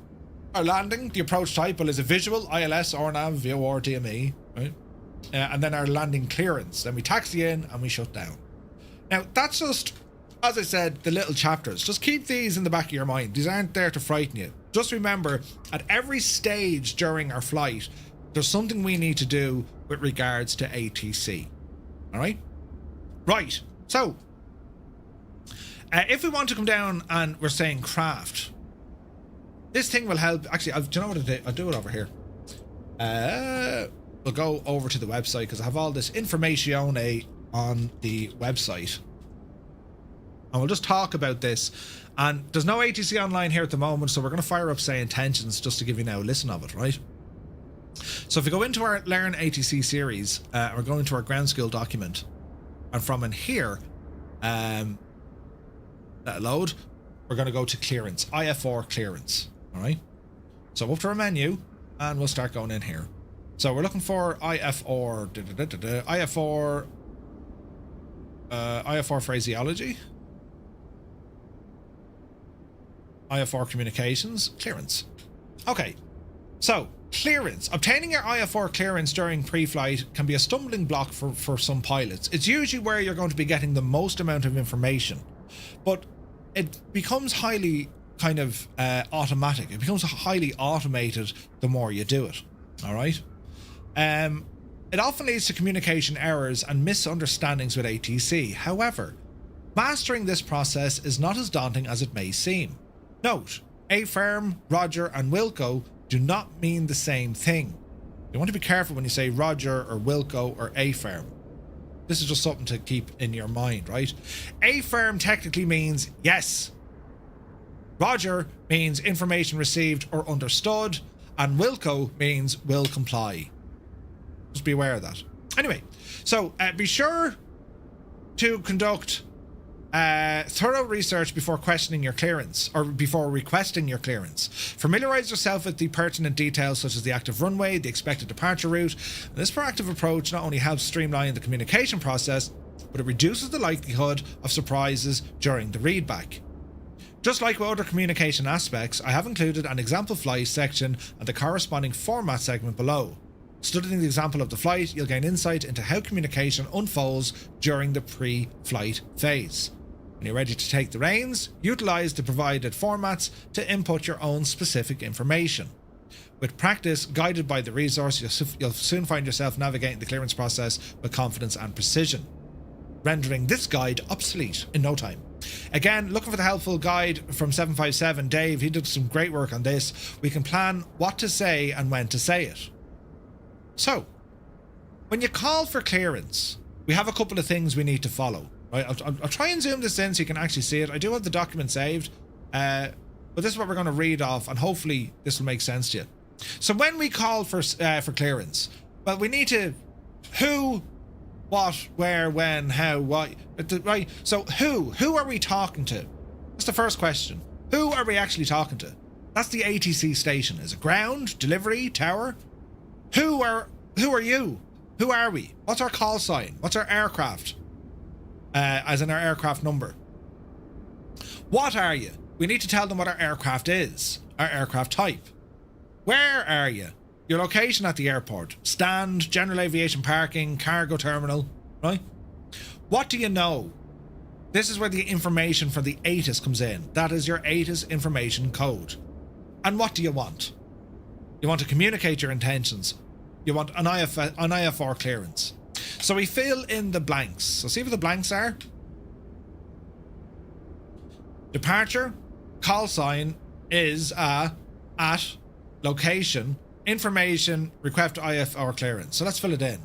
our landing. The approach type, well, is a visual, ILS, RNAV, VOR, DME, right? And then our landing clearance. Then we taxi in and we shut down. Now, that's just, as I said, the little chapters. Just keep these in the back of your mind. These aren't there to frighten you. Just remember, at every stage during our flight, there's something we need to do with regards to ATC. All right? Right, so if we want to come down and we're saying craft, this thing will help. Actually, do you know what I'll do? I'll do it over here. We'll go over to the website because I have all this information on the website, and we'll just talk about this. And there's no ATC online here at the moment, so we're going to fire up say intentions just to give you now a listen of it, right? So if we go into our Learn ATC series, we're going into our ground school document. And from in here, let it load, we're going to go to clearance, IFR clearance. All right. So up to our menu, and we'll start going in here. So we're looking for IFR, IFR phraseology, IFR communications, clearance. Okay. So clearance. Obtaining your IFR clearance during pre-flight can be a stumbling block for some pilots. It's usually where you're going to be getting the most amount of information, but it becomes highly kind of automatic. It becomes highly automated the more you do it. All right. It often leads to communication errors and misunderstandings with ATC. However, mastering this process is not as daunting as it may seem. Note, A-firm, Roger and Wilco do not mean the same thing. You want to be careful when you say Roger or Wilco or A-firm. This is just something to keep in your mind, right? A-firm technically means yes. Roger means information received or understood, and Wilco means will comply. Just be aware of that. Anyway, so be sure to conduct thorough research before questioning your clearance, or before requesting your clearance. Familiarize yourself with the pertinent details such as the active runway, the expected departure route. And this proactive approach not only helps streamline the communication process, but it reduces the likelihood of surprises during the readback. Just like with other communication aspects, I have included an example flight section and the corresponding format segment below. Studying the example of the flight, you'll gain insight into how communication unfolds during the pre-flight phase. When you're ready to take the reins, utilize the provided formats to input your own specific information. With practice, guided by the resource, you'll soon find yourself navigating the clearance process with confidence and precision, rendering this guide obsolete in no time. Again, looking for the helpful guide from 757 Dave. He did some great work on this. We can plan what to say and when to say it. So, when you call for clearance, we have a couple of things we need to follow. Right? I'll try and zoom this in so you can actually see it. I do have the document saved, but this is what we're going to read off, and hopefully this will make sense to you. So when we call for clearance, well, we need to who, what, where, when, how, what. Right? So who are we talking to? That's the first question. Who are we actually talking to? That's the ATC station. Is it ground, delivery, tower? Who are you? Who are we? What's our call sign? What's our aircraft? As in our aircraft number. What are you? We need to tell them what our aircraft is. Our aircraft type. Where are you? Your location at the airport. Stand, general aviation parking, cargo terminal. Right? What do you know? This is where the information for the ATIS comes in. That is your ATIS information code. And what do you want? You want to communicate your intentions. You want an IFR clearance. So we fill in the blanks. So see what the blanks are? Departure, call sign is at, location, information, request IFR clearance. So let's fill it in.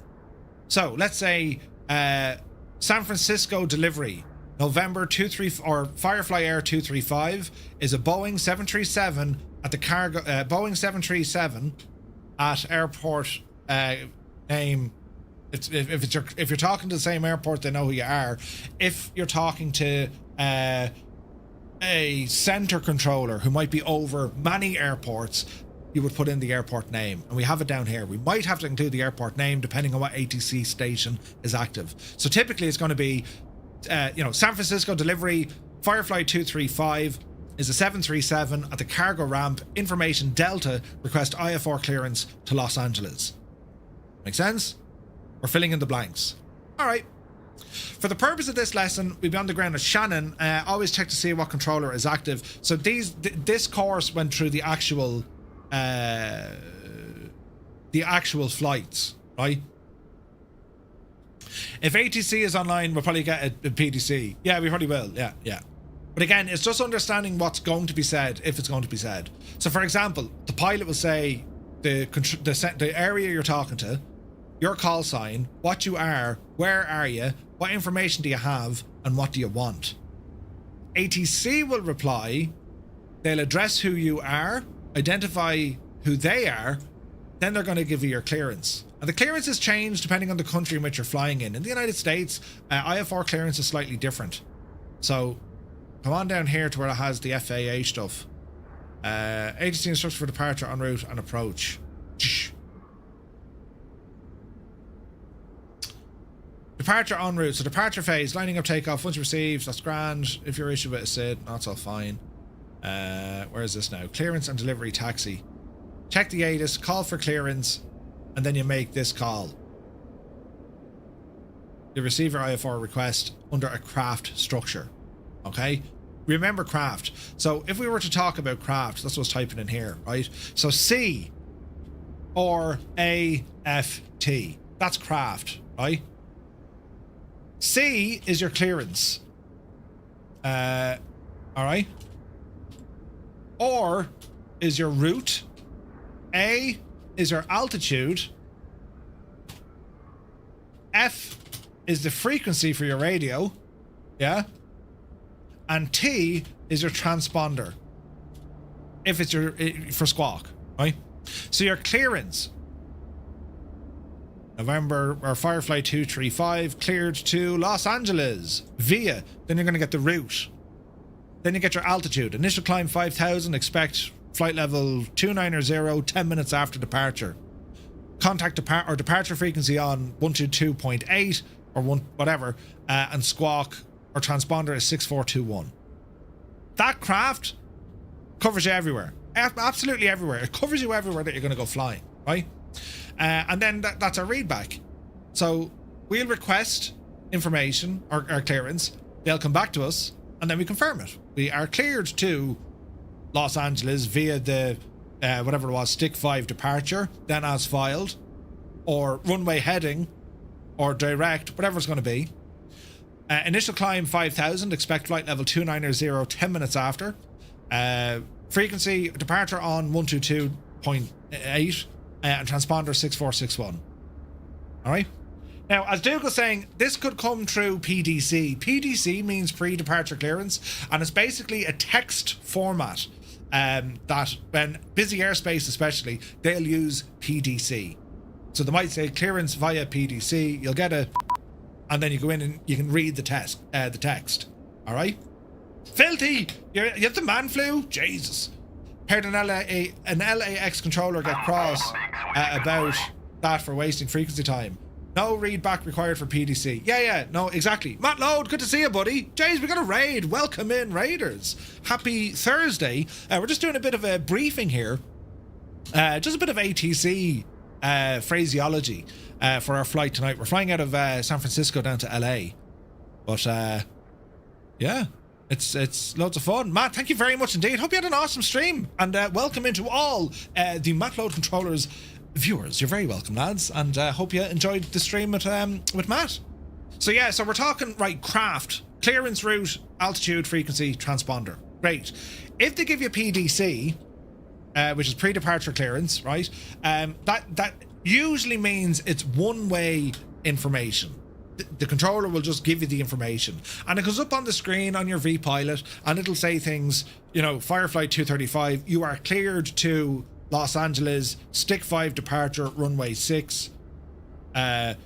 So let's say San Francisco delivery, November 23, or Firefly Air 235 is a Boeing 737 at the cargo Boeing 737 at airport name. If you're talking to the same airport, they know who you are. If you're talking to a center controller who might be over many airports, you would put in the airport name, and we have it down here. We might have to include the airport name depending on what ATC station is active. So typically it's going to be San Francisco delivery, Firefly 235 is a 737 at the cargo ramp, information Delta, request IFR clearance to Los Angeles. Make sense? We're filling in the blanks. All right. For the purpose of this lesson, we'll be on the ground at Shannon. Always check to see what controller is active. So this course went through the actual flights, right? If ATC is online, we'll probably get a PDC. Yeah, we probably will. Yeah. But again, it's just understanding what's going to be said, if it's going to be said. So for example, the pilot will say the area you're talking to, your call sign, what you are, where are you, what information do you have, and what do you want. ATC will reply, they'll address who you are, identify who they are, then they're going to give you your clearance. And the clearance is changed depending on the country in which you're flying in. In the United States, IFR clearance is slightly different. So come on down here to where it has the FAA stuff. ATC instructions for departure, en route, and approach. Departure en route. So departure phase, lining up takeoff. Once received, that's grand. If you're issued with a SID, that's all fine. Where is this now? Clearance and delivery taxi. Check the ATIS, call for clearance, and then you make this call. You receive your IFR request under a craft structure. Okay? remember craft. So if we were to talk about craft, that's what I was typing in here, right? So C or AFT, that's craft, right? C is your clearance. All right. Or is your route. A is your altitude. F is the frequency for your radio. Yeah. And T is your transponder. If it's your for squawk, right? So your clearance. November or Firefly 235 cleared to Los Angeles via. Then you're going to get the route. Then you get your altitude. Initial climb 5,000. Expect flight level 290, 10 minutes after departure. Contact departure frequency on 122.8 or whatever, and squawk or transponder is 6421. That craft covers you everywhere. Absolutely everywhere. It covers you everywhere that you're going to go flying, right? And then that's our readback. So we'll request information or clearance. They'll come back to us, and then we confirm it. We are cleared to Los Angeles via the whatever it was, stick 5 departure, then as filed, or runway heading, or direct, whatever it's going to be. Initial climb 5,000, expect flight level 290, 10 minutes after. Frequency departure on 122.8, and transponder 6461. All right. Now, as Duke was saying, this could come through PDC. PDC means pre-departure clearance, and it's basically a text format that, when busy airspace especially, they'll use PDC. So they might say clearance via PDC. You'll get a, and then you go in and you can read the text. All right. Filthy, you have the man flu. Jesus. Heard an LAX controller get cross about that for wasting frequency time. No readback required for PDC. Yeah, no, exactly. Matt Lode, good to see you, buddy. Jays, we got a raid. Welcome in, Raiders. Happy Thursday. We're just doing a bit of a briefing here. Just a bit of ATC phraseology for our flight tonight. We're flying out of San Francisco down to LA. But, yeah, it's loads of fun. Matt, thank you very much indeed. Hope you had an awesome stream. And welcome into all the Matt Lode Controllers viewers. You're very welcome, lads, and hope you enjoyed the stream with Matt. So yeah, so we're talking, right, craft, clearance, route, altitude, frequency, transponder. Great. If they give you PDC, which is pre-departure clearance, right, that usually means it's one-way information. The controller will just give you the information, and it goes up on the screen on your vPilot, and it'll say things, you know, Firefly 235, you are cleared to Los Angeles, stick 5 departure, runway 6, as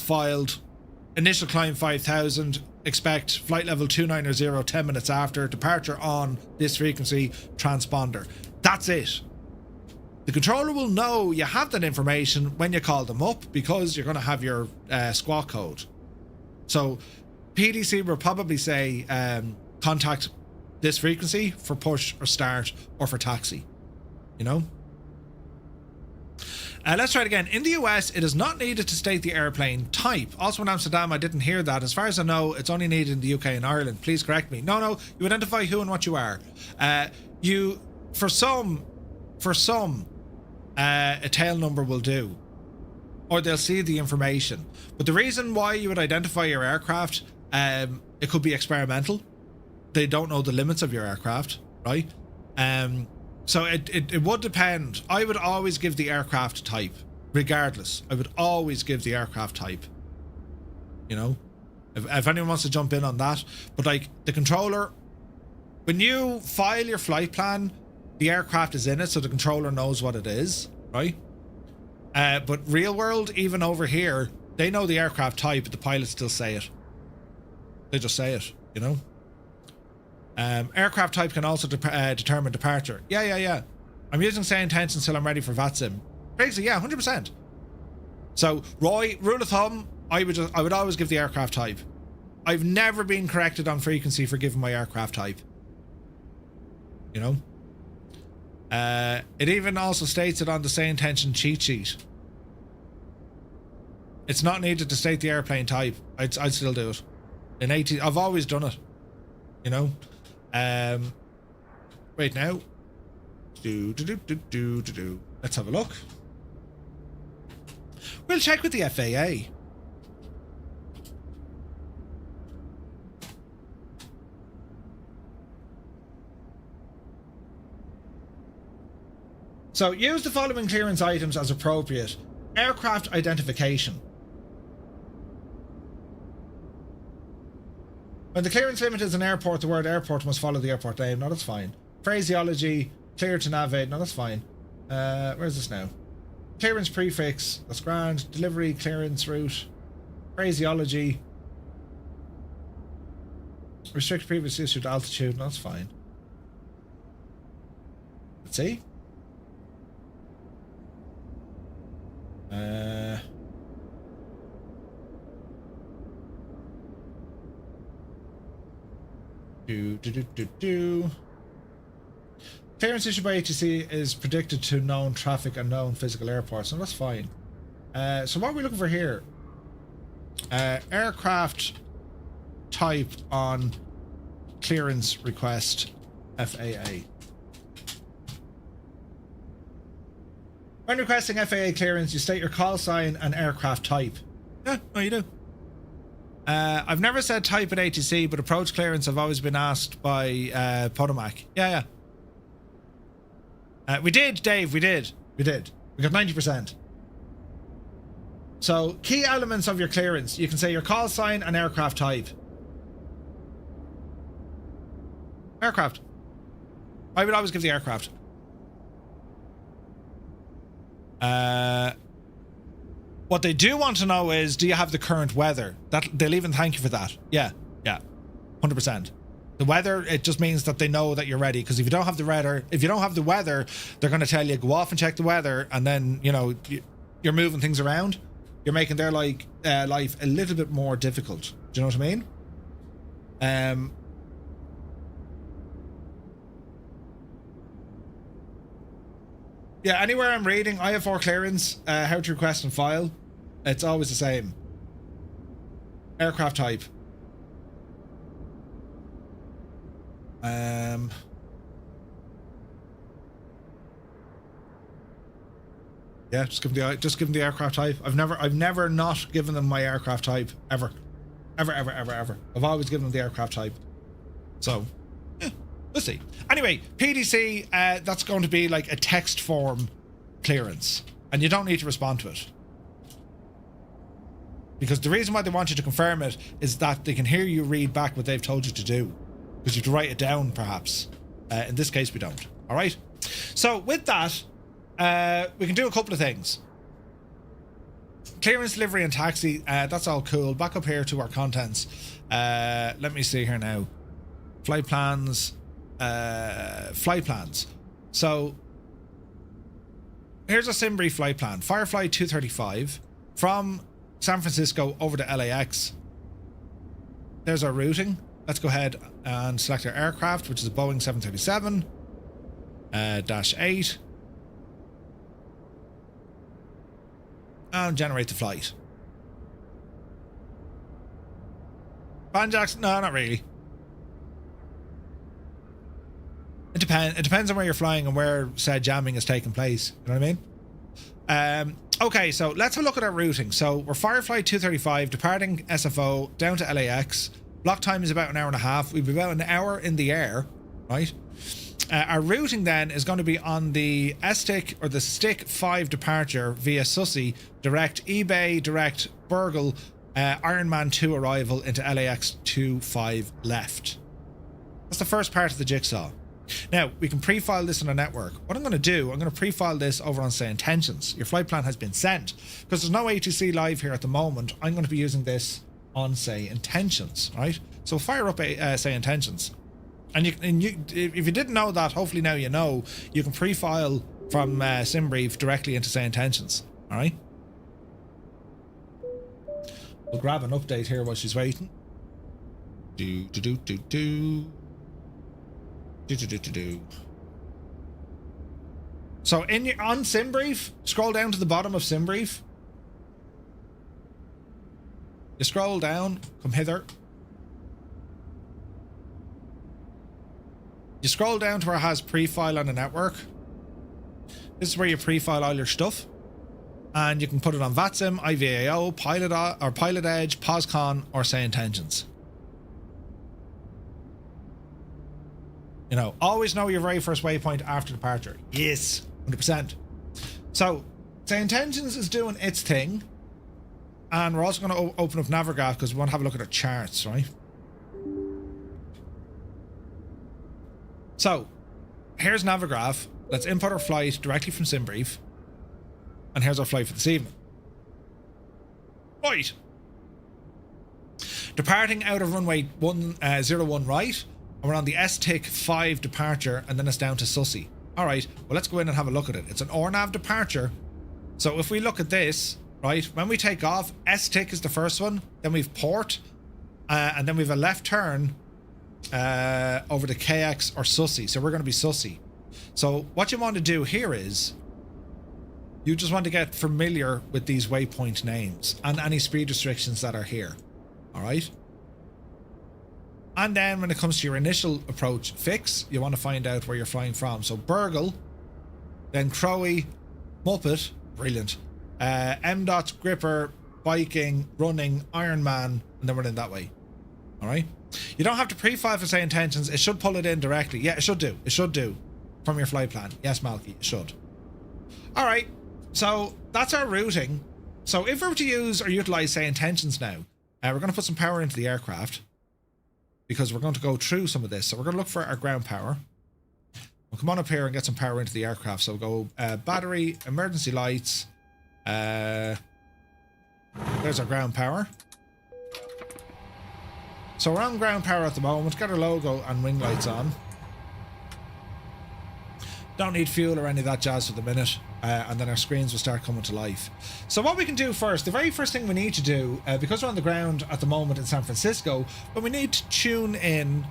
filed, initial climb 5,000, expect flight level 290, 10 minutes after, departure on this frequency, transponder. That's it. The controller will know you have that information when you call them up, because you're going to have your squawk code. So PDC will probably say contact this frequency for push or start or for taxi, you know. Let's try it again. In the US, it is not needed to state the airplane type. Also in Amsterdam, I didn't hear that. As far as I know, it's only needed in the UK and Ireland. Please correct me. No, you identify who and what you are. For some, a tail number will do, or they'll see the information. But the reason why you would identify your aircraft, it could be experimental. They don't know the limits of your aircraft, right? So it would depend. I would always give the aircraft type, regardless. I would always give the aircraft type. You know, if anyone wants to jump in on that. But like the controller, when you file your flight plan, the aircraft is in it, so the controller knows what it is, right? But real world, even over here, they know the aircraft type, but the pilots still say it. They just say it, you know? Aircraft type can also determine departure. Yeah. I'm using say intention until I'm ready for VATSIM. Basically, yeah, 100%. So, Roy, rule of thumb, I would always give the aircraft type. I've never been corrected on frequency for giving my aircraft type. You know? It even also states it on the say intention cheat sheet. It's not needed to state the airplane type. I'd still do it. In 80, I've always done it. You know. Wait now. Let's have a look. We'll check with the FAA. So, use the following clearance items as appropriate. Aircraft identification. When the clearance limit is an airport, the word airport must follow the airport name. No, that's fine. Phraseology, clear to navigate. No, that's fine. Where's this now? Clearance prefix. That's grand. Delivery, clearance route. Phraseology. Restrict previous issued altitude. No, that's fine. Let's see. Clearance issued by ATC is predicted to known traffic and known physical airports, so that's fine. So what are we looking for here? Aircraft type on clearance request FAA. When requesting FAA clearance, you state your call sign and aircraft type. Yeah, no, you do. I've never said type at ATC, but approach clearance I've always been asked by Potomac. Yeah. We did, Dave, we did. We got 90%. So, key elements of your clearance. You can say your call sign and aircraft type. Aircraft. I would always give the aircraft. What they do want to know is, do you have the current weather? That they'll even thank you for that. Yeah, 100%. The weather, it just means that they know that you're ready. Because if you don't have the weather, they're going to tell you go off and check the weather, and then you're moving things around. You're making their life a little bit more difficult. Do you know what I mean? Yeah, anywhere I'm reading IFR clearance, how to request and file, it's always the same. Aircraft type. Yeah, just give them the aircraft type. I've never not given them my aircraft type ever. I've always given them the aircraft type. So, yeah, we'll see. Anyway, PDC, that's going to be like a text form clearance, and you don't need to respond to it. Because the reason why they want you to confirm it is that they can hear you read back what they've told you to do. Because you have to write it down, perhaps. In this case, we don't. All right? So, with that, we can do a couple of things. Clearance, delivery, and taxi. That's all cool. Back up here to our contents. Let me see here now. Flight plans. So, here's a SimBrief flight plan. Firefly 235 from San Francisco over to LAX. There's our routing. Let's go ahead and select our aircraft, which is a Boeing 737 -8, and generate the flight. Banjacks? No, not really. It depends on where you're flying and where said jamming is taking place. You know what I mean? Okay, so let's have a look at our routing. So we're Firefly 235 departing SFO down to LAX. Block time is about an hour and a half. We'll be about an hour in the air, right? Our routing then is going to be on the STIC or the STIC 5 departure via Sussy, direct eBay, direct Burgle, Ironman 2 arrival into LAX 25 left. That's the first part of the jigsaw. Now, we can pre-file this on a network. What I'm going to do, I'm going to pre-file this over on Say Intentions. Your flight plan has been sent. Because there's no ATC live here at the moment, I'm going to be using this on Say Intentions, right? So fire up Say Intentions. And you, if you didn't know that, hopefully now you know, you can pre-file from SimBrief directly into Say Intentions, all right? We'll grab an update here while she's waiting. So on SimBrief, scroll down to the bottom of SimBrief. You scroll down, come hither. You scroll down to where it has pre-file on the network. This is where you pre-file all your stuff. And you can put it on VATSIM, IVAO, Pilot Edge, POSCON, or say intentions. You know, always know your very first waypoint after departure. Yes, 100%. So, say intentions is doing its thing. And we're also going to open up Navigraph because we want to have a look at our charts, right? So, here's Navigraph. Let's input our flight directly from SimBrief. And here's our flight for this evening. Right. Departing out of runway 01 right. And we're on the STIC 5 departure. And then it's down to Sussy. Alright, well let's go in and have a look at it. It's an RNAV departure. So if we look at this, right, when we take off, STIC is the first one. Then we've port. And then we've a left turn over to KLAX or Sussy. So we're going to be Sussy. So what you want to do here is you just want to get familiar with these waypoint names and any speed restrictions that are here. All right. And then when it comes to your initial approach fix, you want to find out where you're flying from. So Burgle, then Crowy, Muppet, brilliant. M. Gripper, Viking, Running, Ironman, and then we're in that way. All right. You don't have to pre-file for say intentions. It should pull it in directly. Yeah, it should do. It should do from your flight plan. Yes, Malky, it should. All right. So that's our routing. So if we were to use or utilize say intentions now, we're going to put some power into the aircraft because we're going to go through some of this. So we're going to look for our ground power. We'll come on up here and get some power into the aircraft. So we'll go battery, emergency lights. There's our ground power. So we're on ground power at the moment. Got our logo and wing lights on. Don't need fuel or any of that jazz for the minute. And then our screens will start coming to life. So what we can do first, the very first thing we need to do, because we're on the ground at the moment in San Francisco, but we need to tune in.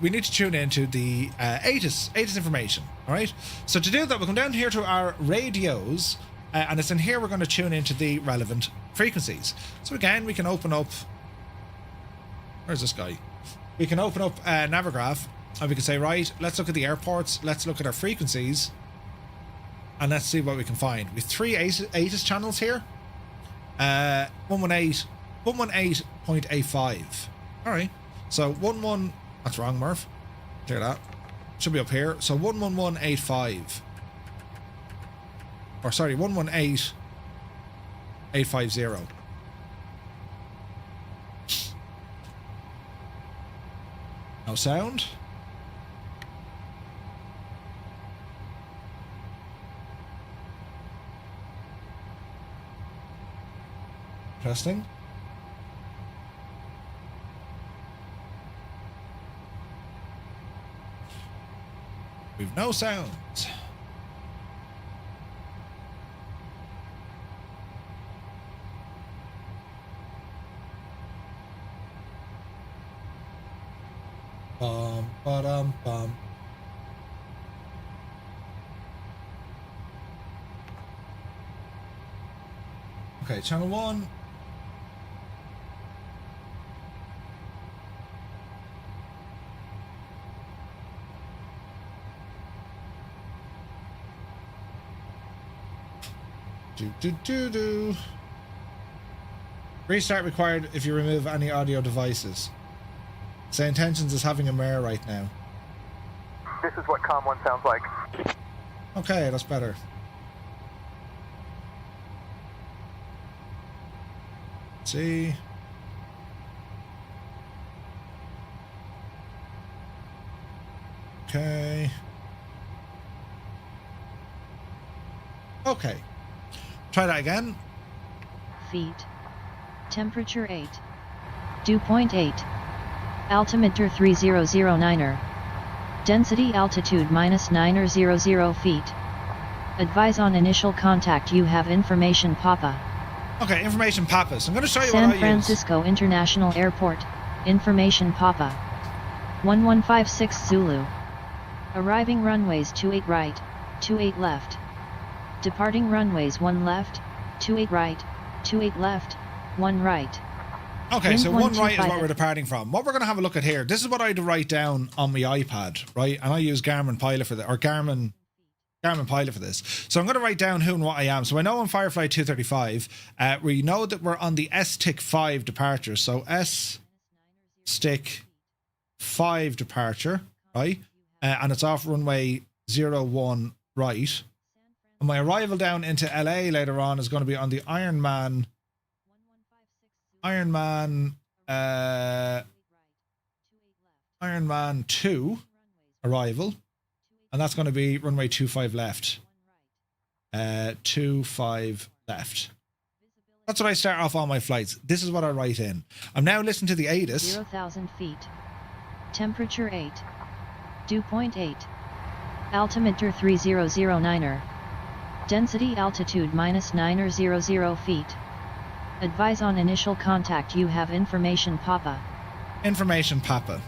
We need to tune into the ATIS information. All right. So to do that, we'll come down here to our radios, and it's in here we're going to tune into the relevant frequencies. So again, we can open up. Where's this guy? We can open up Navigraph. And we can say, right, let's look at the airports, let's look at our frequencies, and let's see what we can find. We have 3 ATIS channels here. 118.85. Alright. So 11, that's wrong, Murph. Clear that. Should be up here. So 111.85. Or sorry, 118.850. No sound. Interesting. We've no sounds. Bum, ba-dum, bum. Okay, channel 1. Do. Restart required if you remove any audio devices. Say intentions is having a mare right now. This is what COM 1 sounds like. Okay, that's better. Let's see. Okay. Okay. Try that again. Feet. Temperature 8. Dew point 8. Altimeter 3009er. Density altitude -900 feet. Advise on initial contact. You have information Papa. Okay, information Papa. So I'm going to show you San what I Francisco International Airport. Information Papa. 1156 Zulu. Arriving runways 28 right, 28 left. Departing runways 1 left, 28 right, 28 left, 1 right. Okay, Wind so one right is 125 what we're departing from. What we're going to have a look at here, this is what I had to write down on my iPad, right? And I use Garmin Pilot for Garmin Pilot for this. So I'm going to write down who and what I am. So I know I'm Firefly 235. We know that we're on the S-Stick 5 departure. So S-Stick 5 departure, right? And it's off runway 01 right. And my arrival down into LA later on is going to be on the Ironman 2 arrival, and that's going to be runway 25 left. 25 left. That's what I start off all my flights. This is what I write in. I'm now listening to the ATIS. 0,000 feet. Temperature 8. Dew point 8. Altimeter 3009er. Density altitude -900 feet. Advise on initial contact. You have information, Papa. Information, Papa.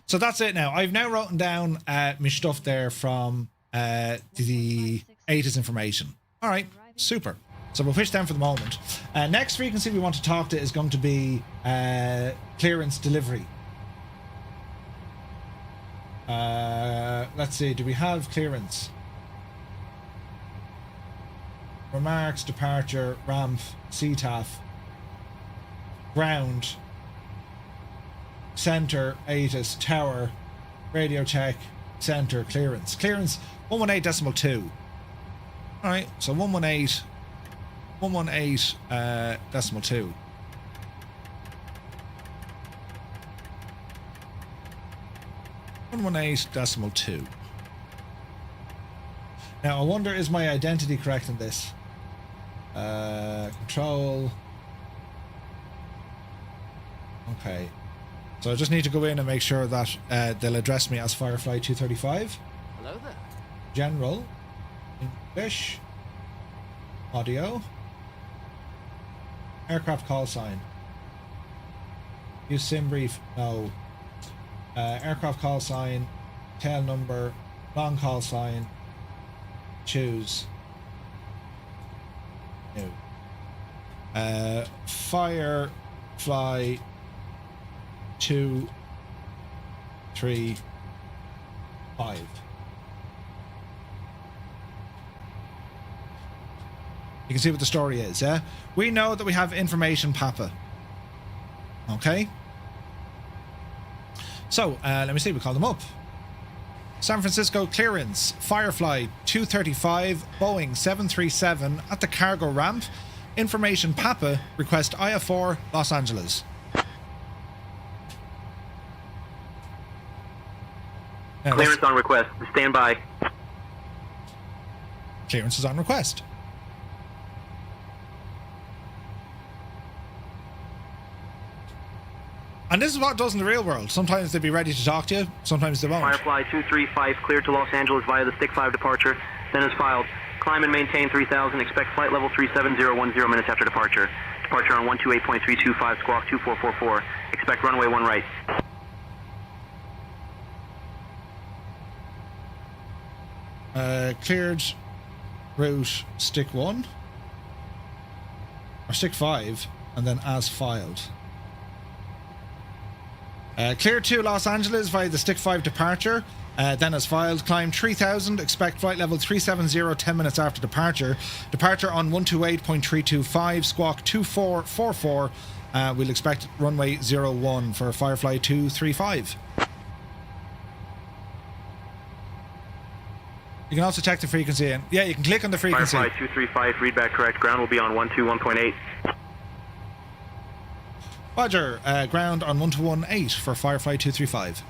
So that's it now. I've now written down my stuff there from the ATIS information. All right, super. So we'll push down for the moment. Next frequency we want to talk to is going to be clearance delivery. Let's see, do we have clearance? Remarks, departure, ramp, CTAF, ground, center, ATIS, tower, radio check, center, clearance. Clearance 118.2. Alright, so 118.2. 118.2. Now I wonder, is my identity correct in this? Control. Okay. So I just need to go in and make sure that they'll address me as Firefly 235. Hello there. General. English. Audio. Aircraft call sign. Use sim brief. No. Aircraft call sign. Tail number. Long call sign. Choose. No. Firefly 235. You can see what the story is, yeah? We know that we have information, Papa. Okay? So, let me see, we call them up. San Francisco clearance, Firefly 235, Boeing 737 at the cargo ramp. Information, Papa, request IF4, Los Angeles. Now, Clearance on request. Stand by. Clearance is on request. And this is what it does in the real world. Sometimes they'll be ready to talk to you, sometimes they won't. Firefly 235 cleared to Los Angeles via the Stick 5 departure. Then is filed. Climb and maintain 3000. Expect flight level 37010 minutes after departure. Departure on 128.325, squawk 2444. Expect runway 1 right. Cleared route Stick 1 or Stick 5 and then as filed. Clear to Los Angeles via the Stick 5 departure, then as filed. Climb 3000, expect flight level 370 10 minutes after departure. Departure on 128.325, squawk 2444. We'll expect runway 01 for Firefly 235. You can also check the frequency, and yeah, you can click on the frequency. Firefly 235, readback correct. Ground will be on 121.8. Roger, ground on 118 for Firefly 235.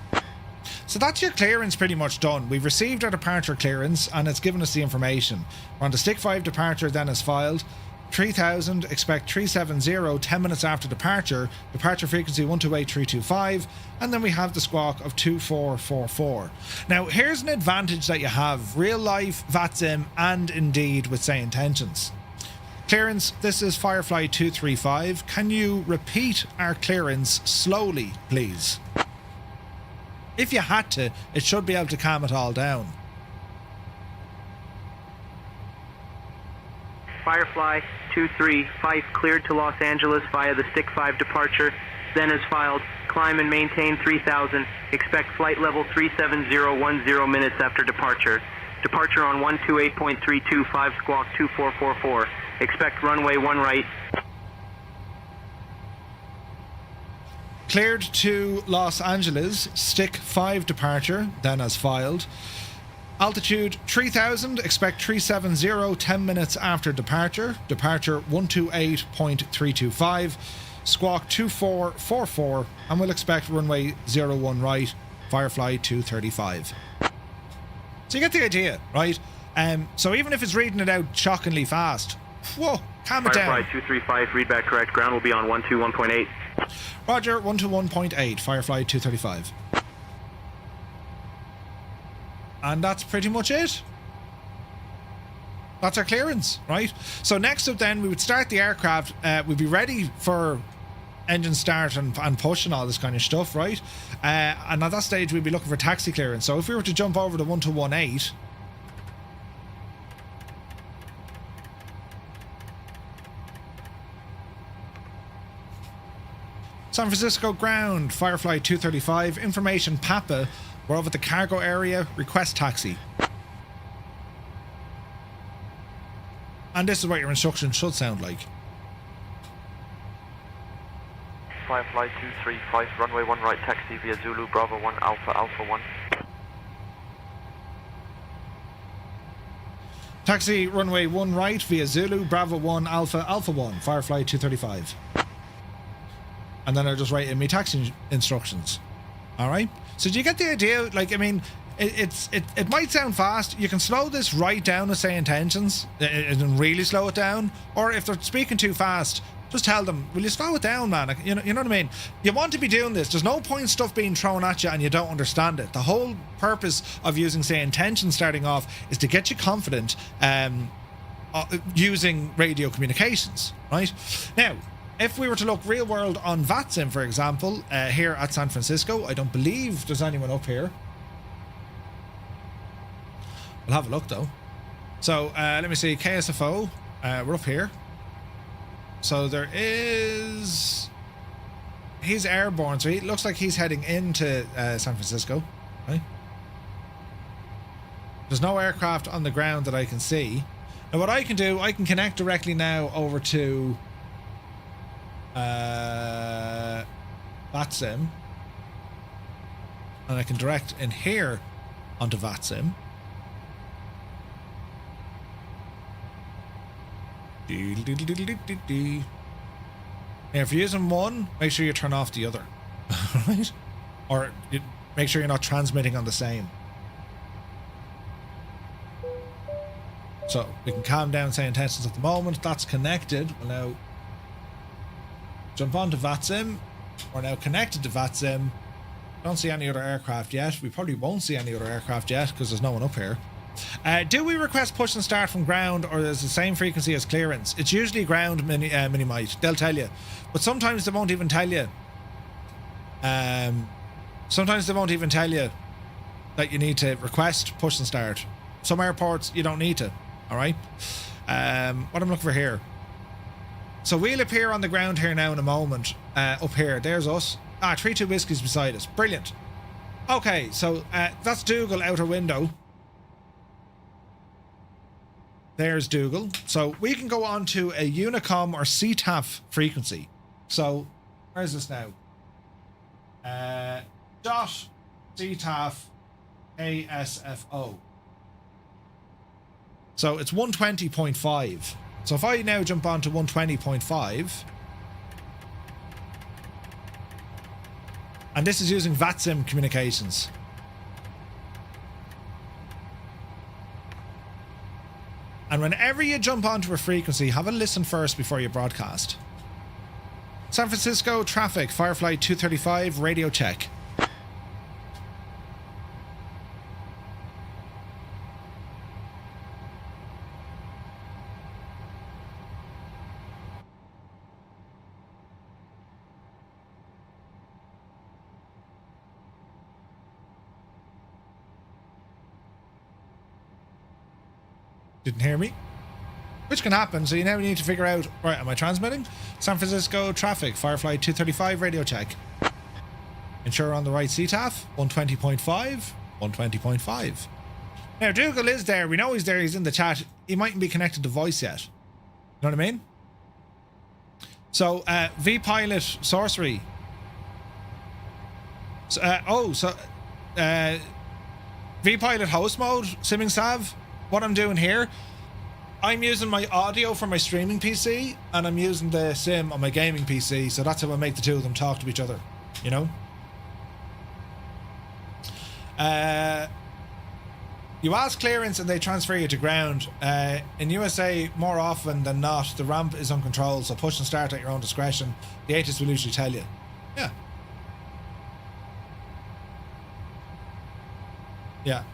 So that's your clearance pretty much done. We've received our departure clearance and it's given us the information. We're on the Stick 5 departure, then as filed. 3000, expect 370 10 minutes after departure. Departure frequency 128325, and then we have the squawk of 2444. Now here's an advantage that you have, real life, VATSIM, and indeed with Say Intentions. Clearance, this is Firefly 235. Can you repeat our clearance slowly, please? If you had to, it should be able to calm it all down. Firefly 235 cleared to Los Angeles via the Stick 5 departure. Then as filed, climb and maintain 3000. Expect flight level 37010 minutes after departure. Departure on 128.325 squawk 2444. Expect runway 1 right. Cleared to Los Angeles, Stick 5 departure, then as filed. Altitude 3000, expect 370 10 minutes after departure. Departure 128.325, squawk 2444, and we'll expect runway 01 right, Firefly 235. So you get the idea, right? So even if it's reading it out shockingly fast, whoa, calm it down. Firefly 235, readback correct. Ground will be on 121.8. Roger, 121.8, Firefly 235. And that's pretty much it. That's our clearance, right? So next up then, we would start the aircraft. We'd be ready for engine start and push and all this kind of stuff, right? And at that stage, we'd be looking for taxi clearance. So if we were to jump over to 1218... San Francisco ground, Firefly 235, information Papa, we're over at the cargo area, request taxi. And this is what your instructions should sound like. Firefly 235, runway 1 right, taxi via Zulu, Bravo 1, Alpha, Alpha 1. Taxi runway 1 right via Zulu, Bravo 1, Alpha, Alpha 1, Firefly 235. And then I'll just write in me taxi instructions. Alright? So do you get the idea? Like, I mean, it might sound fast. You can slow this right down to say intentions and really slow it down. Or if they're speaking too fast, just tell them, will you slow it down, man? You know what I mean? You want to be doing this. There's no point stuff being thrown at you and you don't understand it. The whole purpose of using, say, intention starting off is to get you confident using radio communications, right? Now, if we were to look real world on VATSIM, for example, here at San Francisco, I don't believe there's anyone up here. We'll have a look though. So let me see, KSFO, we're up here. So there is, he's airborne, so it looks like he's heading into San Francisco, right? There's no aircraft on the ground that I can see. Now what I can do, I can connect directly now over to VATSIM, and I can direct in here onto VATSIM. Now if you're using one, make sure you turn off the other. Right? Or make sure you're not transmitting on the same. So we can calm down, say intentions at the moment. That's connected. We'll now jump on to VATSIM. We're now connected to VATSIM. Don't see any other aircraft yet. We probably won't see any other aircraft yet because there's no one up here. Do we request push and start from ground, or is it the same frequency as clearance? It's usually ground minimite. They'll tell you, but sometimes they won't even tell you. Sometimes they won't even tell you that you need to request push and start. Some airports you don't need to. All right. What I'm looking for here. So we'll appear on the ground here now in a moment. Up here, there's us. 3-2 whiskies beside us. Brilliant. Okay, so that's Dougal outer window. There's Dougal. So we can go on to a Unicom or CTAF frequency. So where's this now? Dot CTAF KSFO. So it's 120.5. So if I now jump on to 120.5, and this is using VATSIM communications. And whenever you jump onto a frequency, have a listen first before you broadcast. San Francisco traffic, Firefly 235, radio check. Didn't hear me? which can happen. So you now need to figure out, right, am I transmitting? San Francisco traffic, Firefly 235 radio check. Ensure on the right CTAF, 120.5, 120.5. Now, Dougal is there. We know he's there. He's in the chat. He mightn't be connected to voice yet. You know what I mean? So, V-Pilot Sorcery. So, V-Pilot host mode, Simming Sav. What I'm doing here, I'm using my audio from my streaming PC, and I'm using the sim on my gaming PC, so that's how I make the two of them talk to each other, you know? You ask clearance and they transfer you to ground. In USA, more often than not, the ramp is uncontrolled, so push and start at your own discretion. The ATIS will usually tell you. Yeah. Yeah.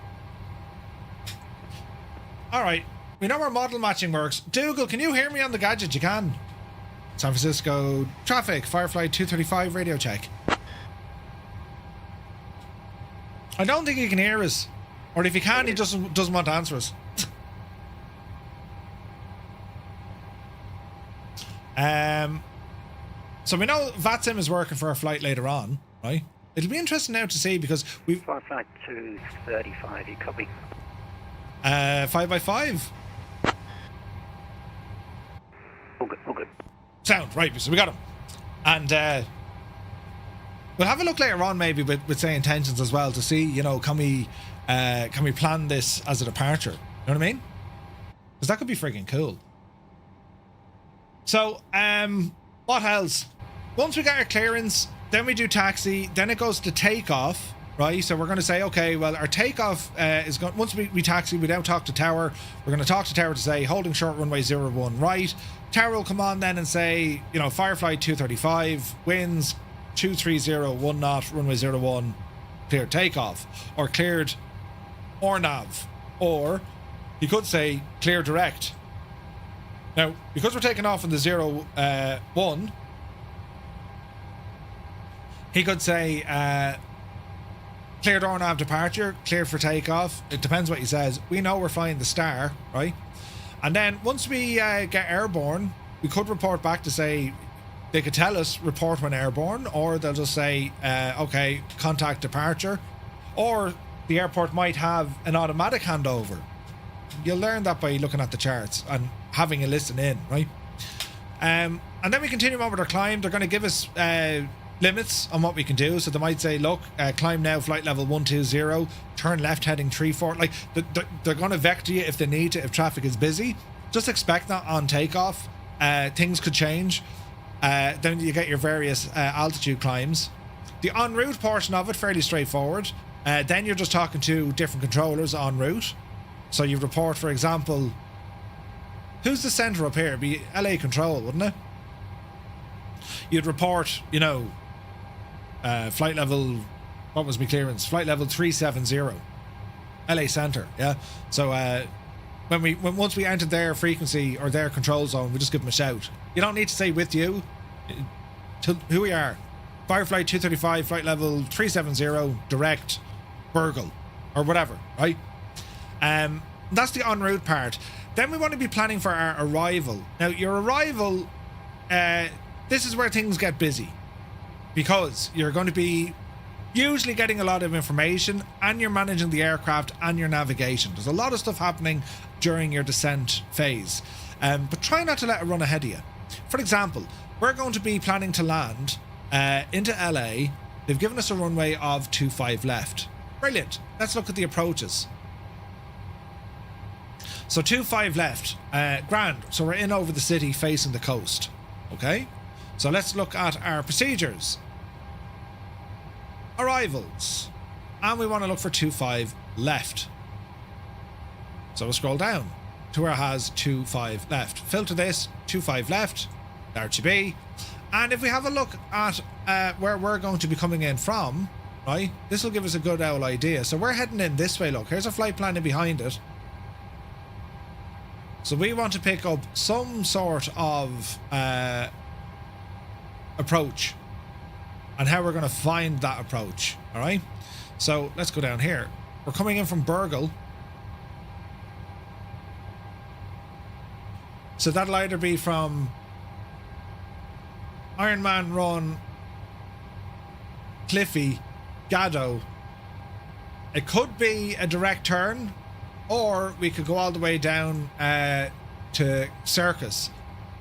Alright. We know where model matching works. Dougal, can you hear me on the gadget? You can. San Francisco traffic, Firefly 235 radio check. I don't think he can hear us. Or if he can, he doesn't want to answer us. So we know VATSIM is working for our flight later on, right? It'll be interesting now to see because we've... Flight 235, you copy? 5x5? All good. Sound, right, so we got him. And we'll have a look later on maybe with say intentions as well to see, you know, can we plan this as a departure? You know what I mean? Because that could be freaking cool. So, what else? Once we get our clearance, then we do taxi, then it goes to takeoff, right? So we're going to say, okay, well, our takeoff is going... Once we taxi, we now talk to tower. We're going to talk to tower to say, holding short runway 01 right. Tower will come on then and say, you know, Firefly 235, winds 230, 1 knot, runway 01, cleared takeoff. Or cleared ORNAV. Or he could say, clear direct. Now, because we're taking off in the 01, he could say, cleared ORNAV departure, cleared for takeoff. It depends what he says. We know we're flying the star, right? And then once we get airborne, we could report back to say, they could tell us, report when airborne, or they'll just say, okay, contact departure. Or the airport might have an automatic handover. You'll learn that by looking at the charts and having a listen in, right? And then we continue on with our climb. They're going to give us limits on what we can do. So they might say, look, climb now, flight level 120, turn left heading 34. Like, they're going to vector you if they need to, if traffic is busy. Just expect that on takeoff. Things could change. Then you get your various altitude climbs. The en route portion of it, fairly straightforward. Then you're just talking to different controllers en route. So you report, for example, who's the center up here? It'd be LA control, wouldn't it? You'd report, you know, flight level, what was my clearance? Flight level 370, LA center, yeah. So once we entered their frequency or their control zone, we just give them a shout. You don't need to say with you, to who we are. Firefly 235, flight level 370, direct, Burgle, or whatever, right? That's the en route part. Then we want to be planning for our arrival. Now, your arrival, this is where things get busy, because you're going to be usually getting a lot of information, and you're managing the aircraft and your navigation. There's a lot of stuff happening during your descent phase, but try not to let it run ahead of you. For example, we're going to be planning to land into LA. They've given us a runway of 25 left. Brilliant. Let's look at the approaches. So 25 left, grand. So we're in over the city facing the coast. Okay, so let's look at our procedures. Arrivals, and we want to look for 25 left. So we'll scroll down to where it has 25 left. Filter this, 25 left, there to be. And if we have a look at where we're going to be coming in from, right, this will give us a good old idea. So we're heading in this way. Look, here's a flight plan in behind it. So we want to pick up some sort of approach, and how we're going to find that approach. All right, so let's go down here. We're coming in from Burgle. So that'll either be from Ironman Run, Cliffy, Gaddo. It could be a direct turn, or we could go all the way down to Circus.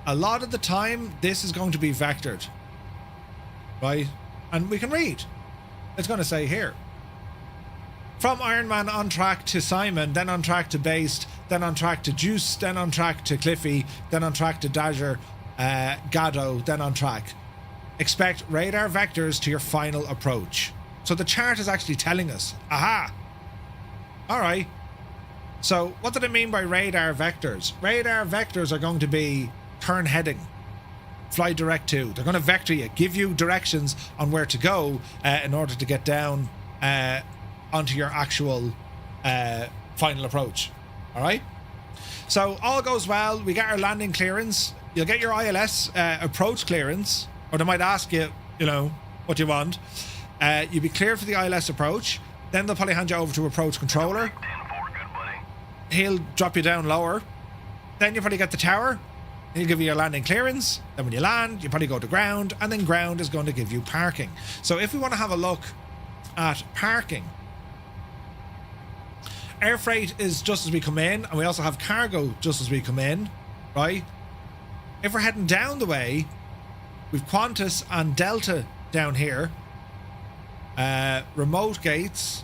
A lot of the time, this is going to be vectored, right? And we can read. It's going to say here. From Ironman on track to Simon, then on track to Based, then on track to Juice, then on track to Cliffy, then on track to Dasher, Gaddo, then on track. Expect radar vectors to your final approach. So the chart is actually telling us. Aha! Alright. So what do they mean by radar vectors? Radar vectors are going to be turn heading, fly direct to. They're going to vector you, give you directions on where to go in order to get down onto your actual final approach. Alright? So all goes well. We get our landing clearance. You'll get your ILS approach clearance, or they might ask you, you know, what you want. You'll be cleared for the ILS approach. Then they'll probably hand you over to approach controller. He'll drop you down lower. Then you probably get the tower. He'll give you your landing clearance. Then when you land, you probably go to ground, and then ground is going to give you parking. So if we want to have a look at parking, air freight is just as we come in, and we also have cargo just as we come in, right? If we're heading down the way, we've Qantas and Delta down here, remote gates,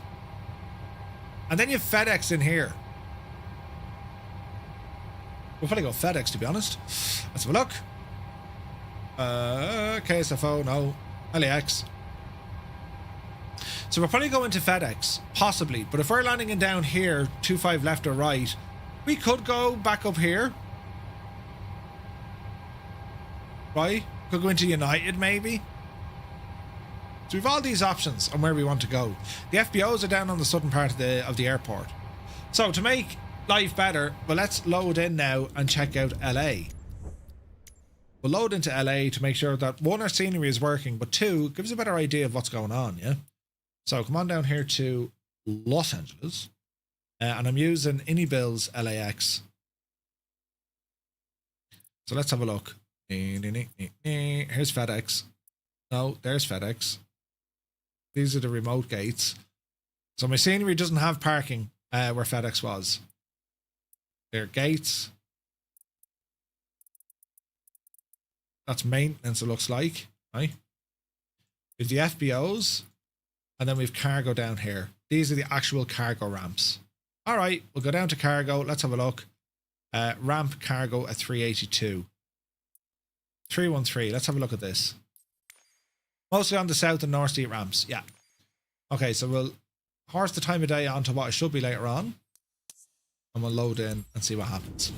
and then you have FedEx in here. We'll probably go FedEx, to be honest. Let's have a look. KSFO, no. LAX. So we're probably going to FedEx, possibly. But if we're landing in down here, 25 left or right, we could go back up here. Right? Could go into United, maybe. So we've all these options on where we want to go. The FBOs are down on the southern part of the airport. So to make life better, well, let's load in now and check out LA. We'll load into LA to make sure that one, our scenery is working, but two, gives us a better idea of what's going on, yeah? So come on down here to Los Angeles, and I'm using Inibill's LAX. So let's have a look. Here's FedEx. No, there's FedEx. These are the remote gates. So my scenery doesn't have parking where FedEx was. There are gates. That's maintenance, it looks like, right? With the FBOs, and then we've cargo down here. These are the actual cargo ramps. All right, we'll go down to cargo. Let's have a look. Ramp cargo at 382. 313. Let's have a look at this. Mostly on the south and north street ramps. Yeah. Okay, so we'll horse the time of day onto what it should be later on. And we'll load in and see what happens.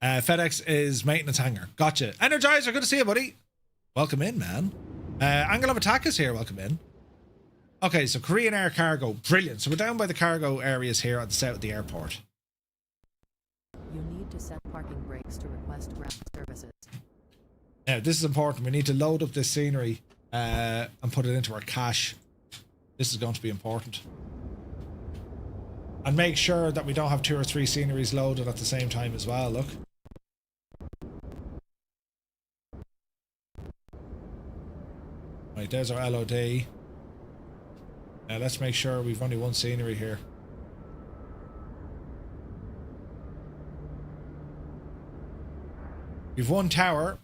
FedEx is maintenance hangar. Gotcha. Energizer, good to see you, buddy. Welcome in, man. Angle of attack is here. Welcome in. Okay, so Korean Air Cargo. Brilliant. So we're down by the cargo areas here at the south of the airport. You need to set parking brakes to request ground services. Now, this is important. We need to load up this scenery and put it into our cache. This is going to be important. And make sure that we don't have 2 or 3 sceneries loaded at the same time as well. Look. Right, there's our LOD. Now let's make sure we've only one scenery here. We've one tower.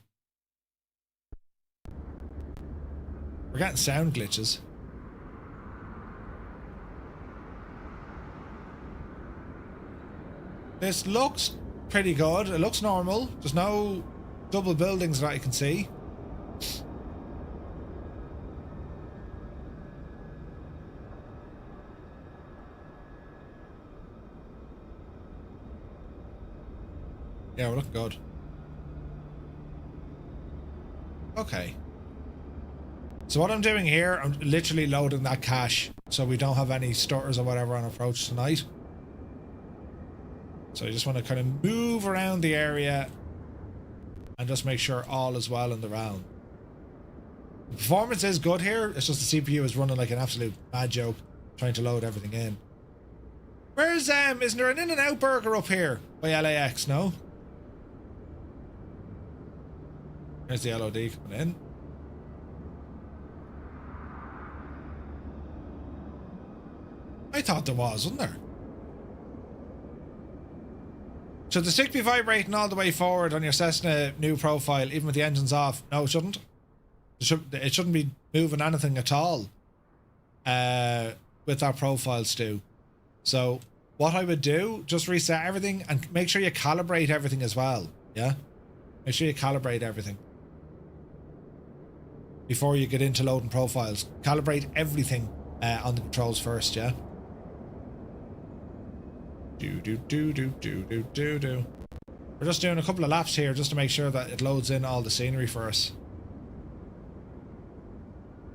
We're getting sound glitches. This looks pretty good. It looks normal. There's no double buildings that I can see. Yeah, we're looking good. Okay. So what I'm doing here, I'm literally loading that cache so we don't have any stutters or whatever on approach tonight. So I just want to kind of move around the area and just make sure all is well in the round. The performance is good here. It's just the CPU is running like an absolute mad joke trying to load everything in. Where's, isn't there an In-N-Out burger up here by LAX, no? There's the LOD coming in. I thought there was, wasn't there? Should the stick be vibrating all the way forward on your Cessna new profile, even with the engines off? No, it shouldn't. It shouldn't be moving anything at all with our profiles too. So what I would do, just reset everything and make sure you calibrate everything as well. Yeah? Make sure you calibrate everything before you get into loading profiles. Calibrate everything on the controls first, yeah? Do. We're just doing a couple of laps here just to make sure that it loads in all the scenery for us.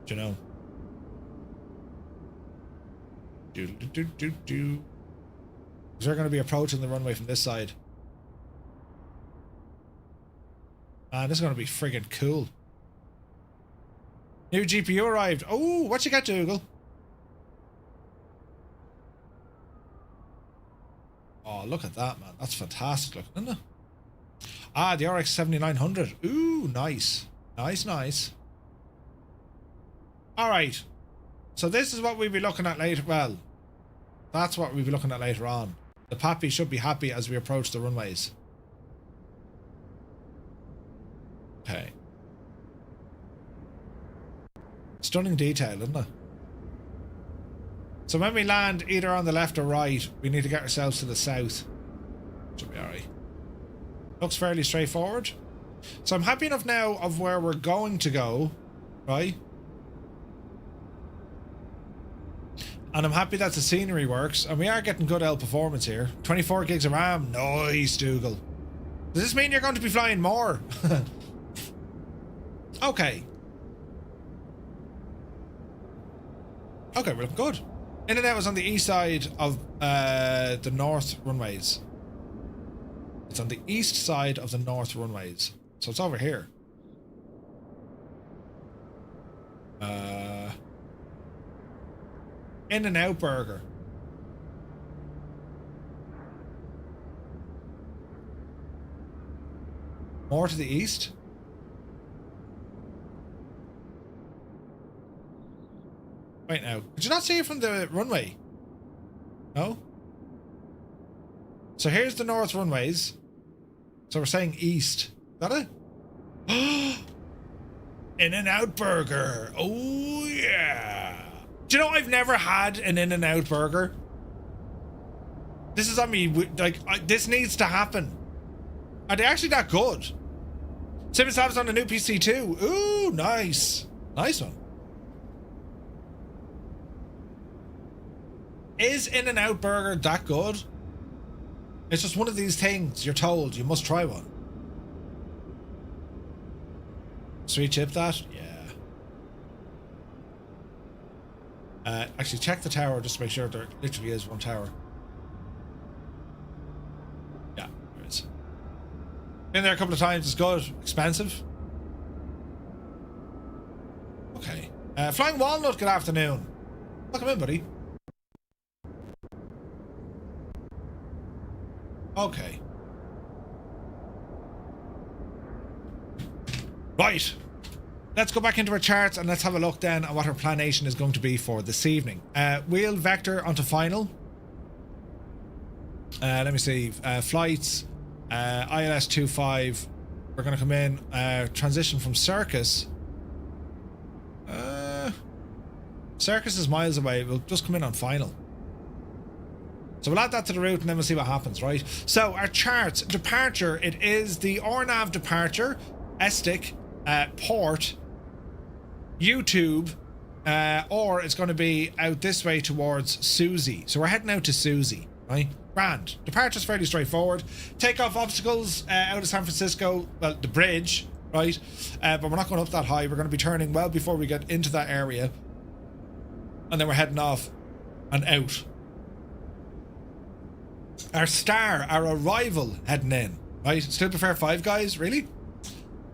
Do you know? Do. Is there going to be approaching the runway from this side? Man, this is going to be friggin' cool. New GPU arrived. Oh, what you got, Dougal? Oh, look at that, man. That's fantastic looking, isn't it? Ah, the RX 7900. Ooh, nice. Nice. Alright. So this is what we'll be looking at later. Well, that's what we'll be looking at later on. The Pappy should be happy as we approach the runways. Okay. Stunning detail, isn't it? So when we land either on the left or right, we need to get ourselves to the south. Should be alright. Looks fairly straightforward. So I'm happy enough now of where we're going to go, right? And I'm happy that the scenery works, and we are getting good L performance here. 24 gigs of RAM. Nice, Dougal. Does this mean you're going to be flying more? Okay. Okay, we're looking good. In-N-Out was on the east side of the north runways. It's on the east side of the north runways. So it's over here. In-N-Out burger. More to the east? Right now. Did you not see it from the runway? No? So here's the north runways. So we're saying east. Is that it? In-N-Out burger. Oh yeah. Do you know I've never had an In-N-Out burger? This is on me. Like, this needs to happen. Are they actually that good? Sim Sab's on the new PC too. Ooh, nice. Nice one. Is In-N-Out burger that good? It's just one of these things you're told you must try one. Sweet chip that? Yeah. Actually check the tower just to make sure there literally is one tower. Yeah, there is. Been there a couple of times, it's good. Expensive. Okay. Flying Walnut, good afternoon. Welcome in, buddy. Okay. Right. Let's go back into our charts and let's have a look then at what our planation is going to be for this evening. Wheel vector onto final. Let me see. Flights. ILS 25. We're going to come in. Transition from Circus. Circus is miles away. We'll just come in on final. So we'll add that to the route and then we'll see what happens, right? So our charts, departure, it is the RNAV departure, Estic, port, YouTube, or it's going to be out this way towards Susie. So we're heading out to Susie, right? Grand. Departure's fairly straightforward. Takeoff obstacles out of San Francisco, well, the bridge, right? But we're not going up that high. We're going to be turning well before we get into that area. And then we're heading off and out. Our star, our arrival heading in, right? Still prefer Five Guys, really?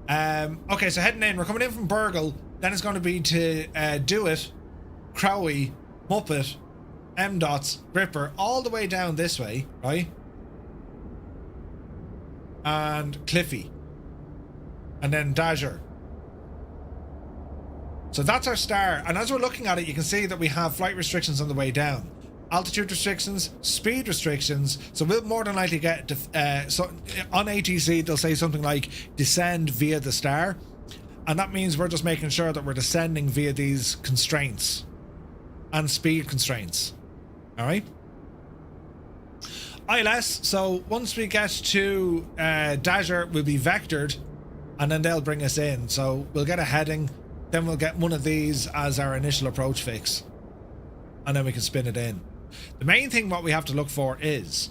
Okay, so heading in, we're coming in from Burgle, then it's going to be to Do It, Crowley, Muppet, M dots, gripper, all the way down this way, right? And Cliffy. And then Dasher. So that's our star. And as we're looking at it, you can see that we have flight restrictions on the way down. Altitude restrictions, speed restrictions. So we'll more than likely get, so on ATC, they'll say something like descend via the star. And that means we're just making sure that we're descending via these constraints and speed constraints. All right. ILS. So once we get to Dasher, we'll be vectored and then they'll bring us in. So we'll get a heading. Then we'll get one of these as our initial approach fix. And then we can spin it in. The main thing what we have to look for is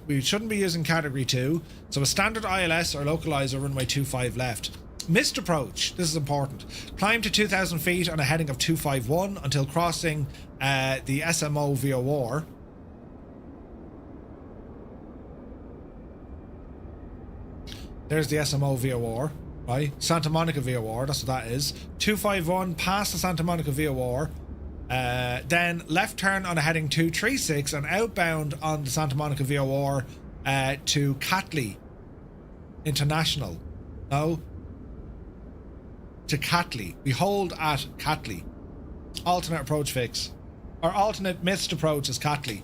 we shouldn't be using category 2. So a standard ILS or localizer runway 25 left. Missed approach. This is important. Climb to 2,000 feet on a heading of 251 until crossing the SMO VOR. There's the SMO VOR. Right, Santa Monica VOR, that's what that is. 251 past the Santa Monica VOR, then left turn on a heading 236 and outbound on the Santa Monica VOR to Catley International. No, to Catley. We hold at Catley. Alternate approach fix. Our alternate missed approach is Catley.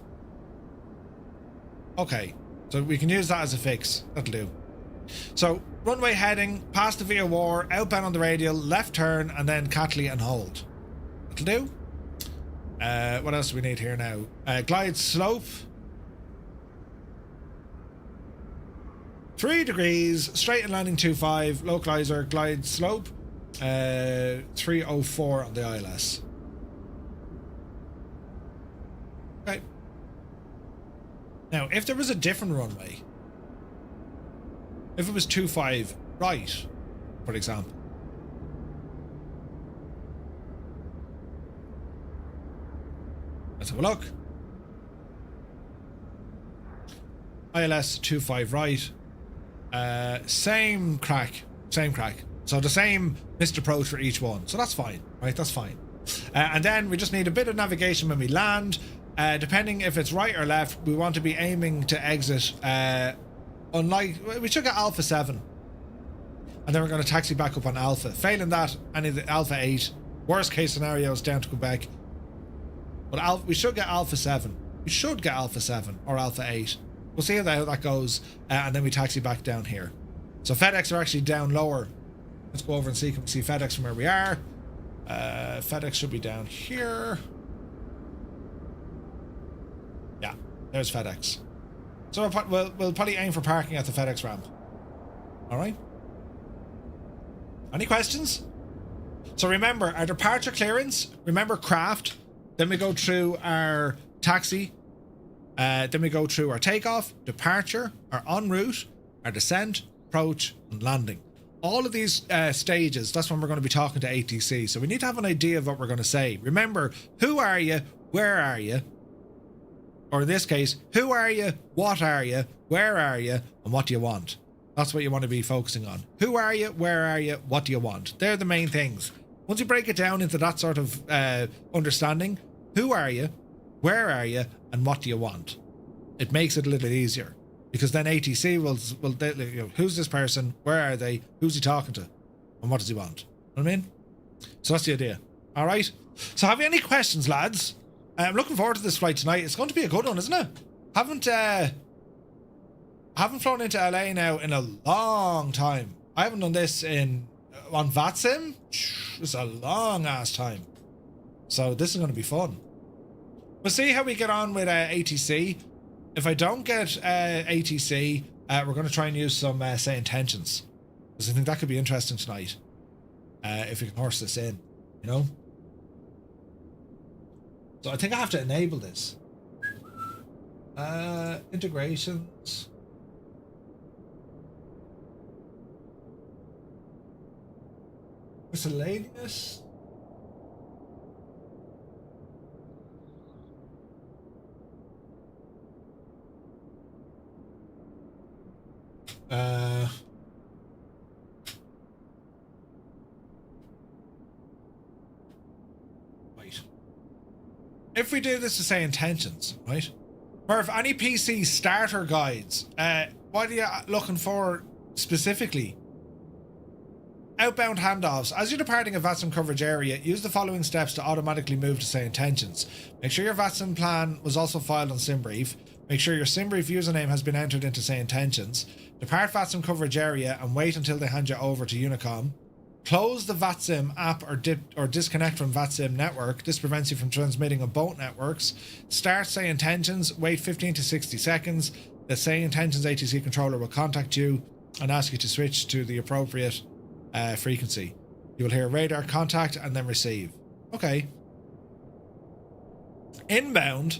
Okay, so we can use that as a fix. That'll do. So runway heading past the VOR, outbound on the radial, left turn, and then Catley and hold. That'll do. What else do we need here now? Glide slope. 3 degrees, straight and landing 25, localizer, glide slope. 304 on the ILS. Okay. Now, if there was a different runway, if it was 25 right, for example, let's have a look. ILS 25 right, same crack. So the same missed approach for each one. So that's fine, right? That's fine. And then we just need a bit of navigation when we land. Depending if it's right or left, we want to be aiming to exit. Unlike, we should get Alpha 7. And then we're going to taxi back up on Alpha. Failing that, any of the Alpha 8. Worst case scenario is down to Quebec. But we should get Alpha 7. We should get Alpha 7 or Alpha 8. We'll see how that goes. And then we taxi back down here. So FedEx are actually down lower. Let's go over and see FedEx from where we are. FedEx should be down here. Yeah, there's FedEx. So we'll probably aim for parking at the FedEx ramp. All right. Any questions? So remember our departure clearance. Remember craft. Then we go through our taxi. Then we go through our takeoff, departure, our en route, our descent, approach, and landing. All of these stages, that's when we're going to be talking to ATC. So we need to have an idea of what we're going to say. Remember, who are you? Where are you? Or in this case, who are you? What are you? Where are you? And what do you want? That's what you want to be focusing on. Who are you? Where are you? What do you want? They're the main things. Once you break it down into that sort of understanding, who are you? Where are you? And what do you want? It makes it a little easier. Because then ATC will who's this person? Where are they? Who's he talking to? And what does he want? You know what I mean? So that's the idea. All right. So have you any questions, lads? I'm looking forward to this flight tonight. It's going to be a good one, isn't it? Haven't flown into LA now in a long time. I haven't done this on VATSIM. It's a long ass time. So this is going to be fun. We'll see how we get on with ATC. If I don't get ATC, we're going to try and use some say intentions, because I think that could be interesting tonight. If we can horse this in, you know. So I think I have to enable this. Integrations. Miscellaneous. Right. if we do this to say intentions, right? Or if any PC starter guides, what are you looking for specifically? Outbound handoffs. As you're departing a VATSIM coverage area, use the following steps to automatically move to say intentions. Make sure your VATSIM plan was also filed on SimBrief. Make sure your SimBrief username has been entered into say intentions. Depart VATSIM coverage area and wait until they hand you over to Unicom. Close the VATSIM app or disconnect from VATSIM network. This prevents you from transmitting on both networks. Start say intentions. Wait 15 to 60 seconds. The say intentions ATC controller will contact you and ask you to switch to the appropriate frequency. You will hear radar contact and then receive. Okay. Inbound.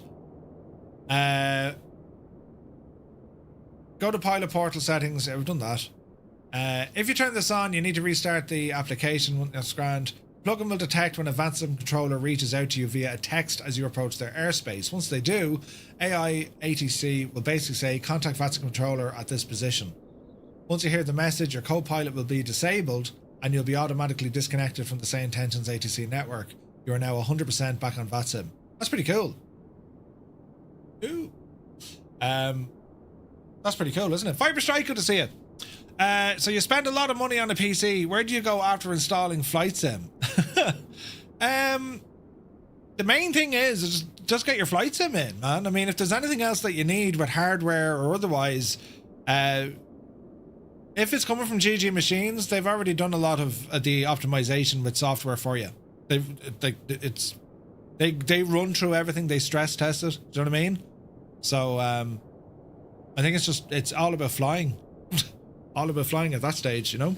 Go to pilot portal settings. We've done that. If you turn this on, you need to restart the application. That's grand. Plugin will detect when a VATSIM controller reaches out to you via a text as you approach their airspace. Once they do, AI ATC will basically say, contact VATSIM controller at this position. Once you hear the message, your co-pilot will be disabled and you'll be automatically disconnected from the Say Intentions ATC network. You are now 100% back on VATSIM. That's pretty cool. Ooh. That's pretty cool, isn't it? Fiber Strike, good to see it. So you spend a lot of money on a PC. Where do you go after installing Flight Sim? The main thing is just get your Flight Sim in, man. I mean, if there's anything else that you need with hardware or otherwise, if it's coming from GG Machines, they've already done a lot of the optimization with software for you. They run through everything. They stress test it. Do you know what I mean? So I think it's all about flying. All about flying at that stage, you know.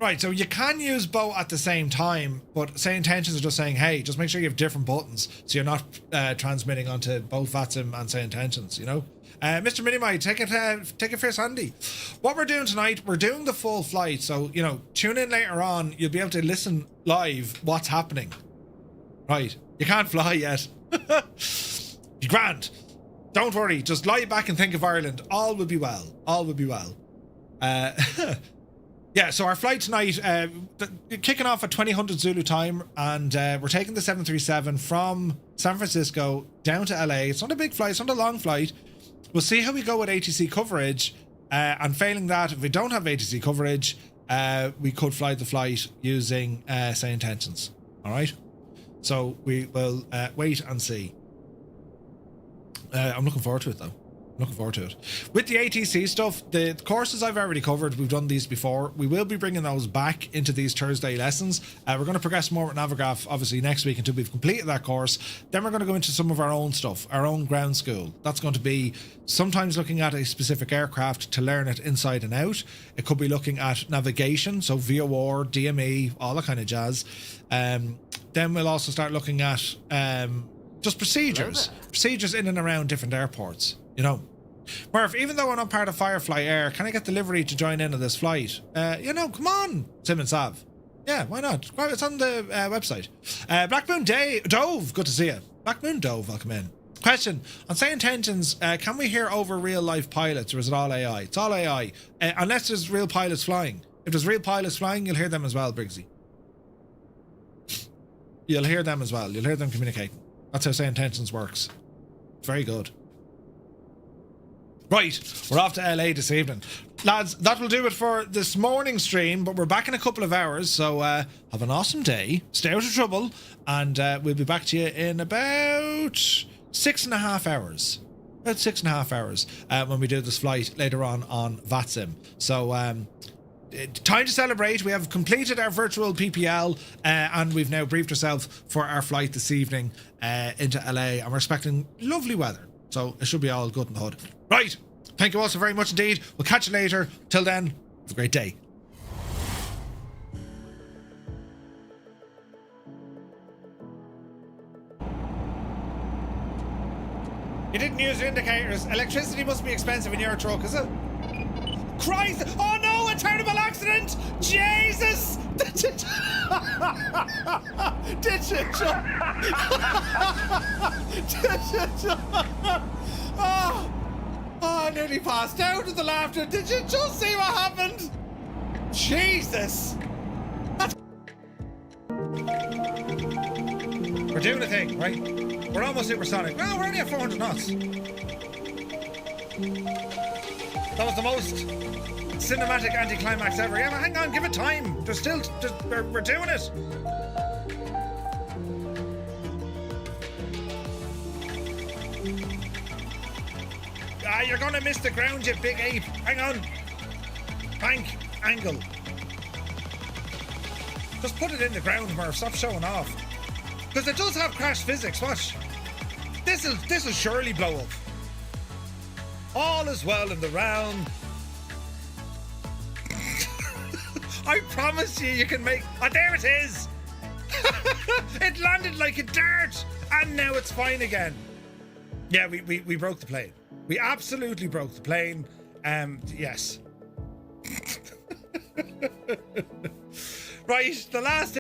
Right, so you can use both at the same time, but Say Intentions are just saying, hey, just make sure you have different buttons so you're not transmitting onto both VATSIM and Say Intentions, you know. Mr. Minimite, take it first handy. What we're doing tonight, we're doing the full flight, so, you know, tune in later on, you'll be able to listen live what's happening. Right, you can't fly yet. Be grand. Don't worry, just lie back and think of Ireland. All will be well. All will be well. Yeah, so our flight tonight, kicking off at 2000 Zulu time, and we're taking the 737 from San Francisco down to LA. It's not a big flight, it's not a long flight. We'll see how we go with ATC coverage, and failing that, if we don't have ATC coverage, we could fly the flight using Say Intentions. All right? So we will wait and see. I'm looking forward to it, though. I'm looking forward to it. With the ATC stuff, the courses I've already covered, we've done these before. We will be bringing those back into these Thursday lessons. We're going to progress more with Navigraph, obviously, next week until we've completed that course. Then we're going to go into some of our own stuff, our own ground school. That's going to be sometimes looking at a specific aircraft to learn it inside and out. It could be looking at navigation, so VOR, DME, all that kind of jazz. Then we'll also start looking at just procedures in and around different airports, you know. Murph, even though I'm not part of Firefly Air, can I get delivery to join in on this flight? You know, come on, Sim and Sav. Yeah, why not? It's on the website. Black Moon Dove, good to see you. Black Moon Dove, welcome in. Question, on Say Intentions, can we hear over real life pilots, or is it all AI? It's all AI, unless there's real pilots flying. If there's real pilots flying, you'll hear them as well, Briggsy. You'll hear them as well. You'll hear them communicating. That's how Say Intentions works. Very good. Right, we're off to LA this evening. Lads, that will do it for this morning's stream, but we're back in a couple of hours, so have an awesome day, stay out of trouble, and we'll be back to you in about 6.5 hours. About 6.5 hours when we do this flight later on VATSIM. So, time to celebrate. We have completed our virtual PPL and we've now briefed ourselves for our flight this evening into LA, and we're expecting lovely weather, so it should be all good in the hood. Right, thank you all so very much indeed. We'll catch you later. Till then, have a great day. You didn't use your indicators. Electricity must be expensive in your truck, is it? Christ! Oh no, a terrible accident! Jesus! Did you jump? Oh, I nearly passed out with the laughter. Did you just see what happened? Jesus! That's doing a thing, right? We're almost supersonic. Well, we're only at 400 knots. That was the most cinematic anticlimax ever. Yeah, but hang on, give it time. There's still, we're doing it. Ah, you're gonna miss the ground, you big ape. Hang on. Bank angle. Just put it in the ground, Murph. Stop showing off. Because it does have crash physics. Watch. This'll surely blow up. All is well in the round. I promise you can make... Oh, there it is! It landed like a dart! And now it's fine again. Yeah, we broke the plane. We absolutely broke the plane. Yes. Right, the last